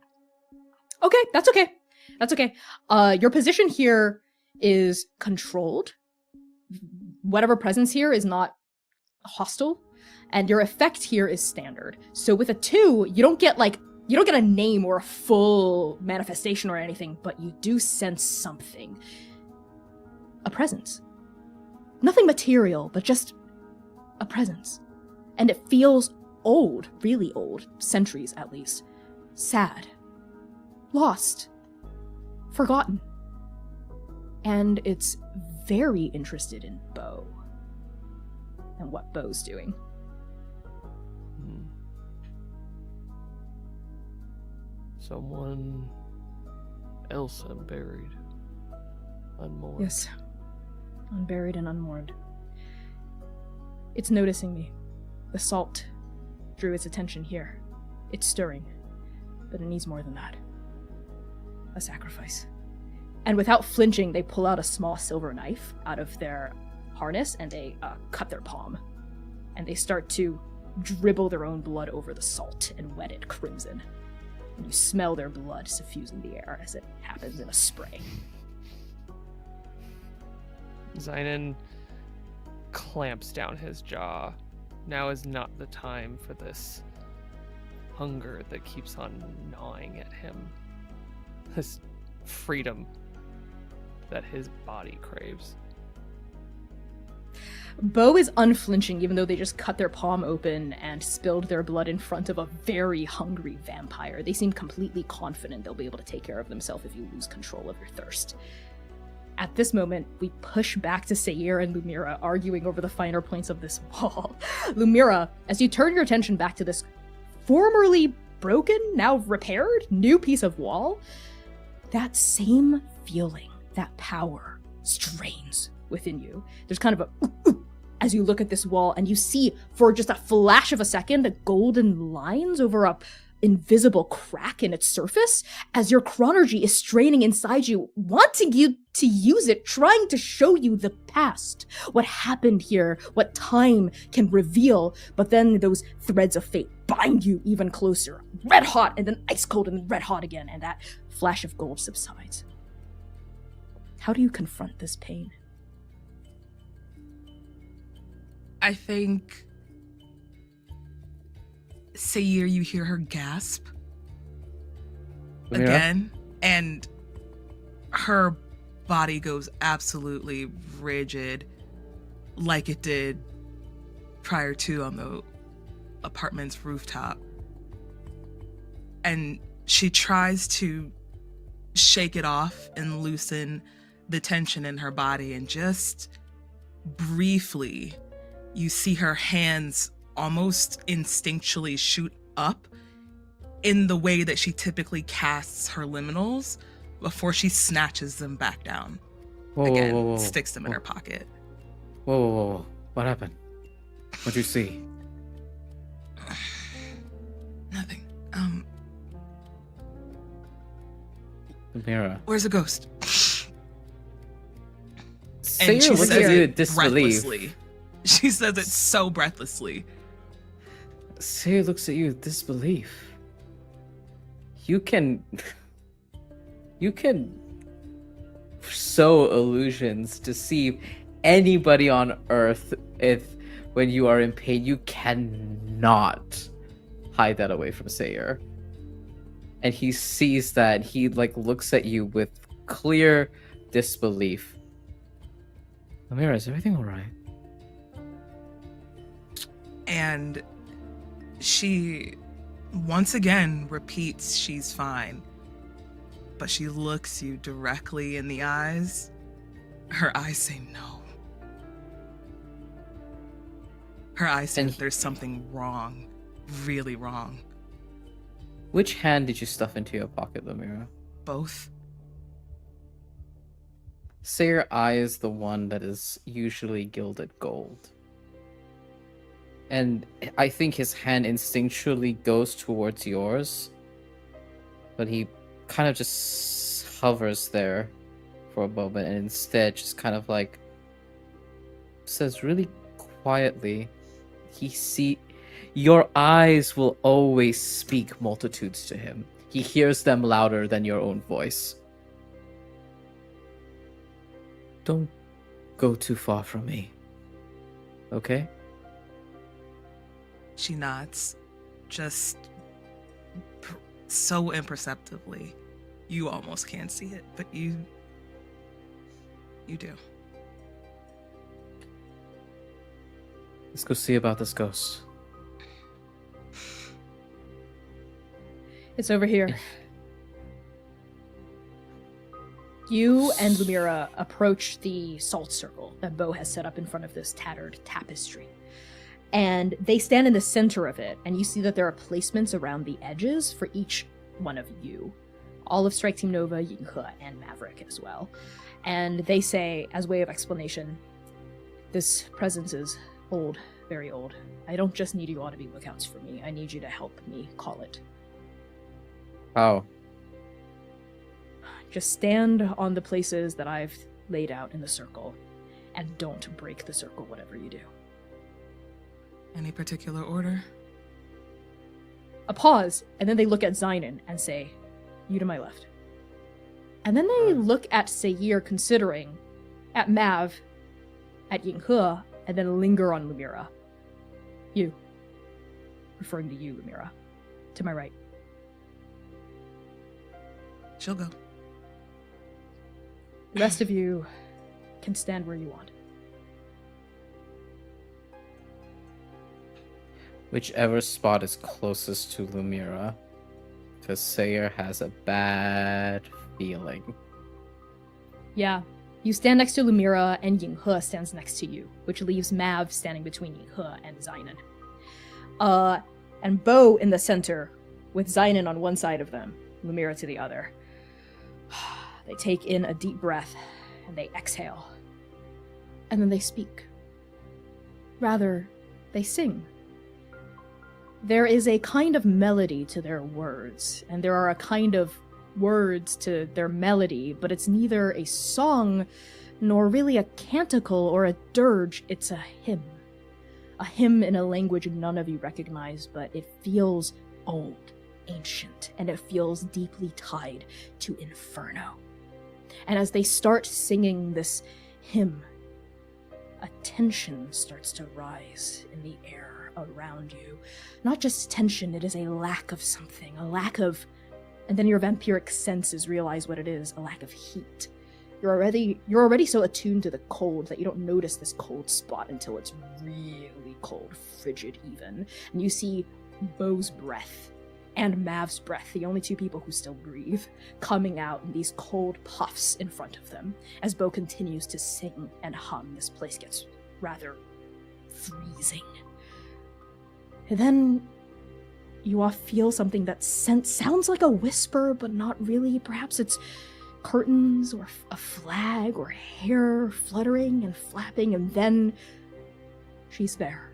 Okay, that's okay. That's okay. Your position here is controlled. Whatever presence here is not hostile, and your effect here is standard. So with a 2, you don't get a name or a full manifestation or anything, but you do sense something. A presence. Nothing material, but just a presence. And it feels old, really old, centuries at least. Sad. Lost. Forgotten. And it's very interested in Bo. And what Bo's doing. Someone else unburied, unmourned. Yes. Unburied and unmourned. It's noticing me. The salt drew its attention here. It's stirring. But it needs more than that. A sacrifice. And without flinching, they pull out a small silver knife out of their harness and they cut their palm. And they start to dribble their own blood over the salt and wet it crimson. And you smell their blood suffusing the air as it happens in a spray. Zynon clamps down his jaw. Now is not the time for this hunger that keeps on gnawing at him. This freedom that his body craves. Bo is unflinching, even though they just cut their palm open and spilled their blood in front of a very hungry vampire. They seem completely confident they'll be able to take care of themselves if you lose control of your thirst. At this moment, we push back to Sayir and Lumira arguing over the finer points of this wall. Lumira, as you turn your attention back to this formerly broken, now repaired, new piece of wall, that same feeling, that power, strains within you. There's kind of a as you look at this wall and you see for just a flash of a second the golden lines over a invisible crack in its surface as your chronergy is straining inside you, wanting you to use it, trying to show you the past, what happened here, what time can reveal, but then those threads of fate bind you even closer, red hot and then ice cold and then red hot again, and that flash of gold subsides. How do you confront this pain? I think, Sayir, you hear her gasp again, and her body goes absolutely rigid, like it did prior to on the apartment's rooftop. And she tries to shake it off and loosen the tension in her body, and just briefly, you see her hands almost instinctually shoot up in the way that she typically casts her liminals before she snatches them back down. Whoa, Again, whoa, whoa, whoa. sticks them in her pocket. Whoa, whoa, whoa, whoa. What happened? What'd you see? Nothing. Lumira. Where's the ghost? Sayre she looks says at you in it disbelief. breathlessly. She says it so breathlessly. Sayre looks at you with disbelief. You can sow illusions, deceive anybody on Earth when you are in pain. You cannot hide that away from Sayre. And he sees that, he looks at you with clear disbelief. Lumira, is everything alright? And she once again repeats she's fine. But she looks you directly in the eyes. Her eyes say no. Her eyes say that there's something wrong. Really wrong. Which hand did you stuff into your pocket, Lumira? Both. Sayre eyes the one that is usually gilded gold. And I think his hand instinctually goes towards yours. But he kind of just hovers there for a moment and instead just kind of says really quietly, your eyes will always speak multitudes to him. He hears them louder than your own voice. Don't go too far from me. Okay? She nods. Just so imperceptibly. You almost can't see it, but you do. Let's go see about this ghost. It's over here. You and Lumira approach the salt circle that Bo has set up in front of this tattered tapestry. And they stand in the center of it, and you see that there are placements around the edges for each one of you. All of Strike Team Nova, Yinghe, and Maverick as well. And they say, as way of explanation, this presence is old, very old. I don't just need you all to be lookouts for me. I need you to help me call it. How? Just stand on the places that I've laid out in the circle, and don't break the circle, whatever you do. Any particular order? A pause, and then they look at Zynon and say, you to my left. And then they look at Sayre, considering, at Mav, at Yinghe, and then linger on Lumira. You. Referring to you, Lumira. To my right. She'll go. The rest of you can stand where you want. Whichever spot is closest to Lumira. Because Sayre has a bad feeling. Yeah. You stand next to Lumira, and Yinghe stands next to you, which leaves Mav standing between Yinghe and Zynon. And Bo in the center, with Zynon on one side of them, Lumira to the other. They take in a deep breath, and they exhale. And then they speak. Rather, they sing. There is a kind of melody to their words, and there are a kind of words to their melody, but it's neither a song nor really a canticle or a dirge. It's a hymn. A hymn in a language none of you recognize, but it feels old, ancient, and it feels deeply tied to Inferno. And as they start singing this hymn, a tension starts to rise in the air around you. Not just tension, it is a lack of something, a lack of... And then your vampiric senses realize what it is, a lack of heat. You're already so attuned to the cold that you don't notice this cold spot until it's really cold, frigid even. And you see Bo's breath and Mav's breath, the only two people who still breathe, coming out in these cold puffs in front of them. As Bo continues to sing and hum, this place gets rather freezing. And then you all feel something that sounds like a whisper, but not really. Perhaps it's curtains or a flag or hair fluttering and flapping, and then she's there,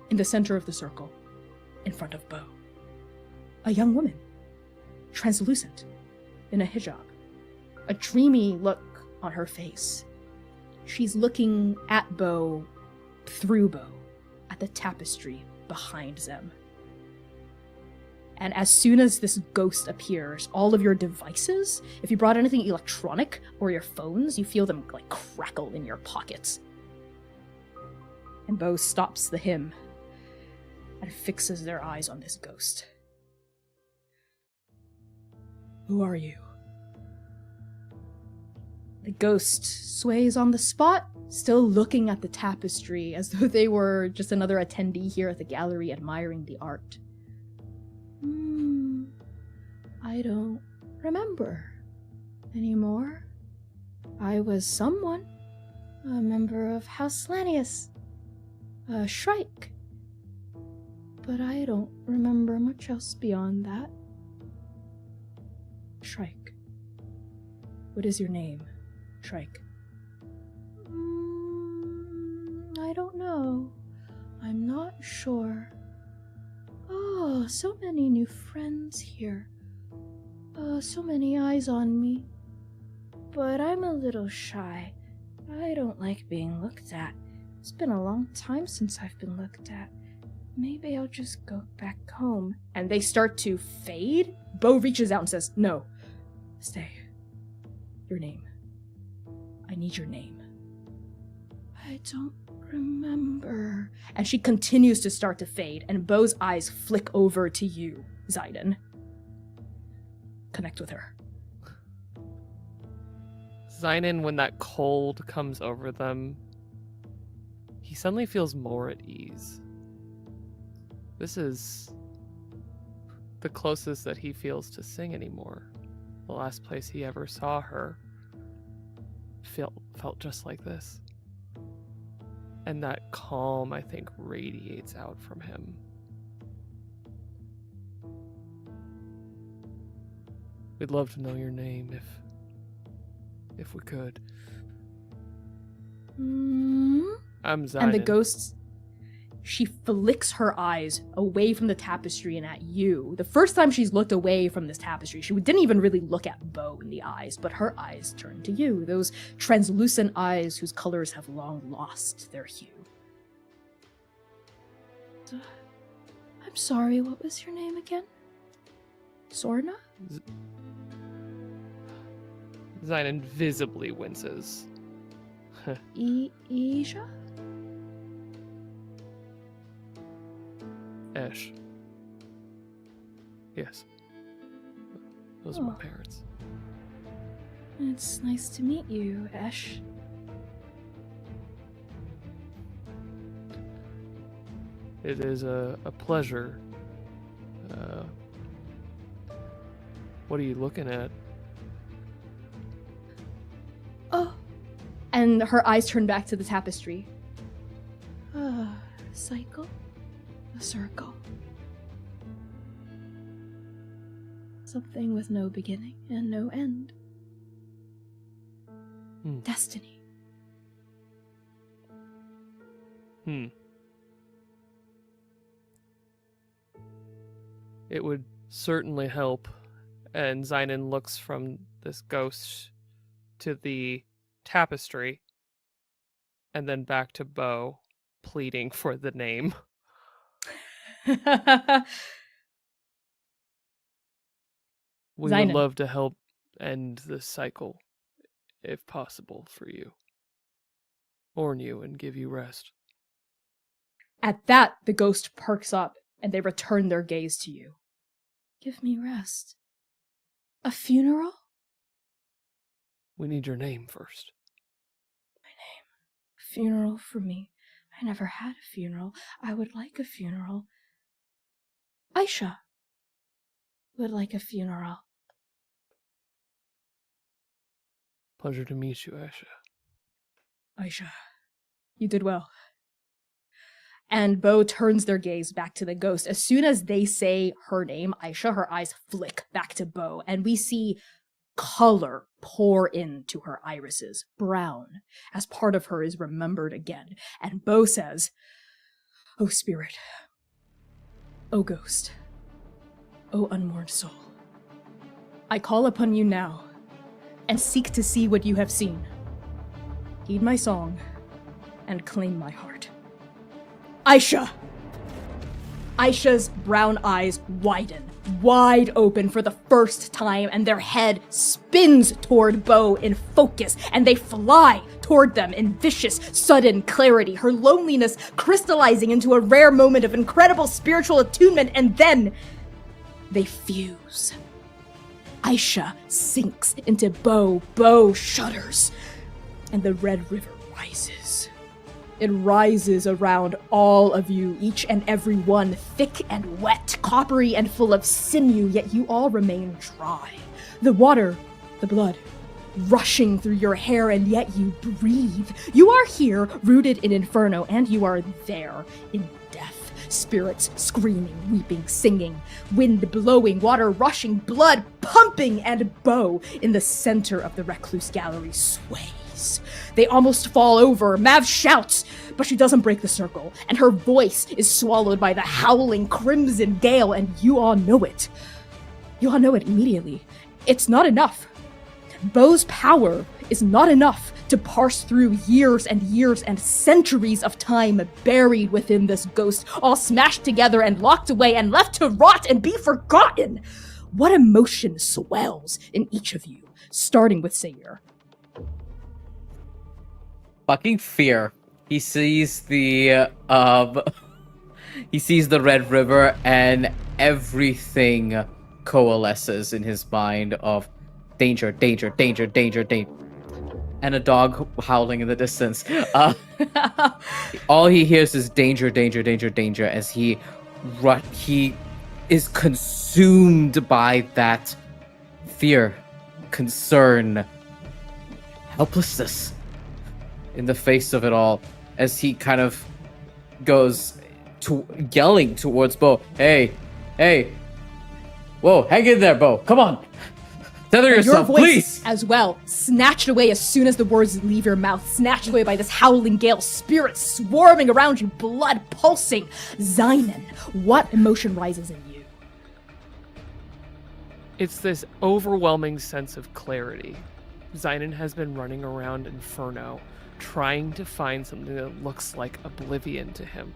in the center of the circle, in front of Bo. A young woman, translucent, in a hijab, a dreamy look on her face. She's looking at Bo, through Bo, at the tapestry behind them. And as soon as this ghost appears, all of your devices, if you brought anything electronic or your phones, you feel them like crackle in your pockets. And Bo stops the hymn and fixes their eyes on this ghost. Who are you? The ghost sways on the spot, still looking at the tapestry as though they were just another attendee here at the gallery admiring the art. I don't remember anymore. I was someone, a member of House Lanius, a Shrike, but I don't remember much else beyond that. Shrike. What is your name, Shrike? I don't know. I'm not sure. Oh, so many new friends here. So many eyes on me. But I'm a little shy. I don't like being looked at. It's been a long time since I've been looked at. Maybe I'll just go back home. And they start to fade. Bo reaches out and says, no. Stay. Your name. I need your name. I don't remember. And she continues to start to fade, and Bo's eyes flick over to you, Zayden. Connect with her. Zynon, when that cold comes over them, he suddenly feels more at ease. This is the closest that he feels to Sing anymore. The last place he ever saw her felt just like this. And that calm, I think, radiates out from him. We'd love to know your name if we could. I'm Zynon. And the ghost, she flicks her eyes away from the tapestry and at you. The first time she's looked away from this tapestry, she didn't even really look at Bo in the eyes, but her eyes turned to you, those translucent eyes whose colors have long lost their hue. I'm sorry, what was your name again? Sorna? Zynon visibly winces. Isha? Esh. Yes. Those are my parents. It's nice to meet you, Esh. It is a pleasure. What are you looking at? Oh. And her eyes turn back to the tapestry. A cycle? A circle. Something with no beginning and no end. Destiny. It would certainly help. And Zynon looks from this ghost to the tapestry and then back to Bo, pleading for the name. We Zynon. would love to help end this cycle, if possible, for you. Warn you and give you rest. At that, the ghost perks up, and they return their gaze to you. Give me rest. A funeral? We need your name first. My name. A funeral for me. I never had a funeral. I would like a funeral. Aisha would like a funeral. Pleasure to meet you, Aisha. Aisha, You did well. And Bo turns their gaze back to the ghost. As soon as they say her name, Aisha, her eyes flick back to Bo, and we see color pour into her irises, brown, as part of her is remembered again. And Bo says, "O spirit, O ghost, O unmourned soul, I call upon you now, and seek to see what you have seen. Heed my song, and claim my heart." Aisha! Aisha's brown eyes widen, wide open for the first time, and their head spins toward Bo in focus, and they fly toward them in vicious, sudden clarity, her loneliness crystallizing into a rare moment of incredible spiritual attunement, and then they fuse. Aisha sinks into Bo. Bo shudders, and the Red River rises. It rises around all of you, each and every one, thick and wet, coppery and full of sinew, yet you all remain dry. The water, the blood, rushing through your hair, and yet you breathe. You are here, rooted in inferno, and you are there in death. Spirits screaming, weeping, singing, wind blowing, water rushing, blood pumping, and Bo in the center of the recluse gallery sways. They almost fall over. Mav shouts, but she doesn't break the circle, and her voice is swallowed by the howling crimson gale, and you all know it. You all know it immediately. It's not enough. Bo's power is not enough to parse through years and years and centuries of time buried within this ghost, all smashed together and locked away and left to rot and be forgotten. What emotion swells in each of you, starting with Sayir? Fucking fear. He sees the Red River, and everything coalesces in his mind of danger, danger, danger, danger, danger, and a dog howling in the distance. All he hears is danger, danger, danger, danger, as he is consumed by that fear, concern, helplessness in the face of it all, as he kind of goes to yelling towards Bo. Hey, whoa, hang in there, Bo. Come on, tether yourself, your voice please. As well, snatched away as soon as the words leave your mouth, snatched away by this howling gale, spirits swarming around you, blood pulsing. Zynon, what emotion rises in you? It's this overwhelming sense of clarity. Zynon has been running around Inferno, trying to find something that looks like oblivion to him.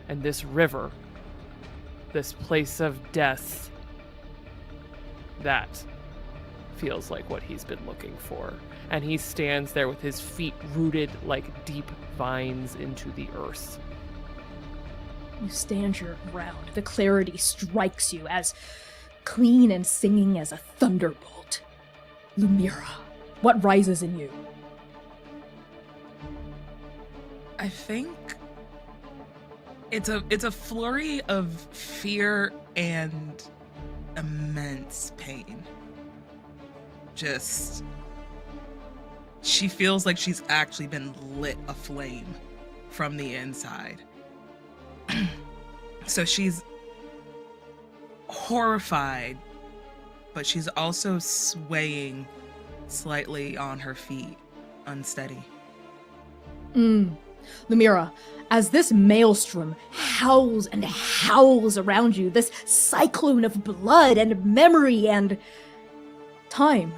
And this river, this place of death, that feels like what he's been looking for. And he stands there with his feet rooted like deep vines into the earth. You stand your ground. The clarity strikes you as clean and singing as a thunderbolt. Lumira, what rises in you? I think it's a flurry of fear and immense pain. Just, she feels like she's actually been lit aflame from the inside. So she's horrified, but she's also swaying slightly on her feet, unsteady. Lumira, as this maelstrom howls and howls around you, this cyclone of blood and memory and time,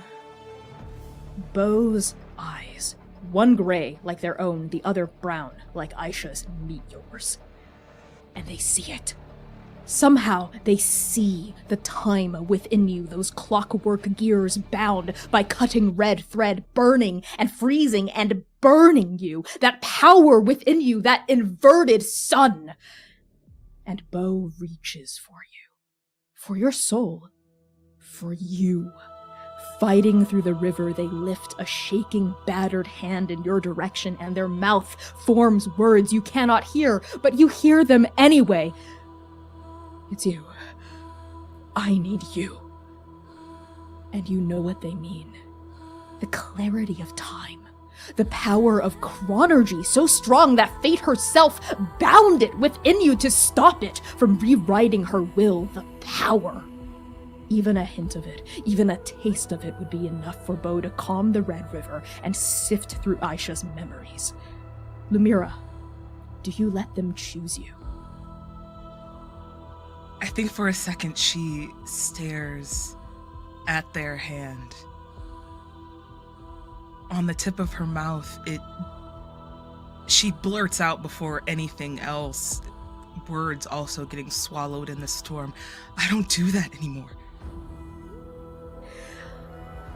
Bo's eyes, one gray like their own, the other brown like Aisha's, meet yours. And they see it. Somehow they see the time within you, those clockwork gears bound by cutting red thread, burning and freezing and burning you, that power within you, that inverted sun. And Bo reaches for you, for your soul, for you. Fighting through the river, they lift a shaking, battered hand in your direction, and their mouth forms words you cannot hear, but you hear them anyway. It's you. I need you. And you know what they mean. The clarity of time. The power of chronergy so strong that fate herself bound it within you to stop it from rewriting her will. The power. Even a hint of it, even a taste of it would be enough for Bo to calm the Red River and sift through Aisha's memories. Lumira, do you let them choose you? I think for a second she stares at their hand. On the tip of her mouth, she blurts out before anything else, words also getting swallowed in the storm. I don't do that anymore.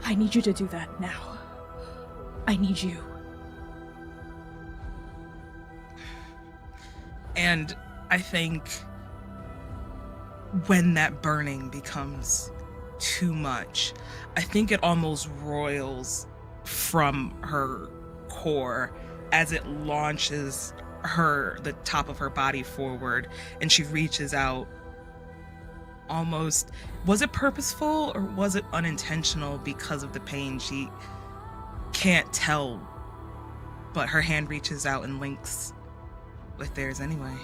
I need you to do that now. I need you. And I think when that burning becomes too much, I think it almost roils from her core as it launches the top of her body forward, and she reaches out. Almost, was it purposeful or was it unintentional because of the pain? She can't tell, but her hand reaches out and links with theirs anyway.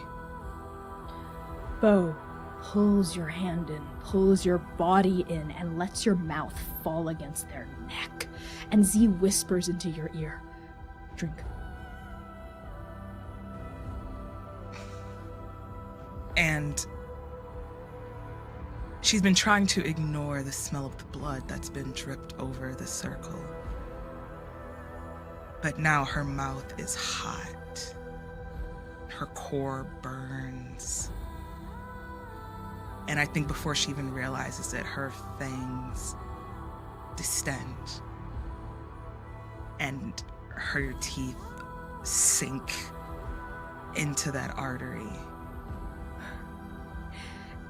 Bo pulls your hand in, pulls your body in, and lets your mouth fall against their neck. And Z whispers into your ear, drink. And she's been trying to ignore the smell of the blood that's been dripped over the circle. But now her mouth is hot. Her core burns. And I think before she even realizes it, her fangs distend. And her teeth sink into that artery.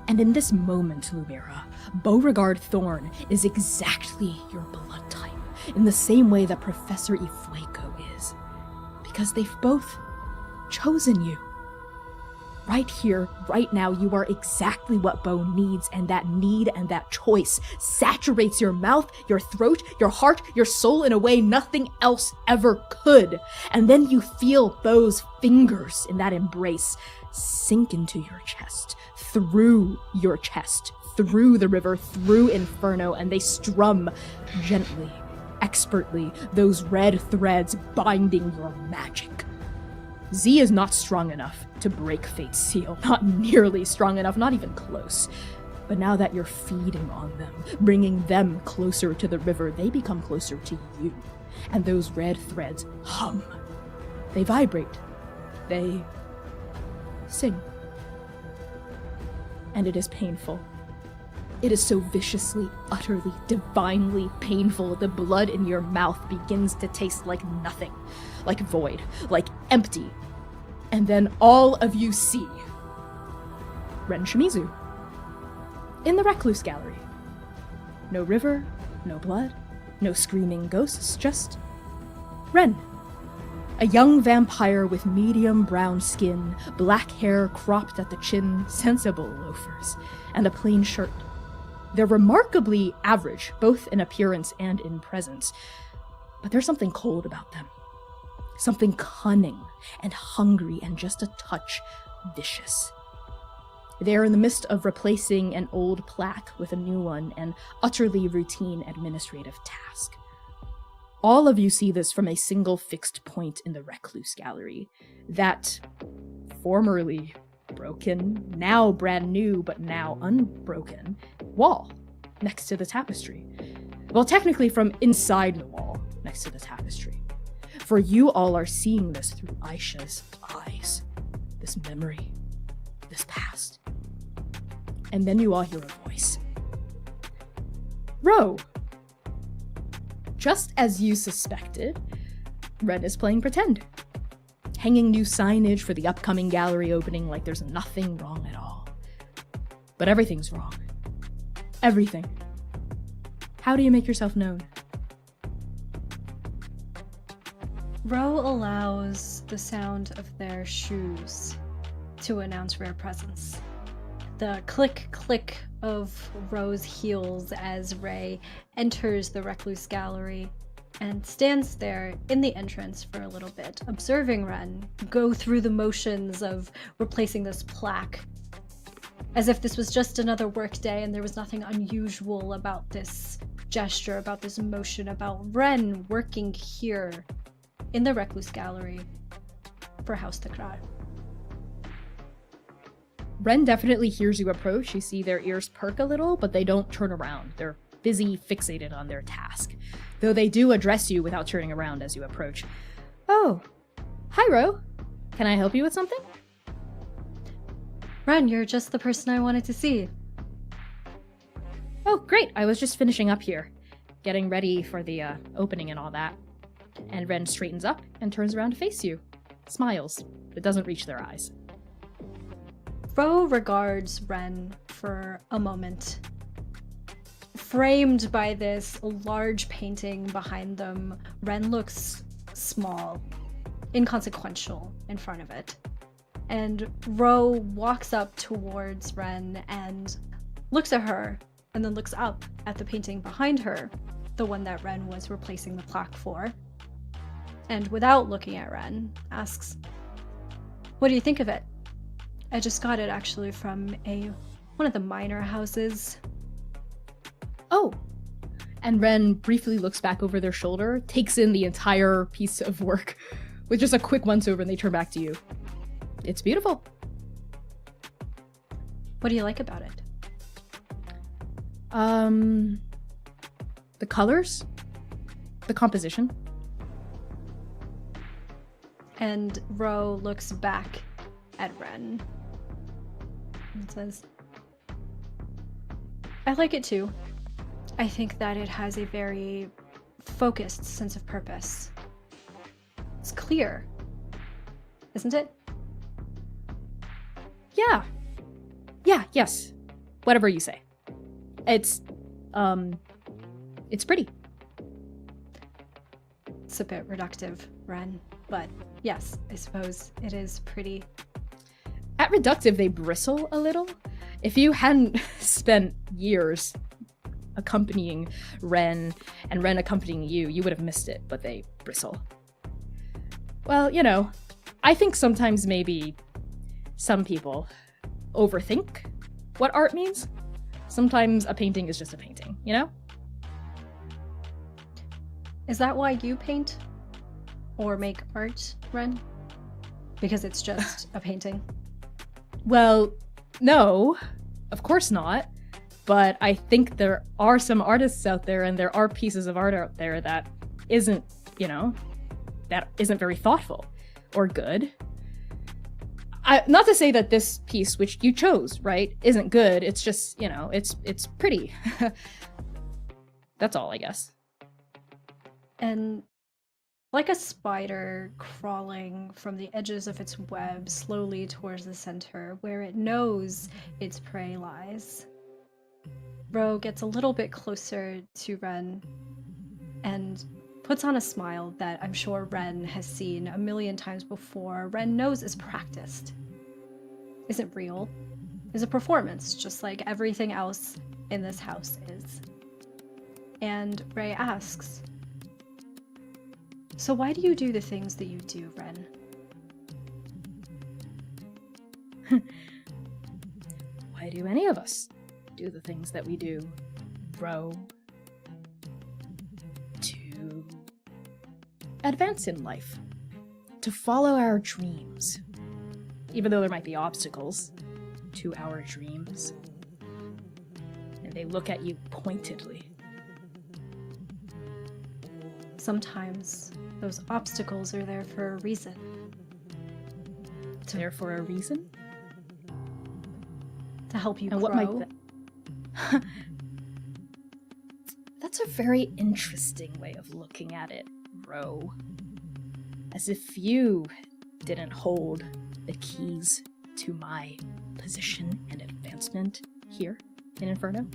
And in this moment, Lumira, Beauregard Thorn is exactly your blood type, in the same way that Professor Ifueko is. Because they've both chosen you. Right here, right now, you are exactly what Bo needs, and that need and that choice saturates your mouth, your throat, your heart, your soul in a way nothing else ever could. And then you feel Bo's fingers in that embrace sink into your chest, through your chest, through the river, through Inferno, and they strum gently, expertly, those red threads binding your magic. Z is not strong enough to break Fate's seal, not nearly strong enough, not even close. But now that you're feeding on them, bringing them closer to the river, they become closer to you. And those red threads hum. They vibrate. They sing. And it is painful. It is so viciously, utterly, divinely painful. The blood in your mouth begins to taste like nothing, like void, like empty. And then all of you see Ren Shimizu in the Recluse Gallery. No river, no blood, no screaming ghosts, just Ren. A young vampire with medium brown skin, black hair cropped at the chin, sensible loafers, and a plain shirt. They're remarkably average, both in appearance and in presence, but there's something cold about them. Something cunning and hungry and just a touch vicious. They are in the midst of replacing an old plaque with a new one, an utterly routine administrative task. All of you see this from a single fixed point in the Recluse Gallery. That formerly broken, now brand new, but now unbroken, wall next to the tapestry. Well, technically from inside the wall next to the tapestry. For you all are seeing this through Aisha's eyes. This memory, this past. And then you all hear a voice. Ro! Just as you suspected, Ren is playing pretend. Hanging new signage for the upcoming gallery opening like there's nothing wrong at all. But everything's wrong. Everything. How do you make yourself known? Ro allows the sound of their shoes to announce rare presence. The click-click of Ro's heels as Ray enters the Recluse Gallery and stands there in the entrance for a little bit, observing Ren go through the motions of replacing this plaque, as if this was just another work day and there was nothing unusual about this gesture, about this motion, about Ren working here in the Recluse Gallery for House Takrar. Ren definitely hears you approach. You see their ears perk a little, but they don't turn around. They're busy fixated on their task, though they do address you without turning around as you approach. Oh, hi, Ro. Can I help you with something? Ren, you're just the person I wanted to see. Oh, great. I was just finishing up here, getting ready for the opening and all that. And Ren straightens up and turns around to face you. Smiles, but doesn't reach their eyes. Ro regards Ren for a moment. Framed by this large painting behind them, Ren looks small, inconsequential in front of it. And Ro walks up towards Ren and looks at her, and then looks up at the painting behind her, the one that Ren was replacing the plaque for. And without looking at Ren, asks, "What do you think of it? I just got it actually from one of the minor houses." Oh. And Ren briefly looks back over their shoulder, takes in the entire piece of work with just a quick once over, and they turn back to you. It's beautiful. What do you like about it? The colors, the composition. And Ro looks back at Ren and says, "I like it too. I think that it has a very focused sense of purpose. It's clear, isn't it?" Yeah. Yeah, yes. Whatever you say. It's pretty. It's a bit reductive, Ren, but yes, I suppose it is pretty. At reductive, they bristle a little. If you hadn't spent years accompanying Ren and Ren accompanying you, you would have missed it, but they bristle. Well, you know, I think sometimes maybe some people overthink what art means. Sometimes a painting is just a painting, you know? Is that why you paint or make art, Ren? Because it's just a painting? Well, no, of course not. But I think there are some artists out there, and there are pieces of art out there that isn't, you know, that isn't very thoughtful or good. Not to say that this piece, which you chose, right, isn't good. It's just, you know, it's pretty. That's all, I guess. And like a spider crawling from the edges of its web slowly towards the center, where it knows its prey lies, Ro gets a little bit closer to Ren and puts on a smile that I'm sure Ren has seen a million times before. Ren knows is practiced, isn't real, is a performance, just like everything else in this house is. And Ray asks, "So why do you do the things that you do, Ren?" Why do any of us do the things that we do, Ro? To advance in life. To follow our dreams. Even though there might be obstacles to our dreams. And they look at you pointedly. Sometimes those obstacles are there for a reason. There for a reason? To help you And grow. what might that... That's a very interesting way of looking at it, Ro. As if you didn't hold the keys to my position and advancement here in Inferno.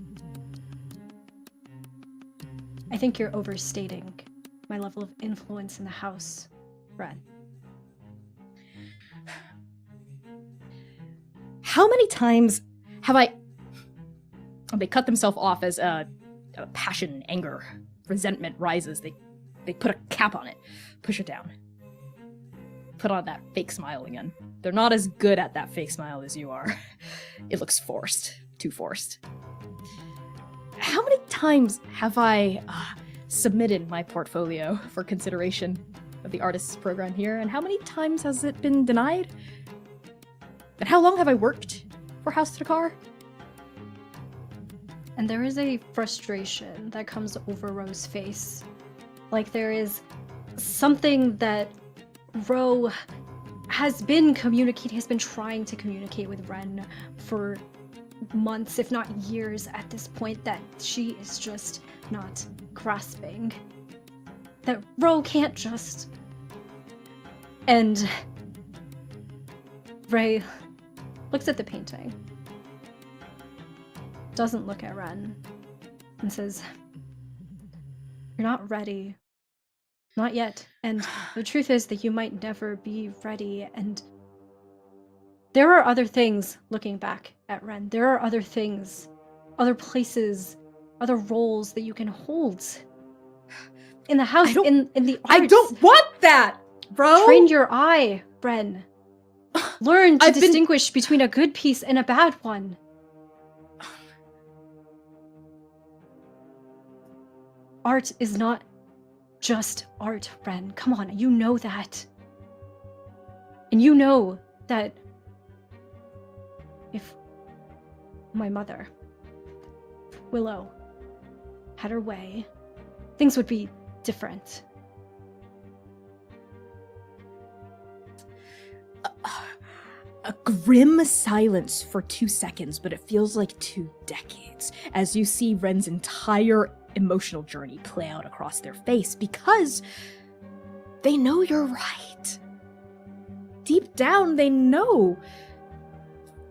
I think you're overstating my level of influence in the house, Ren. How many times have I... They cut themselves off as passion, anger, resentment rises. They They put a cap on it, push it down, put on that fake smile again. They're not as good at that fake smile as you are. It looks forced, too forced. How many times have I submitted my portfolio for consideration of the artists program here, and how many times has it been denied? And how long have I worked for House Takar? And there is a frustration that comes over Ro's face. Like there is something that Ro has been trying to communicate with Ren for months, if not years at this point, that she is just not grasping. That Ro can't just... And Ray looks at the painting, doesn't look at Ren, and says, "You're not ready. Not yet. And the truth is that you might never be ready, and there are other things," looking back at Ren, "there are other things, other places, other roles that you can hold in the house, in the arts. I don't want that, bro! Train your eye, Ren. Learn to distinguish between a good piece and a bad one. Art is not just art, Ren. Come on, you know that. And you know that if my mother, Willow, had her way, things would be different." A grim silence for 2 seconds, but it feels like 2 decades as you see Ren's entire emotional journey play out across their face, because they know you're right. Deep down, they know.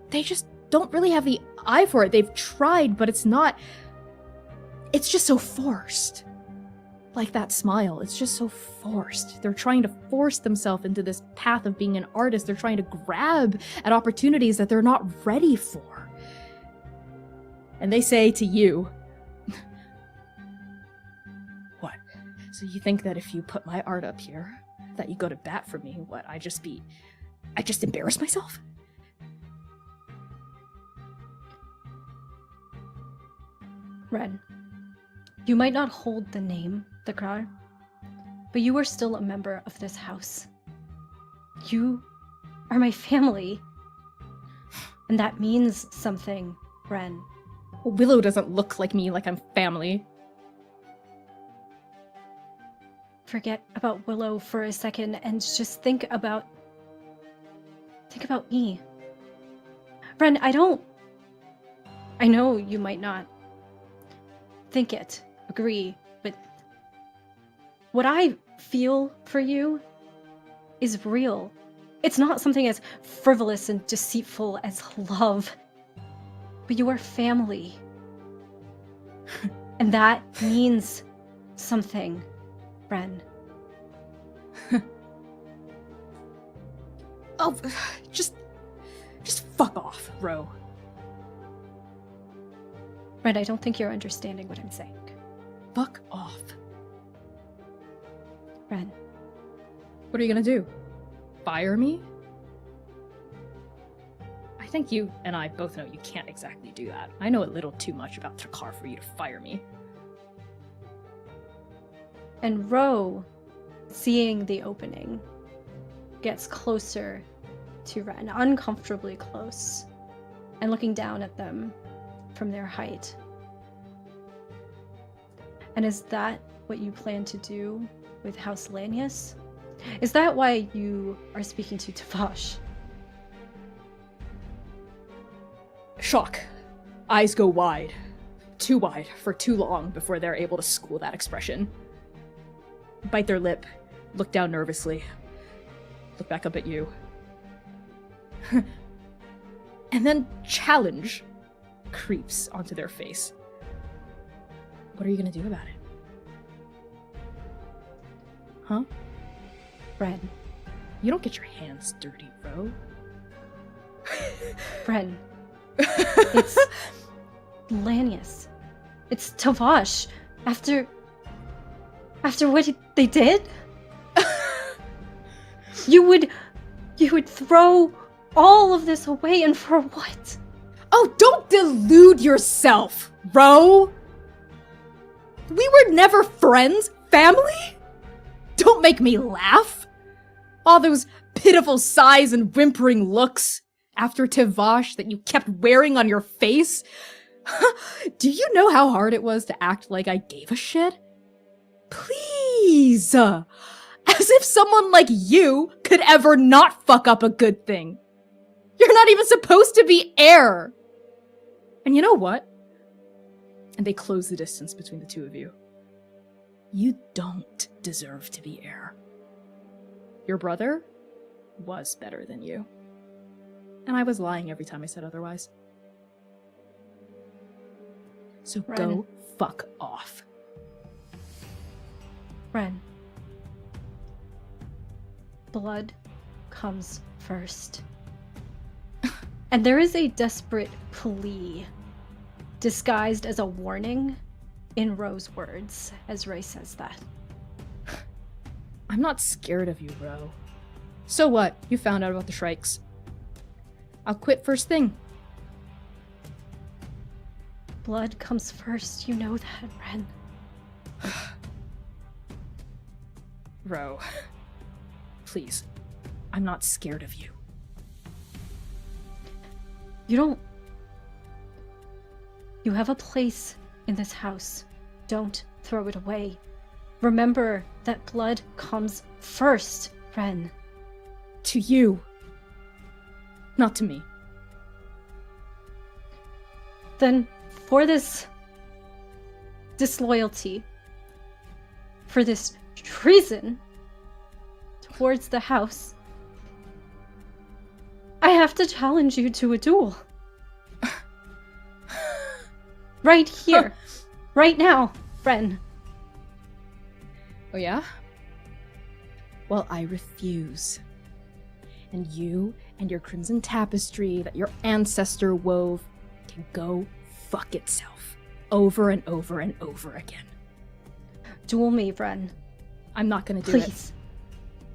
They just don't really have the eye for it. They've tried, but it's just so forced. Like that smile, it's just so forced. They're trying to force themselves into this path of being an artist. They're trying to grab at opportunities that they're not ready for. And they say to you, "What? So you think that if you put my art up here, that you go to bat for me? What, I just embarrass myself?" Ren, you might not hold the name, the crowd, but you are still a member of this house. You are my family. And that means something, Ren. Willow doesn't look like me, like I'm family. Forget about Willow for a second and just think about me. Ren, I know you might not think it, agree, but what I feel for you is real. It's not something as frivolous and deceitful as love, but you are family. And that means something, Ren. Oh, just fuck off, Ro. Ren, I don't think you're understanding what I'm saying. Fuck off. Ren. What are you gonna do? Fire me? I think you and I both know you can't exactly do that. I know a little too much about Takar for you to fire me. And Ro, seeing the opening, gets closer to Ren, uncomfortably close, and looking down at them from their height. And is that what you plan to do with House Lanius? Is that why you are speaking to Tavash? Shock. Eyes go wide. Too wide for too long before they're able to school that expression. Bite their lip, look down nervously, look back up at you. And then challenge creeps onto their face. What are you gonna do about it? Huh? Ren. You don't get your hands dirty, bro. Ren. It's Lanius. It's Tavash. After what They did? You would throw all of this away, and for what? Oh, don't delude yourself, Ro! We were never friends, family? Don't make me laugh. All those pitiful sighs and whimpering looks after Tivash that you kept wearing on your face. Do you know how hard it was to act like I gave a shit? Please! As if someone like you could ever not fuck up a good thing. You're not even supposed to be heir! And you know what? And they close the distance between the two of you. You don't deserve to be heir. Your brother was better than you. And I was lying every time I said otherwise. So go fuck off. Ren. Blood comes first. And there is a desperate plea disguised as a warning in Ro's words as Ray says that. I'm not scared of you, Ro. So what? You found out about the Shrikes. I'll quit first thing. Blood comes first, you know that, Ren. Ro, please. I'm not scared of you. You have a place in this house. Don't throw it away. Remember that blood comes first, Ren. To you. Not to me. Then, for this disloyalty, for this treason towards the house, I have to challenge you to a duel. Right here. Right now, Ren. Oh yeah? Well, I refuse. And you and your crimson tapestry that your ancestor wove can go fuck itself. Over and over and over again. Duel me, Ren. I'm not gonna do Please.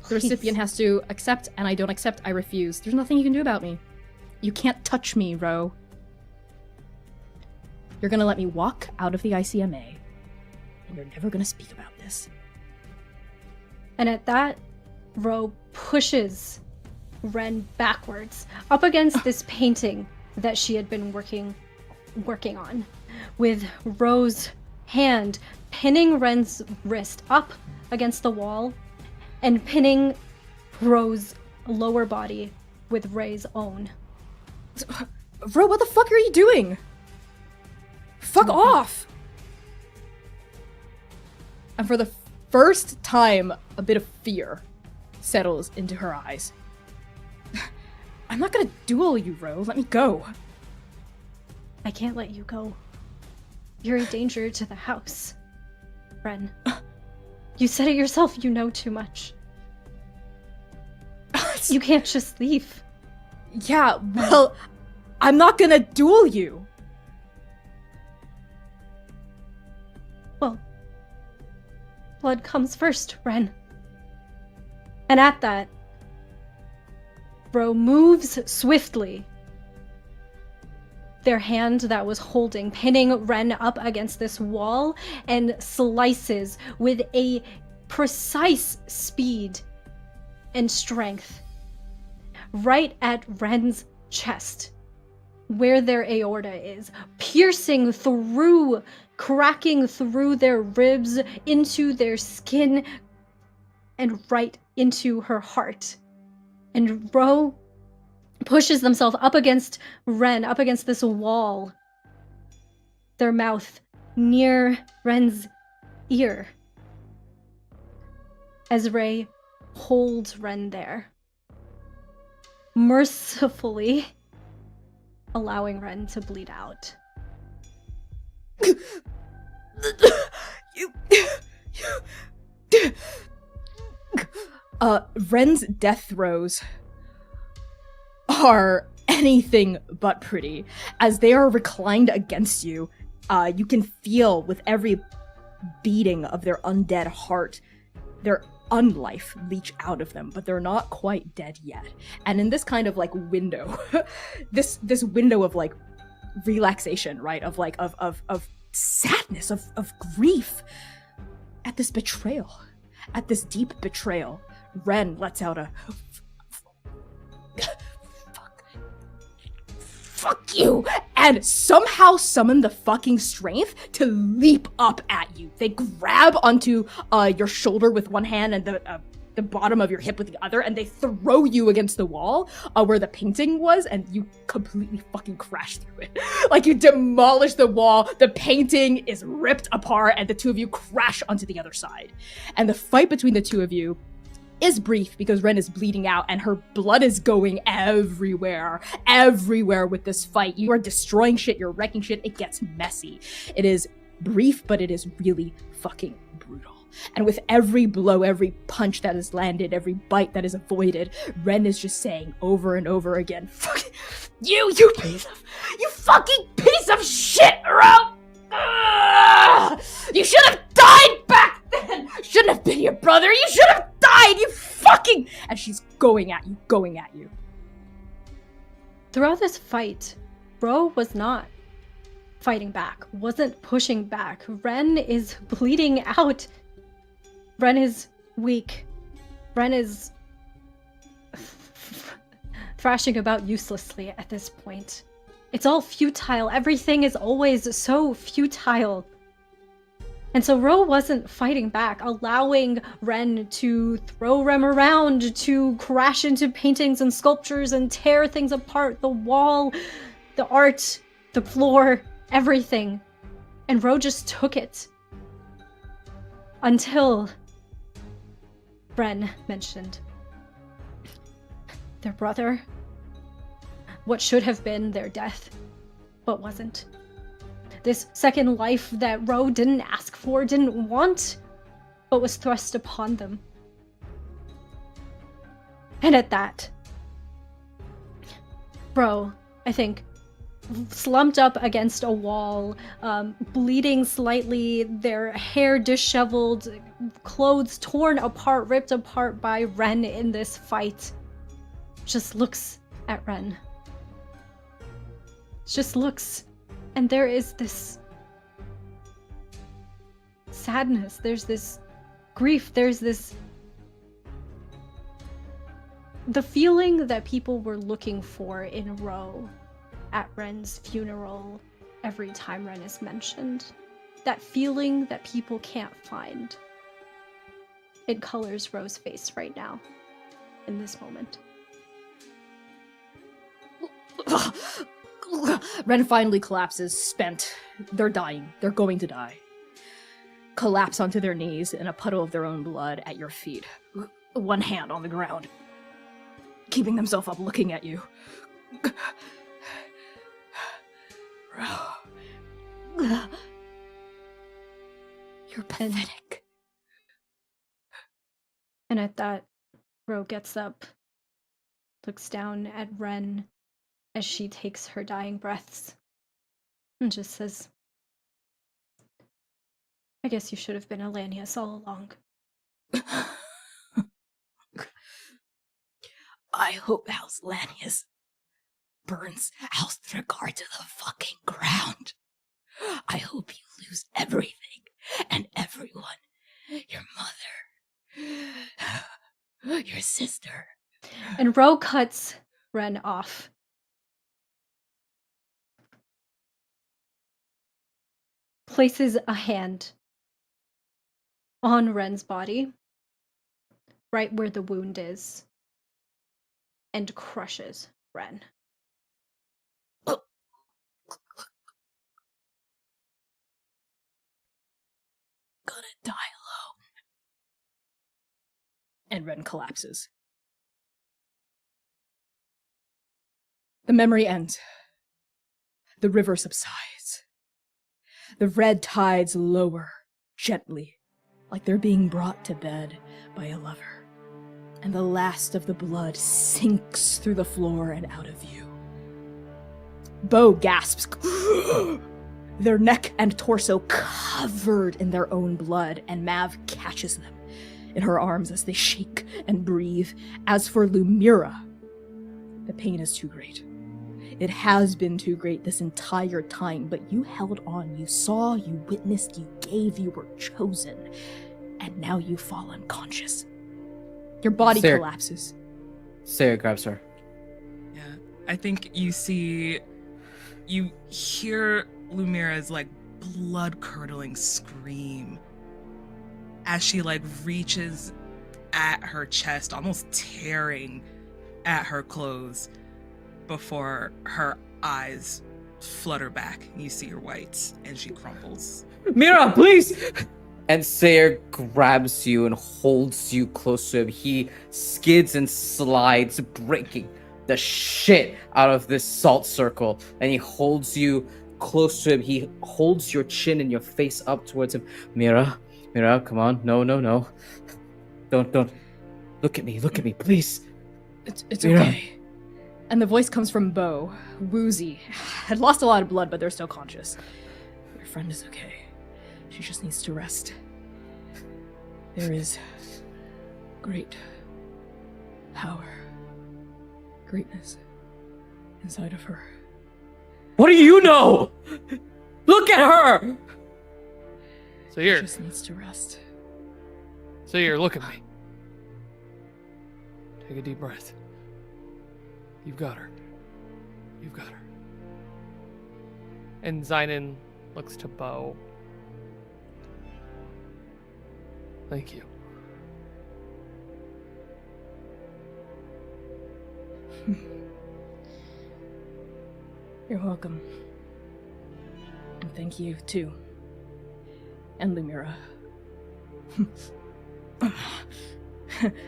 it. The recipient has to accept, and I don't accept, I refuse. There's nothing you can do about me. You can't touch me, Ro. You're gonna let me walk out of the ICMA, and you're never gonna speak about this. And at that, Ro pushes Ren backwards up against this painting that she had been working on, with Ro's hand pinning Ren's wrist up against the wall and pinning Ro's lower body with Ray's own. Ro, what the fuck are you doing? Fuck off! And for the first time, a bit of fear settles into her eyes. I'm not gonna duel you, Ro. Let me go. I can't let you go. You're a danger to the house, Ren. You said it yourself, you know too much. You can't just leave. Yeah, well, I'm not gonna duel you. Well, blood comes first, Ren. And at that, Ro moves swiftly. Their hand that was holding, pinning Ren up against this wall, and slices with a precise speed and strength right at Ren's chest, where their aorta is, piercing through, cracking through their ribs, into their skin, and right into her heart. And Ro pushes themselves up against Ren, up against this wall, their mouth near Ren's ear, as Ray holds Ren there, mercifully allowing Ren to bleed out. Ren's death throes are anything but pretty. As they are reclined against you, you can feel with every beating of their undead heart their unlife leach out of them, but they're not quite dead yet. And in this kind of like window, this window of like relaxation, right? Of like of sadness, of grief at this betrayal, at this deep betrayal, Ren lets out a fuck you, and somehow summon the fucking strength to leap up at you. They grab onto your shoulder with one hand and the bottom of your hip with the other, and they throw you against the wall where the painting was, and you completely fucking crash through it. Like, you demolish the wall, the painting is ripped apart, and the two of you crash onto the other side. And the fight between the two of you is brief because Ren is bleeding out and her blood is going everywhere with this fight. You are destroying shit, you're wrecking shit, it gets messy. It is brief, but it is really fucking brutal. And with every blow, every punch that is landed, every bite that is avoided, Ren is just saying over and over again, fuck you fucking piece of shit, Ro! You should have died back then! Shouldn't have been your brother, you should have died, you fucking... And she's going at you. Throughout this fight, Ro was not fighting back, wasn't pushing back. Ren is bleeding out. Ren is weak. Ren is thrashing about uselessly at this point. It's all futile. Everything is always so futile. And so Ro wasn't fighting back, allowing Ren to throw Rem around, to crash into paintings and sculptures and tear things apart, the wall, the art, the floor, everything. And Ro just took it. Until Ren mentioned their brother, what should have been their death, but wasn't. This second life that Ro didn't ask for, didn't want, but was thrust upon them. And at that, Ro, I think, slumped up against a wall, bleeding slightly, their hair disheveled, clothes torn apart, ripped apart by Ren in this fight, just looks at Ren. Just looks, and there is this sadness, there's this grief, there's this... the feeling that people were looking for in Ro at Ren's funeral every time Ren is mentioned. That feeling that people can't find. It colors Ro's face right now, in this moment. Ren finally collapses, spent. They're dying. They're going to die. Collapse onto their knees in a puddle of their own blood at your feet. One hand on the ground. Keeping themselves up, looking at you. You're pathetic. And at that, Ro gets up, looks down at Ren as she takes her dying breaths, and just says, I guess you should have been Alanius all along. I hope House Lanius burns House Thregar to the fucking ground. I hope you lose everything and everyone. Your mother. Your sister. And Ro cuts Ren off. Places a hand on Ren's body, right where the wound is, and crushes Ren. Gonna die alone. And Ren collapses. The memory ends. The river subsides. The red tides lower, gently, like they're being brought to bed by a lover. And the last of the blood sinks through the floor and out of view. Bo gasps, their neck and torso covered in their own blood, and Mav catches them in her arms as they shake and breathe. As for Lumira, the pain is too great. It has been too great this entire time, but you held on. You saw, you witnessed, you gave, you were chosen. And now you fall unconscious. Your body Sarah- collapses. Sarah grabs her. Yeah, I think you hear Lumira's like blood-curdling scream as she like reaches at her chest, almost tearing at her clothes before her eyes flutter back. You see her whites and she crumples. Mira, please! And Sayer grabs you and holds you close to him. He skids and slides, breaking the shit out of this salt circle. And he holds you close to him. He holds your chin and your face up towards him. Mira, come on. No. Don't. Look at me, please. It's Mira. okay. And the voice comes from Bo, woozy. Had lost a lot of blood, but they're still conscious. Your friend is okay. She just needs to rest. There is great power, greatness inside of her. What do you know? Look at her! So She here, just needs to rest. look at me. Take a deep breath. You've got her. And Zynon looks to Bo. Thank you. You're welcome. And thank you, too. And Lumira.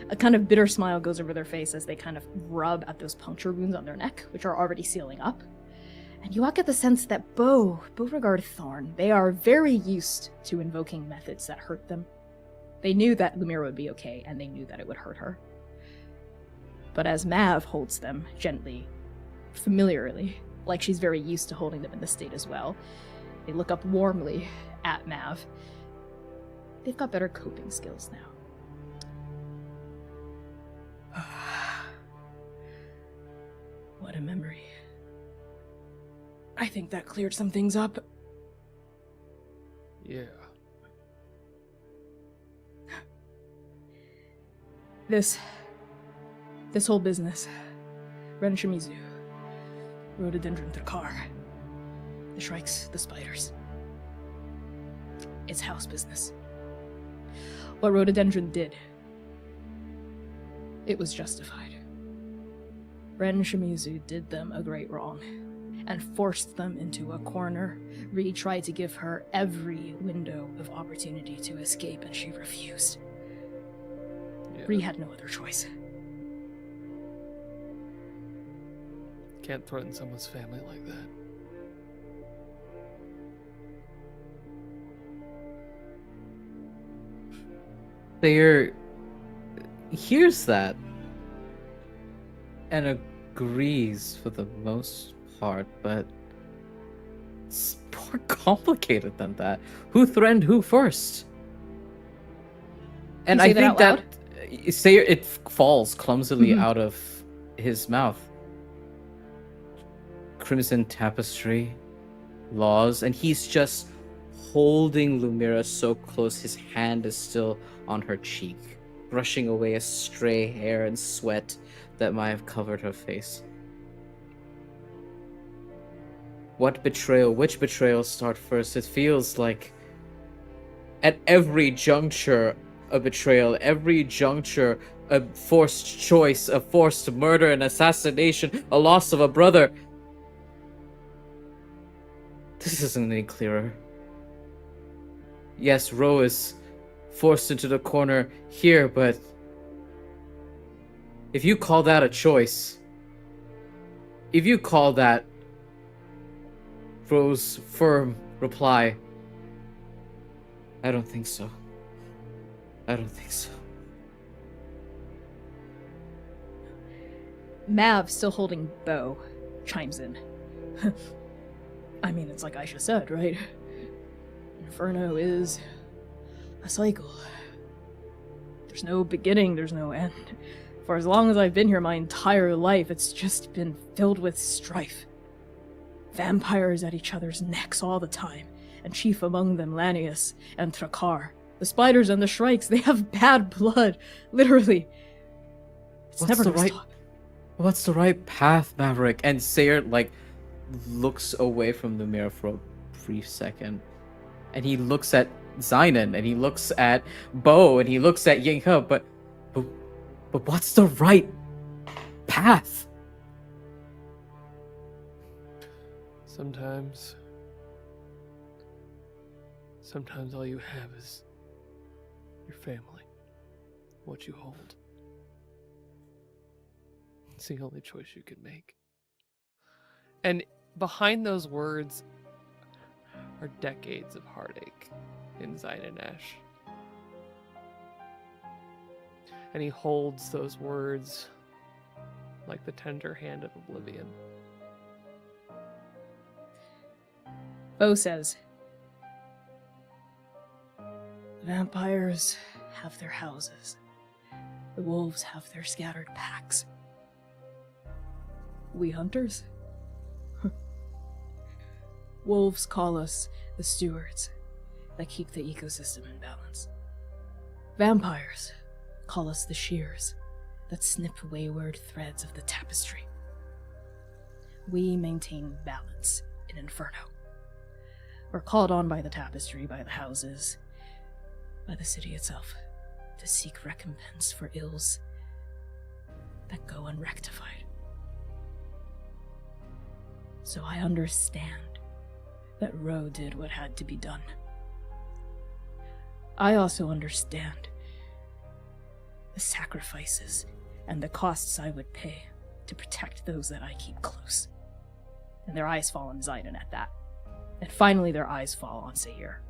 A kind of bitter smile goes over their face as they kind of rub at those puncture wounds on their neck, which are already sealing up. And you all get the sense that Beauregard Thorn, they are very used to invoking methods that hurt them. They knew that Lumira would be okay, and they knew that it would hurt her. But as Mav holds them gently, familiarly, like she's very used to holding them in this state as well, they look up warmly at Mav. They've got better coping skills now. What a memory. I think that cleared some things up. Yeah. This whole business. Ren Shimizu. Rhododendron Thakar. The shrikes, the spiders. It's house business. What Rhododendron did, it was justified. Ren Shimizu did them a great wrong and forced them into a corner. Ree tried to give her every window of opportunity to escape, and she refused. Yeah. Ree had no other choice. Can't threaten someone's family like that. Sayer hears that and agrees for the most part, but it's more complicated than that. Who threatened who first? And You say I that think out that Sayer, it falls clumsily Mhm. out of his mouth. Crimson tapestry, laws, and he's just holding Lumira so close his hand is still on her cheek, brushing away a stray hair and sweat that might have covered her face. Which betrayal start first? It feels like at every juncture a betrayal, every juncture a forced choice, a forced murder, an assassination, a loss of a brother. This isn't any clearer. Yes, Ro is forced into the corner here, but if you call that a choice, if you call that Ro's firm reply, I don't think so. Mav, still holding Bo, chimes in. I mean, it's like Aisha said, right? Inferno is a cycle. There's no beginning, there's no end. For as long as I've been here, my entire life, it's just been filled with strife. Vampires at each other's necks all the time, and chief among them Lanius and Thrakar. The spiders and the shrikes, they have bad blood, literally. It's never gonna stop. What's the right path, Maverick? And Sayer, like, looks away from the mirror for a brief second. And he looks at Zynon, and he looks at Bo, and he looks at Yinghe, but what's the right path? Sometimes all you have is your family, what you hold. It's the only choice you can make. And behind those words are decades of heartache in Zynonesh. And he holds those words like the tender hand of oblivion. Bo says, "The vampires have their houses. The wolves have their scattered packs. We hunters? Wolves call us the stewards that keep the ecosystem in balance. Vampires call us the shears that snip wayward threads of the tapestry. We maintain balance in Inferno. We're called on by the tapestry, by the houses, by the city itself, to seek recompense for ills that go unrectified. So I understand that Ro did what had to be done. I also understand the sacrifices and the costs I would pay to protect those that I keep close." And their eyes fall on Zynon at that. And finally their eyes fall on Sayer.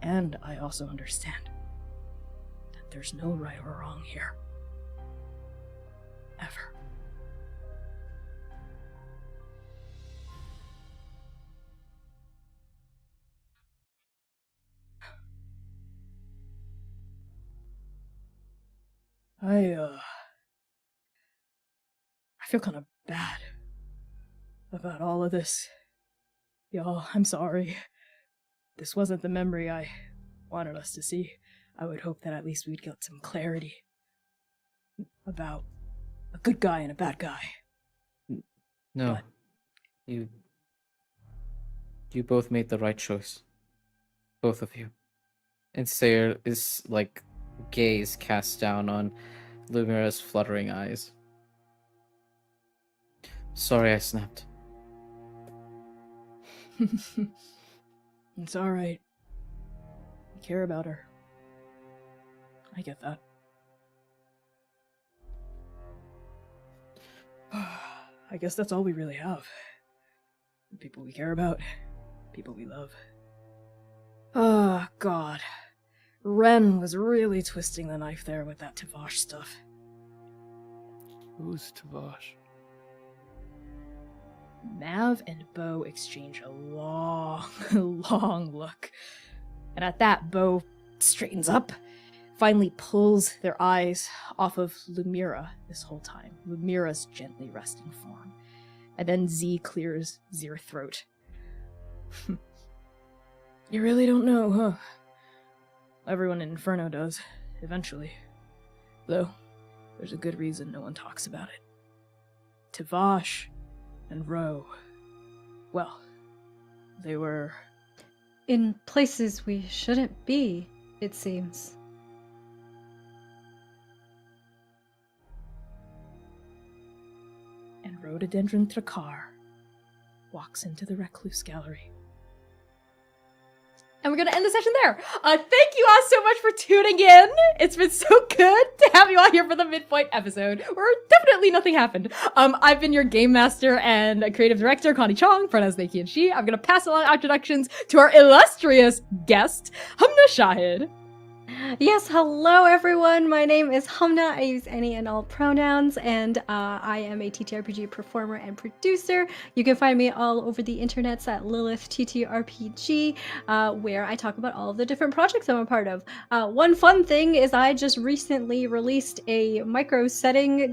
"And I also understand that there's no right or wrong here. Ever." I feel kind of bad about all of this. Y'all, I'm sorry. This wasn't the memory I wanted us to see. I would hope that at least we'd get some clarity about a good guy and a bad guy. No. But You both made the right choice. Both of you. And Sayer is, like, gaze cast down on Lumira's fluttering eyes. Sorry I snapped. It's alright. I care about her. I get that. I guess that's all we really have. The people we care about. People we love. Oh, God. Ren was really twisting the knife there with that Tavash stuff. Who's Tavash? Mav and Bo exchange a long, long look. And at that, Bo straightens up, finally pulls their eyes off of Lumira this whole time. Lumira's gently resting form. And then Z clears Z's throat. You really don't know, huh? Everyone in Inferno does, eventually. Though, there's a good reason no one talks about it. Tavash and Ro, well, they were... In places we shouldn't be, it seems. And Rhododendron Thrakar walks into the Recluse Gallery. And we're going to end the session there. Thank you all so much for tuning in. It's been so good to have you all here for the midpoint episode, where definitely nothing happened. I've been your game master and creative director, Connie Chong, pronouns they, he, and she. I'm going to pass along introductions to our illustrious guest, Hamna Shahid. Yes, hello everyone. My name is Hamna. I use any and all pronouns, and I am a TTRPG performer and producer. You can find me all over the internets at Lilith TTRPG, where I talk about all of the different projects I'm a part of. One fun thing is I just recently released a micro zine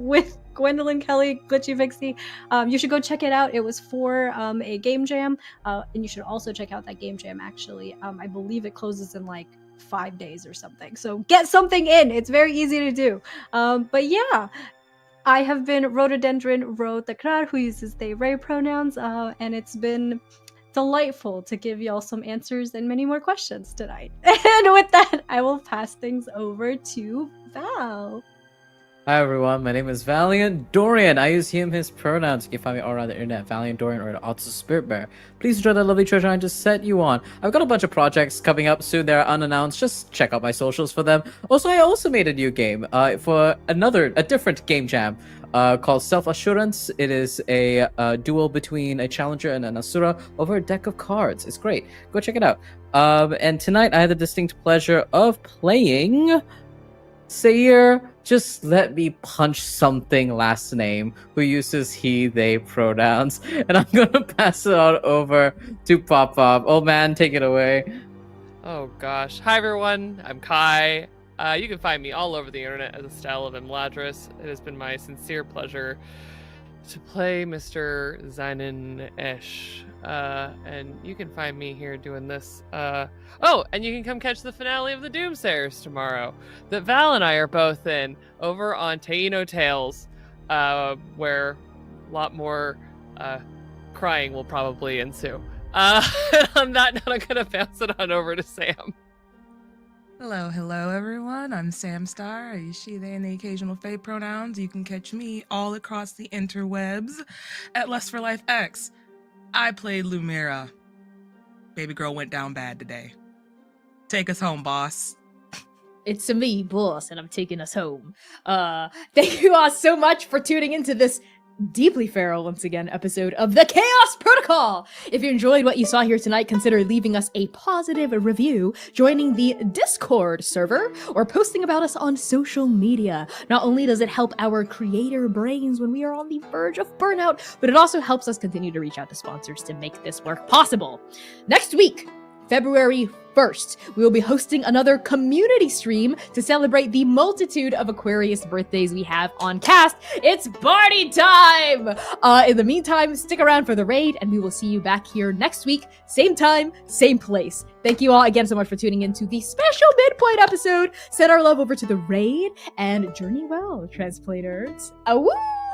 with Gwendolyn Kelly, Glitchy Vixie. You should go check it out. It was for a game jam, and you should also check out that game jam, actually. I believe it closes in like 5 days or something. So get something in. It's very easy to do. But yeah, I have been Rhododendron Rodakrar, who uses they, Ray pronouns, and it's been delightful to give y'all some answers and many more questions tonight. And with that, I will pass things over to Val. Hi everyone, my name is Valiant Dorian. I use him, his pronouns. You can find me all around the internet, Valiant Dorian or also Spirit Bear. Please enjoy that lovely treasure I just set you on. I've got a bunch of projects coming up soon. They're unannounced. Just check out my socials for them. Also, I also made a new game for a different game jam called Self Assurance. It is a duel between a challenger and an Asura over a deck of cards. It's great. Go check it out. And tonight I had the distinct pleasure of playing Sayir, just let me punch something last name, who uses he, they pronouns. And I'm gonna pass it on over to Pop Pop. Old man, take it away. Oh gosh. Hi everyone, I'm Kai. You can find me all over the internet as a style of Imladris. It has been my sincere pleasure to play Mr. Zainin Esh. And you can find me here doing this. Oh, and you can come catch the finale of the Doomsayers tomorrow that Val and I are both in over on Taino Tales, where a lot more crying will probably ensue. On that note, I'm going to pass it on over to Sam. Hello, everyone. I'm Sam Star. I use she, they, and the occasional they pronouns. You can catch me all across the interwebs at Lust for Life X. I played Lumira. Baby girl went down bad today. Take us home, boss. It's me, boss, and I'm taking us home. Thank you all so much for tuning into this deeply feral, once again, episode of the Chaos Protocol. If you enjoyed what you saw here tonight, consider leaving us a positive review, joining the Discord server, or posting about us on social media. Not only does it help our creator brains when we are on the verge of burnout, but it also helps us continue to reach out to sponsors to make this work possible. Next week, February 1st, we will be hosting another community stream to celebrate the multitude of Aquarius birthdays we have on cast. It's party time! In the meantime, stick around for the raid, and we will see you back here next week, same time, same place. Thank you all again so much for tuning into the special midpoint episode. Send our love over to the raid, and journey well, transplaters. Awoo!